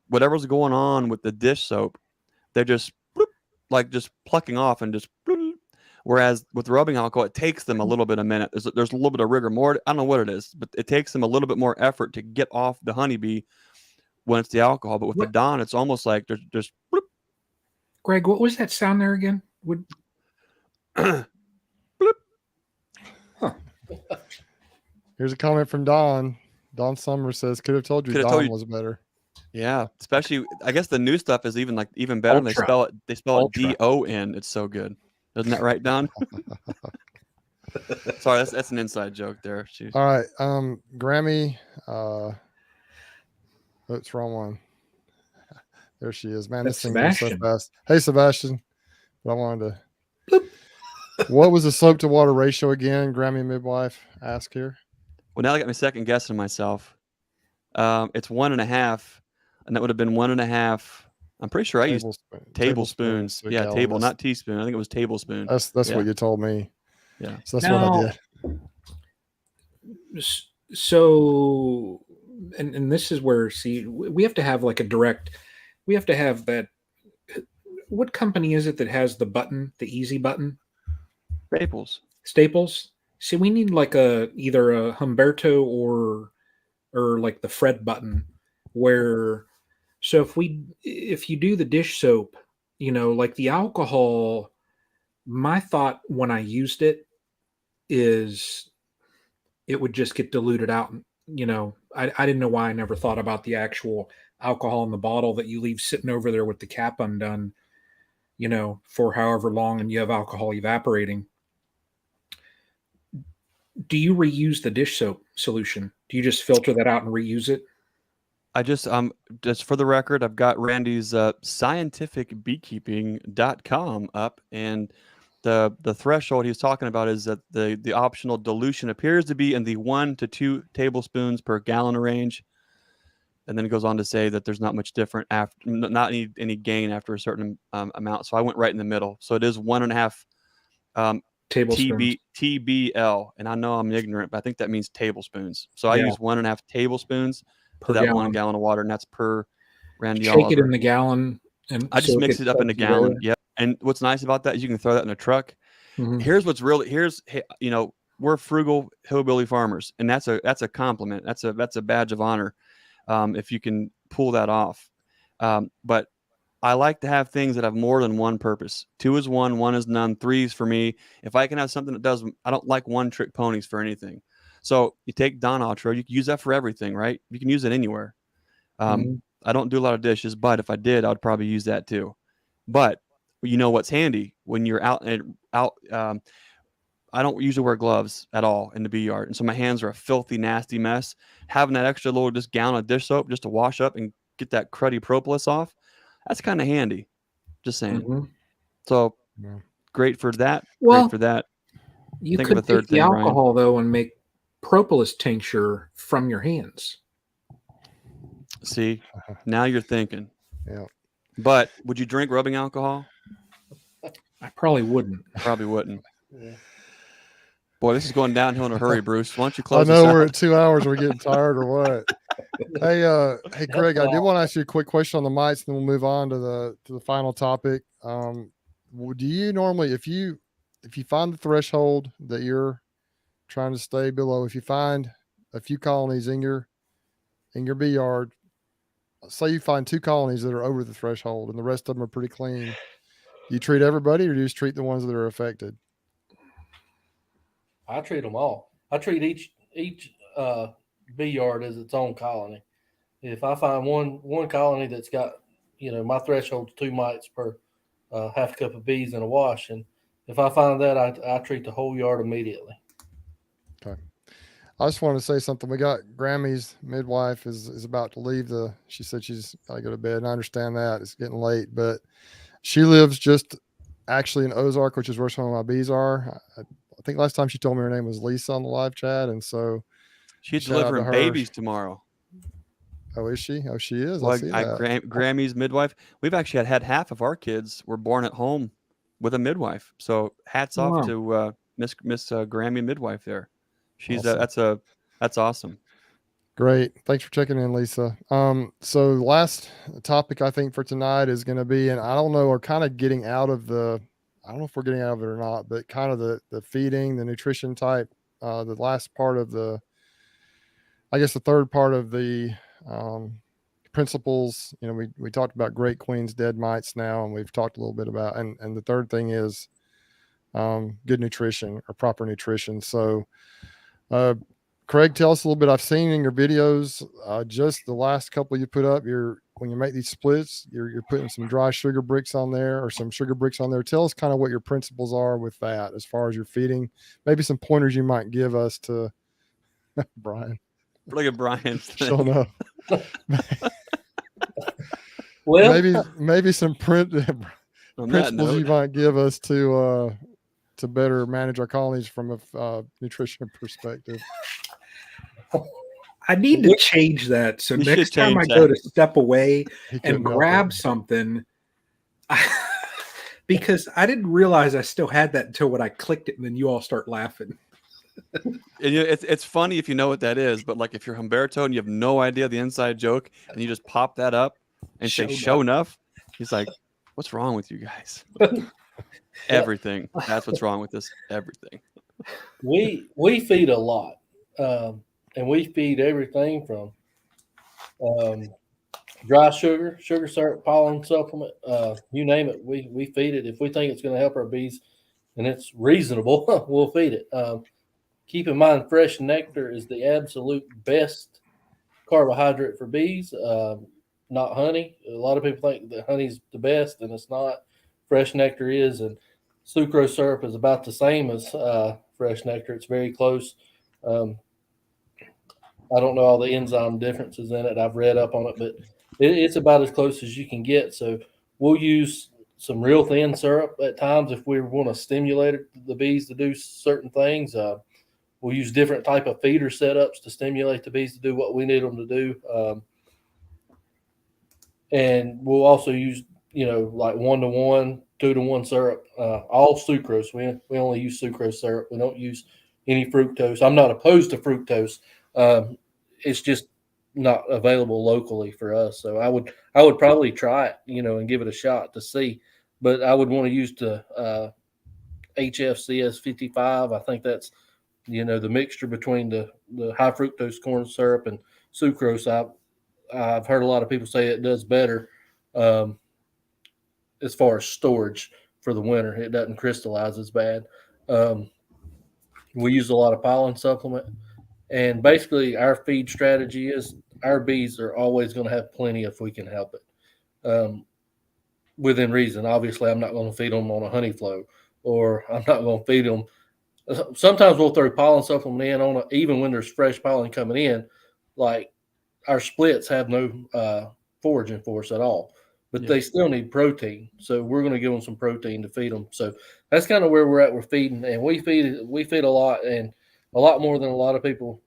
whatever's going on with the dish soap, they're just just plucking off and just. Whereas with rubbing alcohol, it takes them a little bit a minute. There's a little bit of rigor more. I don't know what it is, but it takes them a little bit more effort to get off the honeybee when it's the alcohol. But with the Dawn, it's almost like there's just. Bloop. Greg, what was that sound there again? Bloop. Huh. Here's a comment from Don. Don Summers says, "Could have told you Dawn was better." Yeah, especially I guess the new stuff is even better. Ultra. They spell it D-O-N. It's so good. Isn't that right, Don? Sorry, that's an inside joke there. Jeez. All right, Grammy. Oops, wrong one. There she is. Man, this thing goes so fast. Hey, Sebastian. I wanted to. What was the soap to water ratio again? Grammy midwife asked here. Well, now I got me second guessing myself. It's 1.5, and that would have been 1.5. I'm pretty sure I used tablespoons. Yeah, table, not teaspoon. I think it was tablespoon. That's what you told me. Yeah. So that's what I did. So, and this is where, we have to have like a direct, we have to have that. What company is it that has the button, the easy button? Staples. See, we need like either a Humberto or like the Fred button where. So if you do the dish soap, like the alcohol, my thought when I used it is it would just get diluted out. I didn't know why I never thought about the actual alcohol in the bottle that you leave sitting over there with the cap undone, for however long and you have alcohol evaporating. Do you reuse the dish soap solution? Do you just filter that out and reuse it? I just for the record, I've got Randy's scientificbeekeeping.com up, and the threshold he was talking about is that the optional dilution appears to be in the 1 to 2 tablespoons per gallon range, and then it goes on to say that there's not much different after, not any gain after a certain amount. So I went right in the middle. So it is 1.5 Tablespoons. TBL, and I know I'm ignorant, but I think that means tablespoons. So I Yeah. use 1.5 tablespoons Per to that gallon. 1 gallon of water, and that's per Randy Shake Oliver. it in the gallon, and I just so mix gets it up in a sudsy gallon. there. Yep. And what's nice about that is you can throw that in a truck. Mhm. Here's what's really we're frugal hillbilly farmers, and that's a compliment. That's a badge of honor, if you can pull that off. But I like to have things that have more than one purpose. 2 is 1, 1 is none, 3 is for me. If I can have something that does, I don't like one-trick ponies for anything. So you take Dawn Ultra, you can use that for everything, right? You can use it anywhere. Mhm. I don't do a lot of dishes, but if I did, I would probably use that too. But you know what's handy when you're out. I don't usually wear gloves at all in the bee yard, and so my hands are a filthy, nasty mess. Having that extra little just gallon of dish soap just to wash up and get that cruddy propolis off, that's kind of handy. Just saying. Mhm. So Yeah. great for that. Well, Great for that. you Think of a could third take the thing, Brian. alcohol though and make propolis tincture from your hands. See, now you're thinking. Yeah. But would you drink rubbing alcohol? I probably wouldn't. Probably wouldn't. Yeah. Boy, this is going downhill in a hurry, Bruce. Why don't you I close know this we're out? at 2 hours. We're getting tired or what? Hey, Craig, I did all. want to ask you a quick question on the mites, then we'll move on to the final topic. Do you normally, if you find the threshold that you're trying to stay below, if you find a few colonies in your bee yard, say you find 2 colonies that are over the threshold and the rest of them are pretty clean, do you treat everybody or do you just treat the ones that are affected? I treat them all. I treat each bee yard as its own colony. If I find one colony that's got, my threshold's 2 mites per half cup of bees in a wash, and if I find that, I treat the whole yard immediately. Okay. I just wanted to say something. We got Grammy's midwife is about to leave she said she's got to go to bed, and I understand that it's getting late, but she lives just actually in Ozark, which is where some of my bees are. I think last time she told me her name was Lisa on the live chat, and so She's shout out to delivering her. babies tomorrow. Oh, is she? Oh, she is. Well, I see that. Grammy's midwife. We've actually had half of our kids were born at home with a midwife. So hats off Wow. to Miss Grammy midwife there. She's Awesome. that's awesome. Great. Thanks for checking in, Lisa. So the last topic I think for tonight is going to be, and I don't know, we're kind of getting out of I don't know if we're getting out of it or not, but kind of the feeding, the nutrition type, the last part of I guess the third part of the principles. We talked about great queens, dead mites now, and we've talked a little bit about, and the third thing is good nutrition or proper nutrition. So, Craig, tell us a little bit. I've seen in your videos, just the last couple you put up, when you make these splits, you're putting some dry sugar bricks on there or some sugar bricks on there. Tell us kind of what your principles are with that as far as your feeding, maybe some pointers you might give us to Brian. Look at Brian's thing. Showing up. Well, maybe some principles you might give us to better manage our colonies from a nutrition perspective. I need to change that. So next time I go to step away and grab something, because I didn't realize I still had that until when I clicked it, and then you all start laughing. It's funny if you know what that is, but like if you're Humberto and you have no idea the inside joke, and you just pop that up and say "show enough," he's like, "What's wrong with you guys?" Everything. That's what's wrong with this. Everything. We feed a lot, and we feed everything from dry sugar, sugar syrup, pollen supplement, you name it. We feed it. If we think it's going to help our bees and it's reasonable, we'll feed it. Keep in mind, fresh nectar is the absolute best carbohydrate for bees, not honey. A lot of people think that honey's the best, and it's not. Fresh nectar is, and sucrose syrup is about the same as fresh nectar. It's very close. I don't know all the enzyme differences in it. I've read up on it, but it's about as close as you can get. So we'll use some real thin syrup at times if we want to stimulate the bees to do certain things. We'll use different type of feeder setups to stimulate the bees to do what we need them to do. And we'll also use, like 1-to-1 2-to-1 syrup, all sucrose. We only use sucrose syrup. We don't use any fructose. I'm not opposed to fructose. It's just not available locally for us. So I would probably try it, and give it a shot to see. But I would want to use the HFCS 55. I think that's the mixture between the high fructose corn syrup and sucrose. I've heard a lot of people say it does better as far as storage for the winter. It doesn't crystallize as bad. We use a lot of pollen supplement, and basically our feed strategy is our bees are always going to have plenty if we can help it, within reason. Obviously, I'm not going to feed them on a honey flow, or I'm not going to feed them. Sometimes we'll throw pollen supplement in on it, even when there's fresh pollen coming in. Like our splits have no foraging for us at all, but they still need protein. So we're going to give them some protein to feed them. So that's kind of where we're at with feeding, and we feed a lot, and a lot more than a lot of people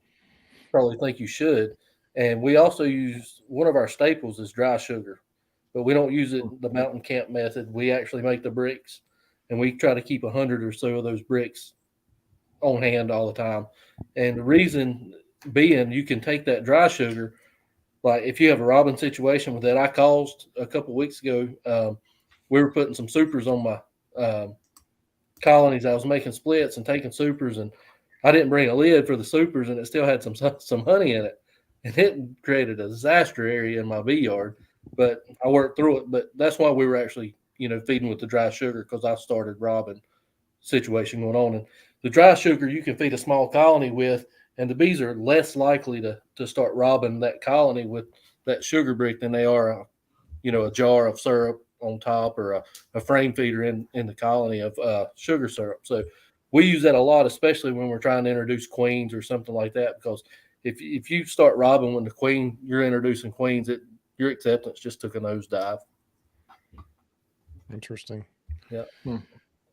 probably think you should. And we also use, one of our staples is dry sugar, but we don't use it the mountain camp method. We actually make the bricks, and we try to keep 100 or so of those bricks on hand all the time. And the reason being, you can take that dry sugar, like if you have a robin situation with that I caused a couple of weeks ago, we were putting some supers on my colonies. I was making splits and taking supers, and I didn't bring a lid for the supers, and it still had some honey in it, and it created a disaster area in my bee yard. But I worked through it. But that's why we were actually feeding with the dry sugar, because I started robin situation going on. And the dry sugar you can feed a small colony with, and the bees are less likely to start robbing that colony with that sugar brick than they are a jar of syrup on top, or a frame feeder in the colony of sugar syrup. So we use that a lot, especially when we're trying to introduce queens or something like that, because if you start robbing when you're introducing queens, your acceptance just took a nosedive. Interesting. Yeah.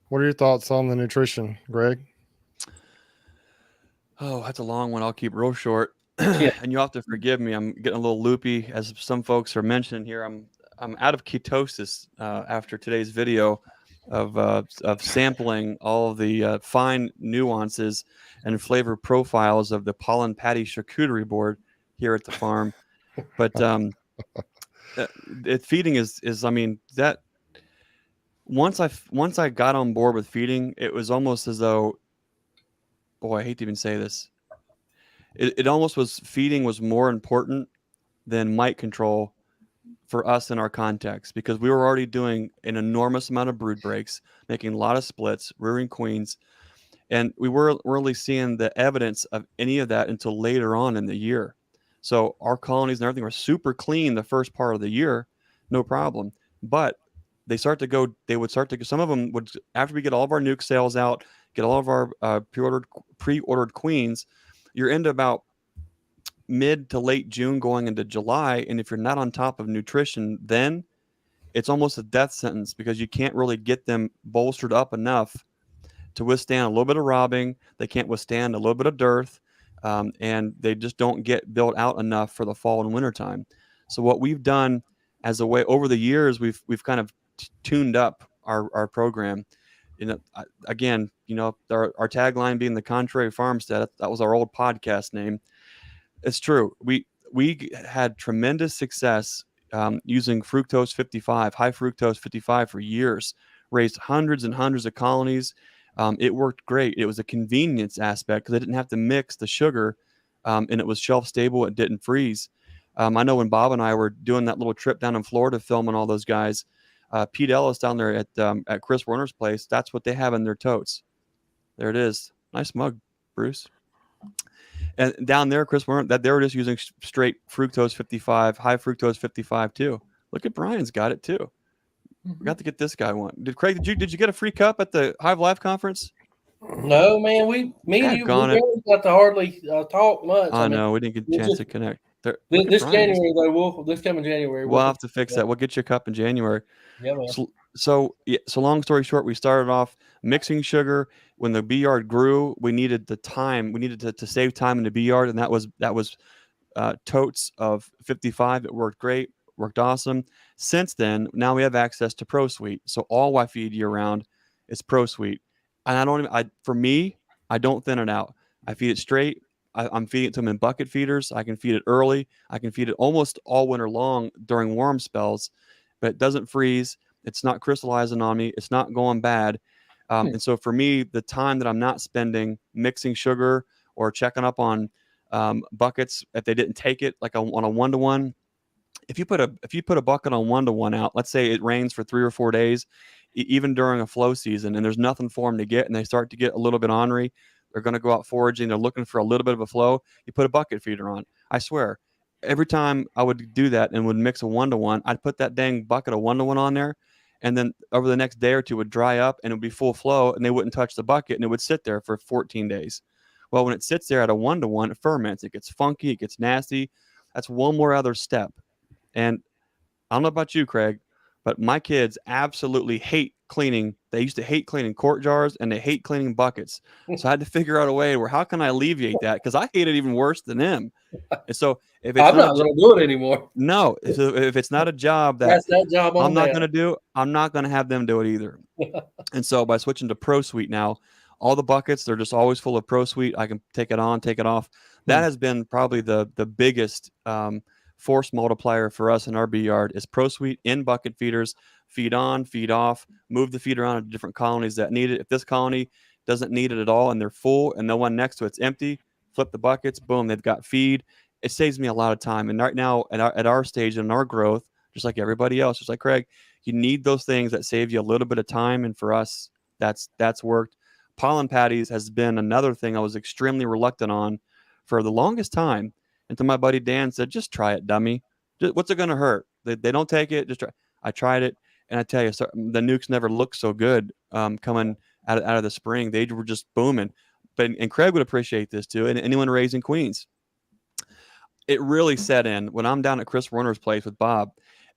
What are your thoughts on the nutrition, Greg? Oh, that's a long one. I'll keep real short. Yeah. And you'll have to forgive me. I'm getting a little loopy, as some folks are mentioning here. I'm out of ketosis after today's video of sampling all of the fine nuances and flavor profiles of the pollen patty charcuterie board here at the farm. But feeding is I mean, that once I got on board with feeding, it was almost as though, boy, I hate to even say this, it almost was, feeding was more important than mite control for us in our context, because we were already doing an enormous amount of brood breaks, making a lot of splits, rearing queens, and we weren't really seeing the evidence of any of that until later on in the year. So our colonies and everything were super clean the first part of the year, no problem. But they would start to go, some of them would, after we get all of our nuke sales out, get all of our pre-ordered queens, you're into about mid to late June going into July. And if you're not on top of nutrition, then it's almost a death sentence, because you can't really get them bolstered up enough to withstand a little bit of robbing. They can't withstand a little bit of dearth, and they just don't get built out enough for the fall and winter time. So what we've done as a way over the years, we've kind of tuned up our program. Again, our tagline being the contrary farmstead, that was our old podcast name. It's true. We had tremendous success using fructose 55, high fructose 55 for years, raised hundreds and hundreds of colonies. It worked great. It was a convenience aspect, because I didn't have to mix the sugar, and it was shelf stable. It didn't freeze. I know when Bob and I were doing that little trip down in Florida filming all those guys, Pete Ellis down there at Chris Werner's place, that's what they have in their totes. There it is. Nice mug, Bruce. And down there, Chris Werner, that they were just using straight fructose 55, high fructose 55 too. Look at Brian's got it too. We got to get this guy one. Did you get a free cup at the Hive Life conference? No, man. Me and you really got to hardly talk much. I know, we didn't get a chance to connect. This January, though, this coming January, we'll have to fix that. We'll get you a cup in January. Yeah, man. So long story short, we started off mixing sugar. When the bee yard grew, we needed the time. We needed to save time in the bee yard, and that was totes of 55. It worked great, worked awesome. Since then, now we have access to ProSweet. So all I feed year round is ProSweet. And for me, I don't thin it out. I feed it straight. I'm feeding it to them in bucket feeders. I can feed it early. I can feed it almost all winter long during warm spells, but it doesn't freeze. It's not crystallizing on me. It's not going bad. And so for me, the time that I'm not spending mixing sugar or checking up on buckets if they didn't take it, like on a 1-to-1, if you put a bucket on 1-to-1 out, let's say it rains for 3 or 4 days, even during a flow season, and there's nothing for them to get, and they start to get a little bit ornery, they're going to go out foraging, they're looking for a little bit of a flow, you put a bucket feeder on. I swear, every time I would do that and would mix a 1-to-1, I'd put that dang bucket of 1-to-1 on there, and then over the next day or two it would dry up and it would be full flow, and they wouldn't touch the bucket, and it would sit there for 14 days. Well, when it sits there at a 1-to-1, it ferments, it gets funky, it gets nasty. That's one more other step. And I don't know about you, Craig, but my kids absolutely hate cleaning. They used to hate cleaning quart jars, and they hate cleaning buckets. So I had to figure out a way where how can I alleviate that? Because I hate it even worse than them. And so if it's I'm not going to do it anymore. No, if it's not a job That's that job I'm not going to do, I'm not going to have them do it either. And so by switching to ProSweet now, all the buckets, they're just always full of ProSweet. I can take it on, take it off. That has been probably the biggest force multiplier for us in our bee yard is ProSweet in bucket feeders. Feed on, feed off, move the feeder on to different colonies that need it. If this colony doesn't need it at all and they're full and no one next to it's empty, flip the buckets, boom, they've got feed. It saves me a lot of time. And right now at our stage in our growth, just like everybody else, just like Craig, you need those things that save you a little bit of time. And for us, that's worked. Pollen patties has been another thing I was extremely reluctant on for the longest time. Until my buddy Dan said, just try it, dummy. What's it going to hurt? They don't take it. Just try. I tried it. And I tell you, the nukes never looked so good coming out of the spring. They were just booming. And Craig would appreciate this too. And anyone raising queens. It really set in when I'm down at Chris Werner's place with Bob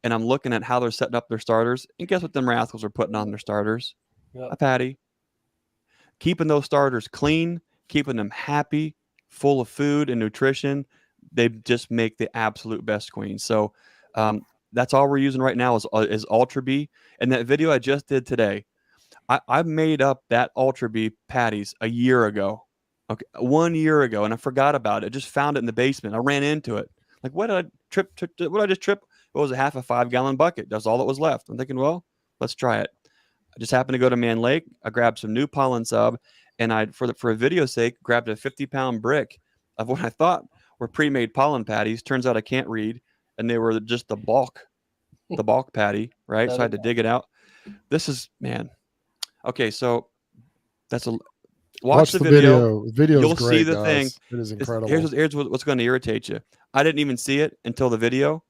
and I'm looking at how they're setting up their starters. And guess what them rascals are putting on their starters? Yep. A patty. Keeping those starters clean, keeping them happy, full of food and nutrition. They just make the absolute best queens. So that's all we're using right now is Ultra Bee. And that video I just did today, I made up that Ultra Bee patties a year ago. Okay, 1 year ago, and I forgot about it. I just found it in the basement. I ran into it. Like, what did I just trip? It was a half a 5-gallon bucket. That's all that was left. I'm thinking, well, let's try it. I just happened to go to Man Lake. I grabbed some new pollen sub, and I, for a video's sake, grabbed a 50-pound brick of what I thought were pre-made pollen patties. Turns out I can't read, and they were just the bulk patty, right? So I had to dig it out. This is, man. Okay, so that's a watch the video. You'll great, see the guys. Thing. It is incredible. Here's what's going to irritate you. I didn't even see it until the video.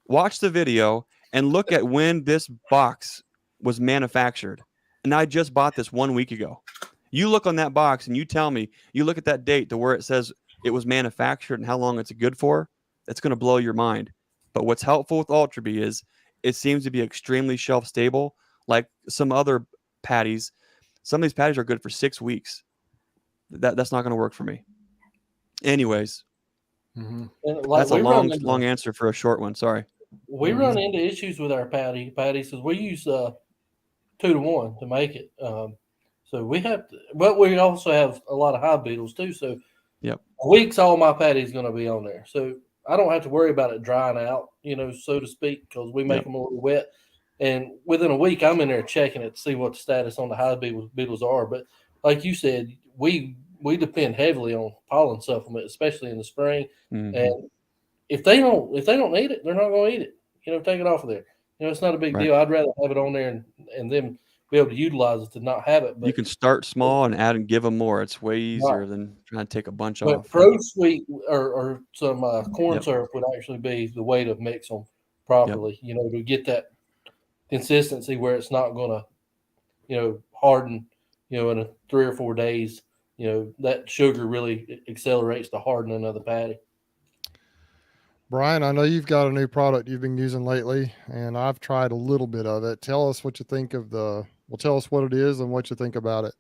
Watch the video and look at when this box was manufactured. And I just bought this 1 week ago. You look on that box and you tell me, you look at that date to where it says it was manufactured and how long it's good for. That's going to blow your mind. But what's helpful with Ultra Bee is it seems to be extremely shelf stable. Like some other patties, some of these patties are good for 6 weeks. That's not going to work for me. Anyways, that's a long answer for a short one. Sorry. We run into issues with our patties because we use 2-to-1 to make it. So we have to, but we also have a lot of hive beetles too. So yep, a week's all my patties going to be on there. So I don't have to worry about it drying out, so to speak, because we make them a little wet. And within a week, I'm in there checking it to see what the status on the hive beetles are. But like you said, we depend heavily on pollen supplement, especially in the spring. Mm-hmm. And if they don't need it, they're not going to eat it. Take it off of there. It's not a big deal. I'd rather have it on there and then be able to utilize it to not have it. But you can start small and add and give them more. It's way easier than trying to take a bunch off. ProSweet or some corn syrup would actually be the way to mix them properly. To get that consistency where it's not going to, harden, in 3 or 4 days. That sugar really accelerates the hardening of the patty. Brian, I know you've got a new product you've been using lately, and I've tried a little bit of it. Tell us what you think of tell us what it is and what you think about it.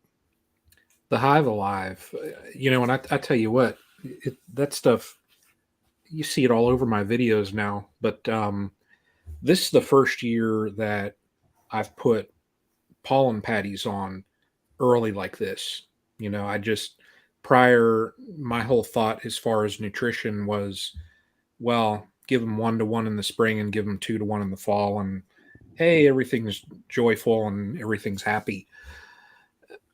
The Hive Alive, and I tell you what, that stuff, you see it all over my videos now, but this is the first year that I've put pollen patties on early like this. I just prior my whole thought as far as nutrition was, well, give them 1-to-1 in the spring and give them 2-to-1 in the fall, and hey, everything's joyful and everything's happy.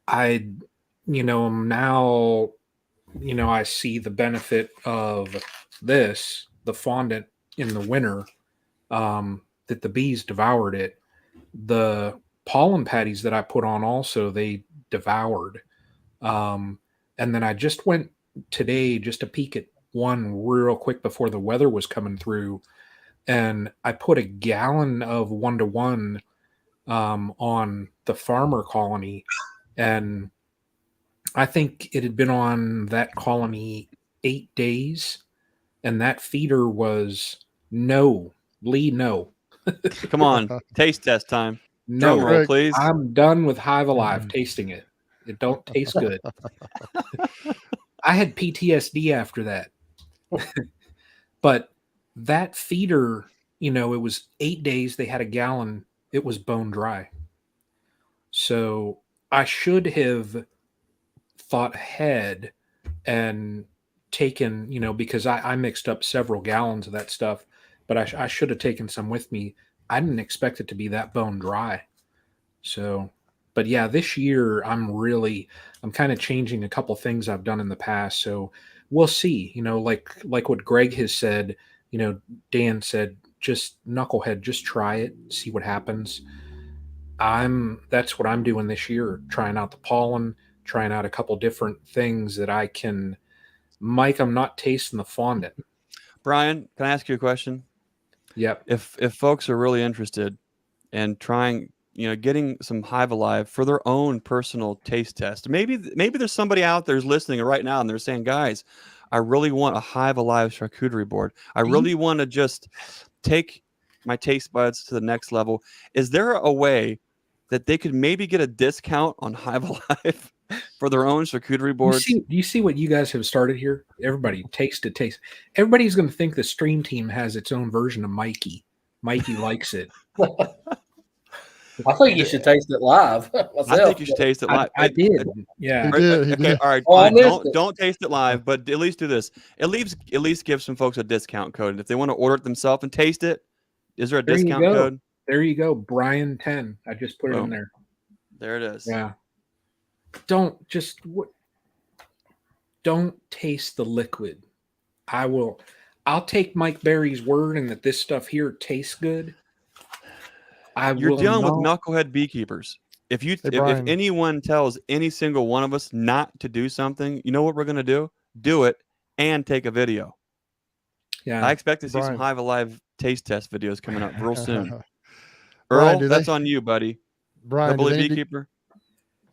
I, now, I see the benefit of the fondant in the winter, that the bees devoured it. The pollen patties that I put on also, they devoured. And then I just went today just to peek at one real quick before the weather was coming through, and I put a gallon of 1-to-1 on the farmer colony, and I think it had been on that colony 8 days, and that feeder was no. Come on, taste test time. No, Drum roll, please. I'm done with Hive Alive tasting it. It don't taste good. I had PTSD after that. But that feeder, it was 8 days. They had a gallon. It was bone dry. So I should have thought ahead and taken, because I mixed up several gallons of that stuff, but I should have taken some with me. I didn't expect it to be that bone dry. So, but yeah, this year I'm kind of changing a couple things I've done in the past. So we'll see, like what Greg has said, Dan said, just knucklehead, just try it, see what happens. That's what I'm doing this year, trying out the pollen, trying out a couple different things that I can. Mike, I'm not tasting the fondant. Brian, can I ask you a question? Yep. If folks are really interested in trying, getting some Hive Alive for their own personal taste test, maybe there's somebody out there who's listening right now and they're saying, guys, I really want a Hive Alive charcuterie board. I really want to just take my taste buds to the next level. Is there a way that they could maybe get a discount on Hive Alive for their own charcuterie boards? Do you see what you guys have started here? Everybody taste. Everybody's going to think the stream team has its own version of Mikey. Mikey likes it. I think you should taste it live. I think you should taste it live. I did. Yeah. He did. Okay. All right. Oh, don't taste it live, but at least do this. At least give some folks a discount code. And if they want to order it themselves and taste it, is there a discount code? There you go. Brian 10. I just put it in there. There it is. Yeah. Don't taste the liquid. I'll take Mike Berry's word and that this stuff here tastes good. You're dealing with knucklehead beekeepers. If anyone tells any single one of us not to do something, you know what we're going to do? Do it and take a video. Yeah. I expect to see some Hive Alive taste test videos coming up real soon. Earl, that's on you, buddy. Brian, Beekeeper.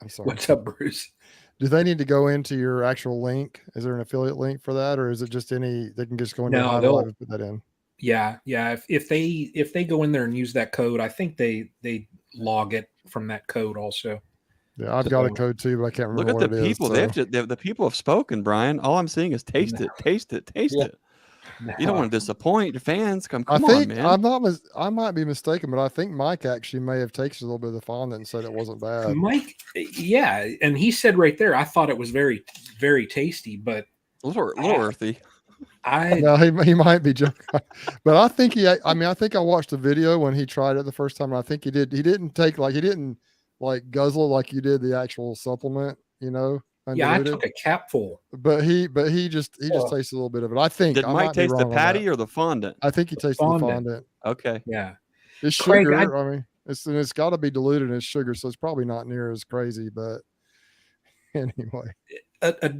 I'm sorry. What's up, Bruce? Do they need to go into your actual link? Is there an affiliate link for that, or is it just they can just go into Hive Alive and put that in? Yeah. If they go in there and use that code, I think they log it from that code also. Yeah, I've got a code too, but I can't remember. Look at the people. The people have spoken, Brian. All I'm seeing is taste it. No. You don't want to disappoint your fans. Come on, man. I might be mistaken, but I think Mike actually may have tasted a little bit of the fondant and said it wasn't bad. Mike, yeah, and he said right there, I thought it was very, very tasty, but a little earthy. No, he might be joking, but I think I think I watched the video when he tried it the first time. And I think he didn't guzzle like you did the actual supplement, undiluted. Yeah, I took a capful, but he just tasted a little bit of it. I think. Did Mike taste the patty or the fondant? I think he tasted the fondant. Okay. Yeah. It's sugar. Craig, it's got to be diluted in sugar, so it's probably not near as crazy. But anyway, a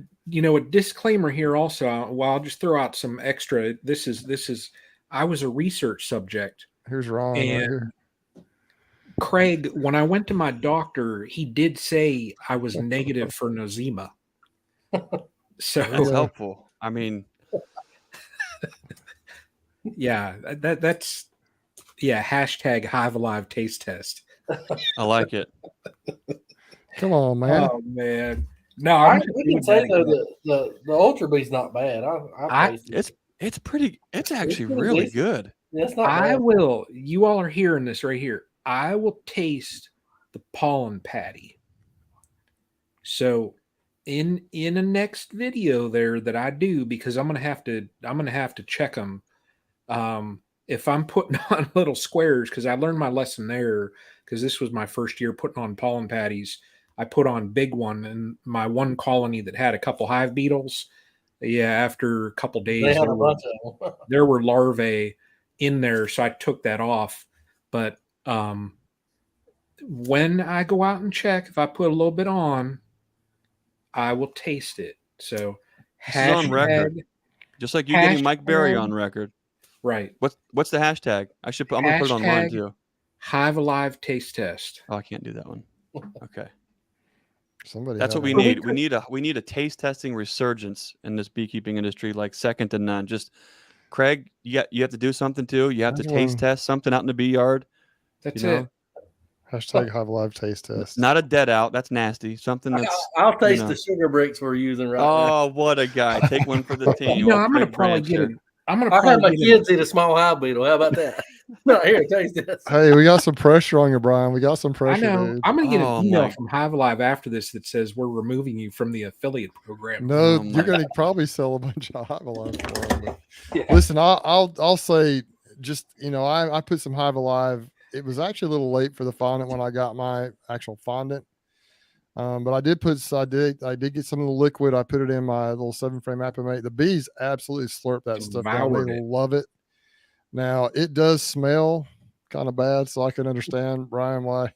disclaimer here also. I'll just throw out some extra. This is. I was a research subject. Here's Ron. And right here. Craig, when I went to my doctor, he did say I was negative for nosema. So that's helpful. I mean, yeah, that's hashtag Hive Alive taste test. I like it. Come on, man. Oh man, no, we can say though the Ultra Bee's not bad. It's actually really good. That's not I bad. will. You all are hearing this right here. I will taste the pollen patty. So in a next video there that I do, because I'm gonna have to check them. If I'm putting on little squares, because I learned my lesson there, because this was my first year putting on pollen patties. I put on big one, and my one colony that had a couple hive beetles. Yeah, after a couple They days, had a bunch of them. there were larvae in there, so I took that off. But when I go out and check, if I put a little bit on, I will taste it. So This is on record. hashtag Just like you getting Mike Berry on hashtag record. right. What's the hashtag? I'm gonna put it online Hashtag too. Hive Alive taste test. Oh, I can't do that one. Okay. Somebody. That's had what we one. need. We need a taste testing resurgence in this beekeeping industry, like second to none. Just Craig, you have to do something too. You have to There's taste one. test something out in the bee yard. That's You know? it. Hashtag Hive Alive taste test. Not a dead out. That's nasty. Something that's. I'll taste you know. the sugar bricks we're using right now. Oh, what a guy! Take one for the team. You know, Old I'm gonna Craig probably Branch get there. it. I'm gonna I heard my probably get it. kids eat a small hive beetle. How about that? No, here, taste this. Hey, we got some pressure on you, Brian. We got some I pressure, know. dude. I'm gonna get Oh, an email my- from Hive Alive after this that says we're removing you from the affiliate program. No, Oh, you're my- going to probably sell a bunch of Hive Alive for them. But Yeah. listen, I'll say just I put some Hive Alive. It was actually a little late for the fondant when I got my actual fondant, but I did get some of the liquid. I put it in my little 7-frame Apimate. The bees absolutely slurp that stuff down. Devoured They it. love it. Now it does smell kind of bad, so I can understand, Brian, why.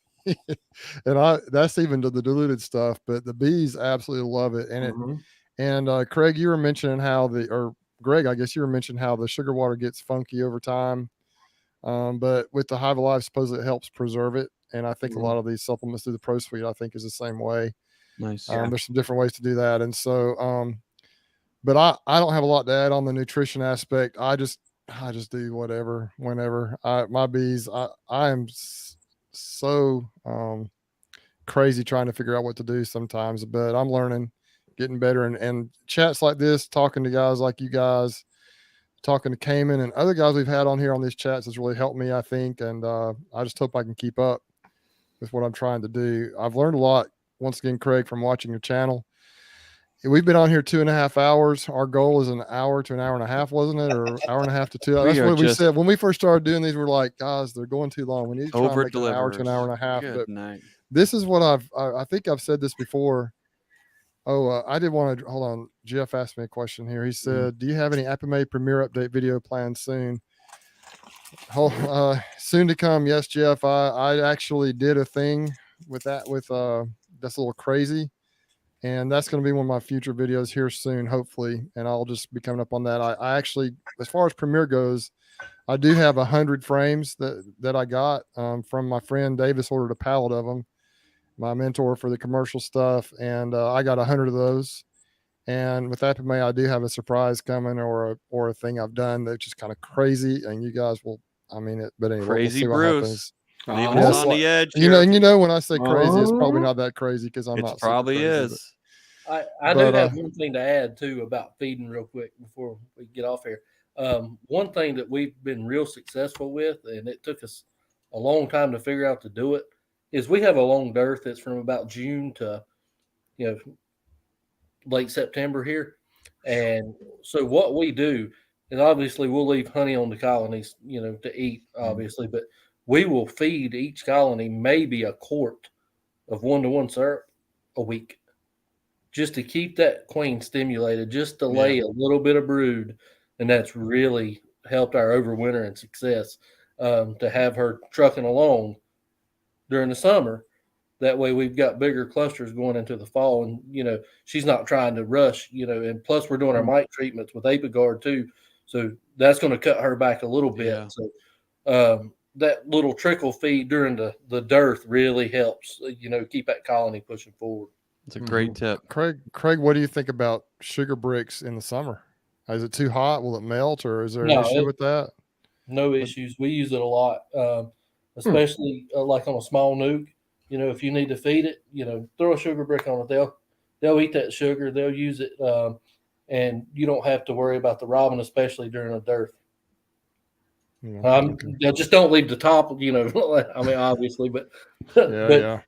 And that's even to the diluted stuff, but the bees absolutely love it. And Mhm. Craig, you were mentioning Greg, I guess you were mentioning how the sugar water gets funky over time. But with the Hive Alive, supposedly it helps preserve it. And I think a lot of these supplements through the Pro Suite, I think, is the same way. Nice. There's some different ways to do that. And so, but I don't have a lot to add on the nutrition aspect. I just do whatever, whenever. My bees, I am so crazy trying to figure out what to do sometimes, but I'm learning, getting better. And chats like this, talking to guys like you guys, talking to Cayman and other guys we've had on here on these chats has really helped me, I think. And I just hope I can keep up with what I'm trying to do. I've learned a lot, once again, Craig, from watching your channel. We've been on here 2.5 hours. Our goal is an hour to an hour and a half, wasn't it? Or hour and a half to 2 hours. That's what we said. When we first started doing these, we're like, guys, they're going too long. We need to try and make it an hour to an hour and a half. Good But night. this is what I think I've said this before. Oh, I did want to hold on. Jeff asked me a question here. He said, do you have any Apimate Premiere update video planned soon? Soon to come. Yes, Jeff. I actually did a thing with that's a little crazy. And that's going to be one of my future videos here soon, hopefully. And I'll just be coming up on that. I actually, as far as Premiere goes, I do have 100 frames that I got from my friend Davis. Ordered a pallet of them, my mentor for the commercial stuff. And I got 100 of those. And with Apimate, I do have a surprise coming or a thing I've done that's just kind of crazy. And you guys will, but anyway, Crazy we'll see what happens. Bruce. Leaving Yes, us on the edge. You here. know, when I say crazy, it's probably not that crazy because I'm It not. Super probably crazy, is. I do have one thing to add too about feeding real quick before we get off here. One thing that we've been real successful with, and it took us a long time to figure out to do it, is we have a long dearth that's from about June to late September here. And so what we do is obviously we'll leave honey on the colonies, to eat, obviously, but we will feed each colony maybe a quart of 1-to-1 syrup a week, just to keep that queen stimulated, just to lay a little bit of brood. And that's really helped our overwintering success, to have her trucking along during the summer. That way we've got bigger clusters going into the fall, and, she's not trying to rush, and plus we're doing our mite treatments with Apiguard too. So that's going to cut her back a little bit. Yeah. So that little trickle feed during the dearth really helps, keep that colony pushing forward. It's a great tip. Craig, what do you think about sugar bricks in the summer? Is it too hot? Will it melt, or is there an issue with that? No issues. We use it a lot, especially like on a small nuke. If you need to feed it, throw a sugar brick on it. They'll eat that sugar. They'll use it, and you don't have to worry about the robin, especially during a dearth. Okay. Just don't leave the top. I mean, obviously, but Yeah.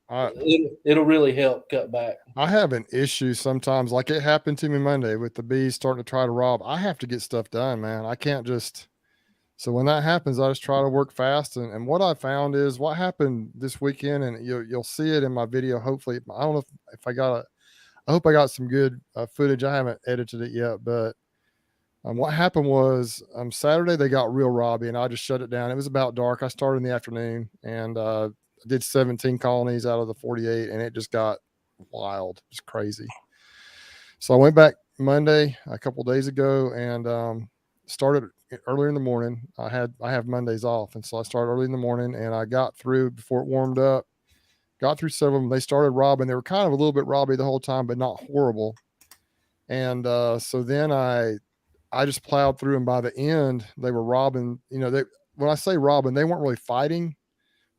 it'll really help cut back. I have an issue sometimes. Like it happened to me Monday with the bees starting to try to rob. I have to get stuff done, man. I can't just. So when that happens, I just try to work fast. And what I found is what happened this weekend, and you'll see it in my video. Hopefully, I don't know if I got I hope I got some good footage. I haven't edited it yet, but what happened was Saturday they got real robby, and I just shut it down. It was about dark. I started in the afternoon and did 17 colonies out of the 48, and it just got wild, just crazy. So I went back Monday a couple days ago and started earlier in the morning. I have Mondays off, and so I started early in the morning, and I got through before it warmed up. Got through several of them. They started robbing. They were kind of a little bit robby the whole time, but not horrible. And so then I just plowed through, and by the end, they were robbing. When I say robbing, they weren't really fighting,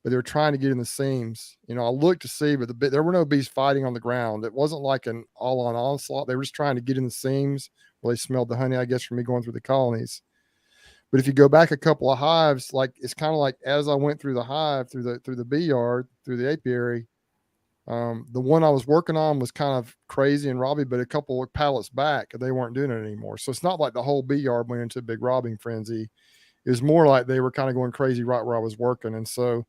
but they were trying to get in the seams. I looked to see, but there were no bees fighting on the ground. It wasn't like an all-on onslaught. They were just trying to get in the seams where they smelled the honey, I guess, from me going through the colonies. But if you go back a couple of hives, like it's kind of like as I went through the hive, through the bee yard, through the apiary, the one I was working on was kind of crazy and robby, but a couple of pallets back, they weren't doing it anymore. So it's not like the whole bee yard went into a big robbing frenzy. It was more like they were kind of going crazy right where I was working. And so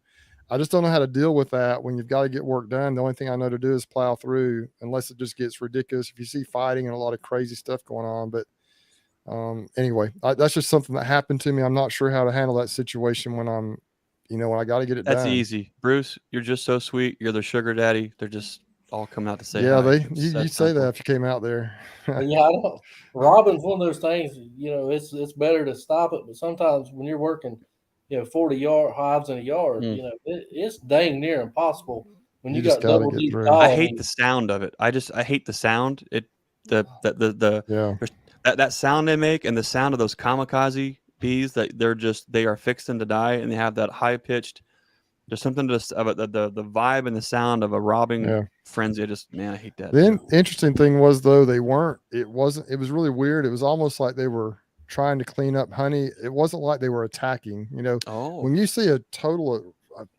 I just don't know how to deal with that when you've got to get work done. The only thing I know to do is plow through, unless it just gets ridiculous. If you see fighting and a lot of crazy stuff going on, but anyway, that's just something that happened to me. I'm not sure how to handle that situation when when I got to get it done. That's easy. Bruce, you're just so sweet. You're the sugar daddy. They're just all coming out to say yeah, hi. You say that if you came out there. Yeah, I know. Robbing's one of those things, it's better to stop it, but sometimes when you're working, 40 hives in a yard, it's dang near impossible when you got double deep. I hate the sound of it. I hate the sound. That sound they make, and the sound of those kamikaze bees that they are fixing to die, and they have that high pitched. There's something about the vibe and the sound of a robbing frenzy. I hate that. The interesting thing was though, it was really weird. It was almost like they were trying to clean up honey. It wasn't like they were attacking. When you see a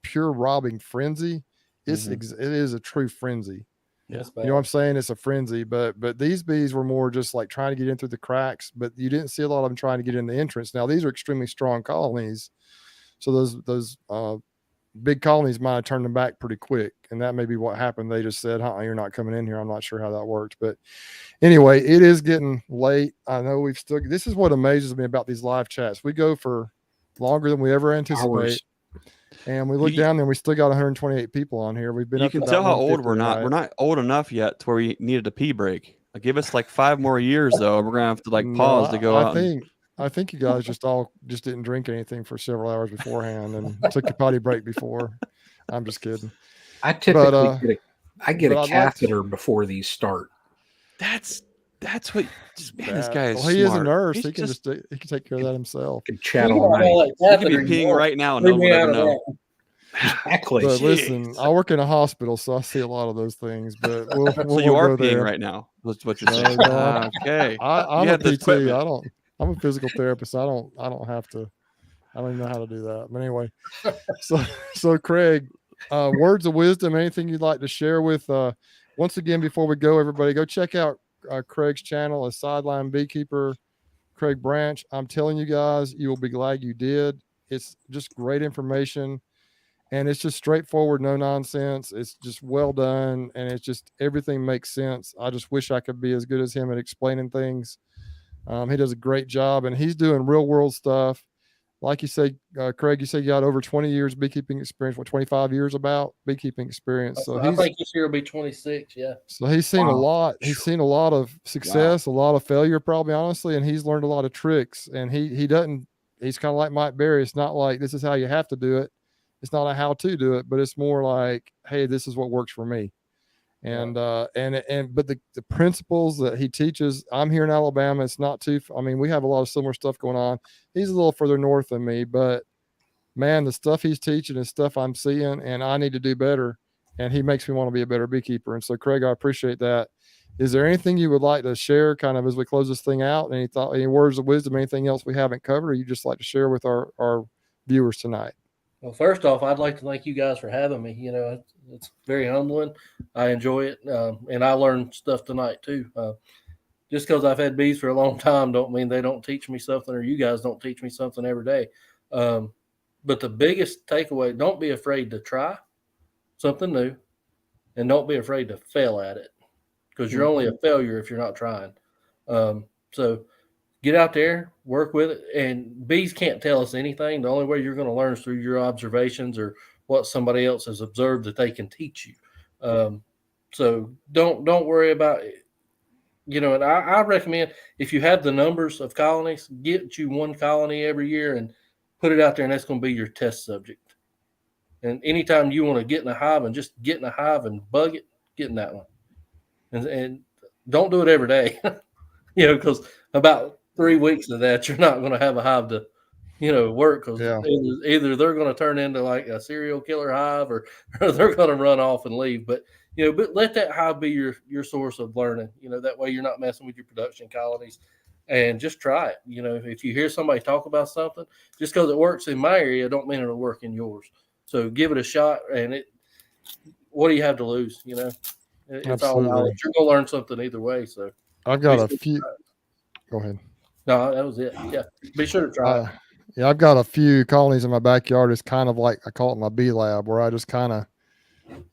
pure robbing frenzy, it is a true frenzy. Yeah. You know what I'm saying? It's a frenzy, but these bees were more just like trying to get in through the cracks, but you didn't see a lot of them trying to get in the entrance. Now these are extremely strong colonies. So those big colonies might have turned them back pretty quick. And that may be what happened. They just said, you're not coming in here. I'm not sure how that worked, but anyway, it is getting late. I know this is what amazes me about these live chats. We go for longer than we ever anticipate. Hours. And we look down there, and we still got 128 people on here. We've been. You can tell how old we're not. We're not old enough yet to where we needed a pee break. Give us like 5 more years, though. We're gonna have to pause to go out. I think you guys just didn't drink anything for several hours beforehand and took a potty break before. I'm just kidding. I typically get a catheter before these start. That's what. Man, this guy is. Well, he is a nurse. He can take care of that himself. He can chat all night. He could be peeing right now and no one would ever know. Exactly. But listen, I work in a hospital, so I see a lot of those things. But so you are peeing right now. That's what you're saying. Okay. I'm a PT. I'm a physical therapist. I don't have to. I don't even know how to do that. But anyway, so Craig, words of wisdom. Anything you'd like to share with? Once again, before we go, everybody, go check out Craig's channel, a Sideline Beekeeper, Craig Branch. I'm telling you guys, you will be glad you did. It's just great information, and it's just straightforward, no nonsense. It's just well done, and it's just everything makes sense. I just wish I could be as good as him at explaining things. He does a great job, and he's doing real world stuff. Like you say, Craig, you say you got over 20 years beekeeping experience. 25 years about beekeeping experience. So I think this year will be 26. Yeah. So he's seen a lot. He's seen a lot of success, a lot of failure, probably, honestly, and he's learned a lot of tricks. And he's kind of like Mike Berry. It's not like this is how you have to do it. It's not a how to do it, but it's more like, hey, this is what works for me. And but the principles that he teaches, I'm here in Alabama. It's not we have a lot of similar stuff going on. He's a little further north than me, but man, the stuff he's teaching is stuff I'm seeing, and I need to do better. And he makes me want to be a better beekeeper. And so, Craig, I appreciate that. Is there anything you would like to share kind of as we close this thing out? Any thought, any words of wisdom, anything else we haven't covered, or you just like to share with our viewers tonight? Well, first off, I'd like to thank you guys for having me. It's very humbling. I enjoy it, and I learned stuff tonight too. Just because I've had bees for a long time don't mean they don't teach me something, or you guys don't teach me something every day. But the biggest takeaway: don't be afraid to try something new, and don't be afraid to fail at it, because you're only a failure if you're not trying. So get out there, work with it. And bees can't tell us anything. The only way you're going to learn is through your observations or what somebody else has observed that they can teach you. So don't worry about it. And I recommend, if you have the numbers of colonies, get you one colony every year and put it out there, and that's going to be your test subject. And anytime you want to get in a hive and just get in a hive and bug it, get in that one. And don't do it every day, because about 3 weeks of that, you're not going to have a hive to, work, because either they're going to turn into like a serial killer hive, or they're going to run off and leave. But let that hive be your source of learning. That way you're not messing with your production colonies, and just try it. If you hear somebody talk about something, just because it works in my area, don't mean it'll work in yours. So give it a shot, and what do you have to lose? It's Absolutely. all knowledge. You're going to learn something either way. So I've got a few. Go ahead. No, that was it. Yeah, be sure to try it. Yeah, I've got a few colonies in my backyard. It's kind of like, I call it my bee lab, where I just kind of,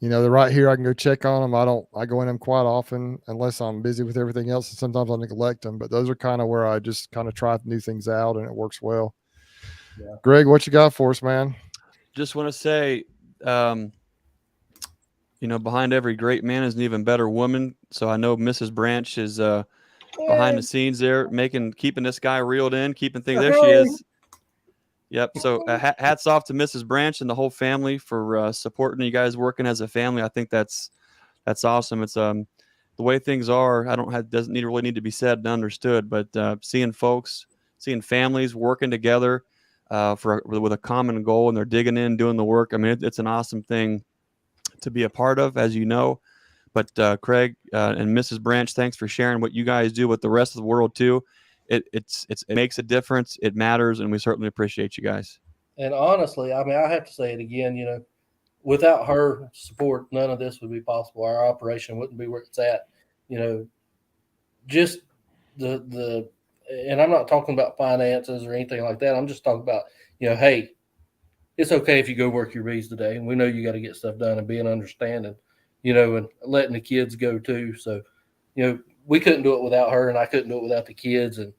they're right here. I can go check on them. I go in them quite often unless I'm busy with everything else. And sometimes I neglect them, but those are kind of where I just kind of try new things out, and it works well. Yeah. Greg, what you got for us, man? Just want to say, behind every great man is an even better woman. So I know Mrs. Branch is behind the scenes there, keeping this guy reeled in, keeping things. There she is. Yep. So hats off to Mrs. Branch and the whole family for supporting you guys working as a family. I think that's awesome. It's the way things are. Doesn't really need to be said and understood, but seeing families working together with a common goal, and they're digging in, doing the work. I mean, it's an awesome thing to be a part of, as you know. But Craig and Mrs. Branch, thanks for sharing what you guys do with the rest of the world too. It makes a difference. It matters, and we certainly appreciate you guys. And honestly, I mean, I have to say it again. Without her support, none of this would be possible. Our operation wouldn't be where it's at. Just the and I'm not talking about finances or anything like that. I'm just talking about, hey, it's okay if you go work your bees today, and we know you got to get stuff done, and being understanding, and letting the kids go too. So, we couldn't do it without her, and I couldn't do it without the kids, and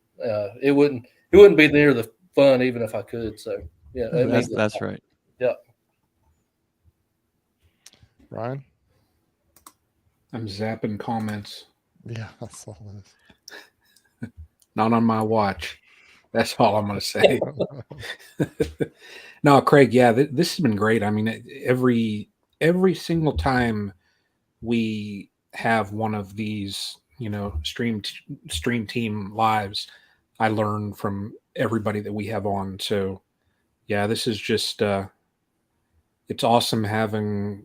it wouldn't be near the fun even if I could. So, yeah, that's right. Yeah. Ryan, I'm zapping comments. Yeah, that's all it is. Not on my watch. That's all I'm going to say. No, Craig, yeah, this has been great. I mean, every single time we have one of these, stream team lives, I learn from everybody that we have on. So, yeah, this is just it's awesome having,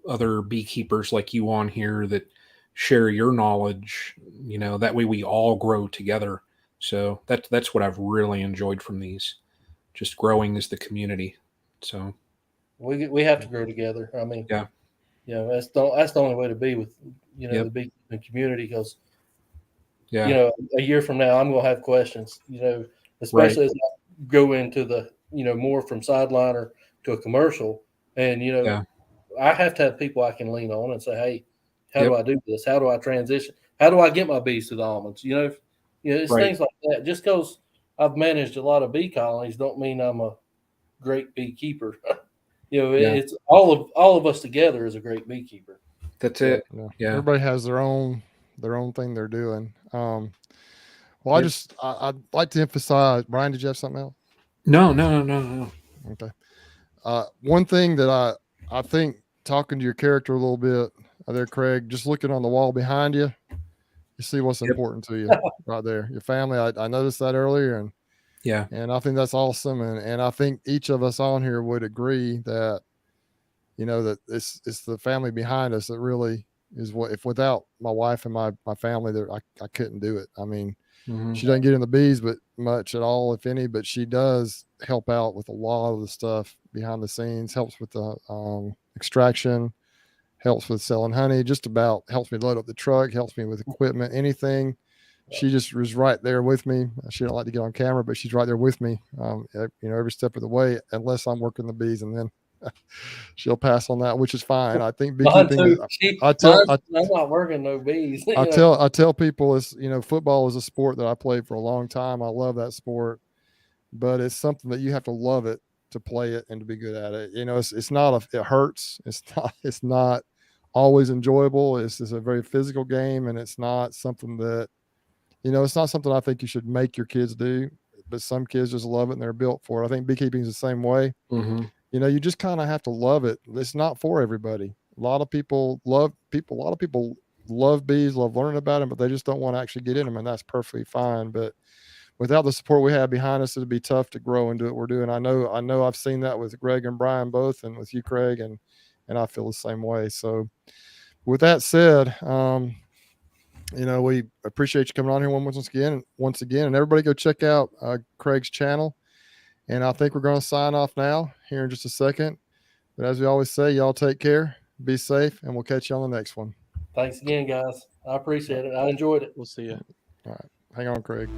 other beekeepers like you on here that share your knowledge. That way we all grow together. So that's what I've really enjoyed from these, just growing as the community. So we have to grow together. I mean, yeah, that's the only way to be with the beekeeping community, because a year from now I'm gonna have questions. Especially as I go into the more from sideliner to a commercial, and I have to have people I can lean on and say, hey, how do I do this? How do I transition? How do I get my bees to the almonds? It's things like that. Just because I've managed a lot of bee colonies don't mean I'm a great beekeeper. It's all of us together is a great beekeeper. That's it. Yeah. Everybody has their own thing they're doing. Well, I'd like to emphasize. Brian, did you have something else? No. Okay. One thing that I think, talking to your character a little bit there, Craig, just looking on the wall behind you, you see what's important to you right there. Your family. I noticed that earlier, and I think that's awesome. And I think each of us on here would agree that, that it's the family behind us that really, is what, if without my wife and my family there, I couldn't do it. I mean, Mm-hmm. she doesn't get in the bees, but much at all, if any, but she does help out with a lot of the stuff behind the scenes, helps with the extraction, helps with selling honey, just about helps me load up the truck, helps me with equipment, anything. She just was right there with me. She don't like to get on camera, but she's right there with me, every step of the way, unless I'm working the bees, and then she'll pass on that, which is fine. I think beekeeping. I'm not working no bees. I tell people it's, football is a sport that I played for a long time. I love that sport, but it's something that you have to love it to play it and to be good at it. It's not it hurts. It's not always enjoyable. It's just a very physical game, and it's not something that, it's not something I think you should make your kids do, but some kids just love it and they're built for it. I think beekeeping is the same way. Mm-hmm. You just kind of have to love it. It's not for everybody. A lot of people love bees, love learning about them, but they just don't want to actually get in them, and that's perfectly fine. But without the support we have behind us, it'd be tough to grow and do what we're doing. I know I've seen that with Greg and Brian both, and with you, Craig, and I feel the same way. So with that said, we appreciate you coming on here once again, and everybody go check out Craig's channel. And I think we're going to sign off now here in just a second. But as we always say, y'all take care, be safe, and we'll catch you on the next one. Thanks again, guys. I appreciate it. I enjoyed it. We'll see you. All right. Hang on, Craig.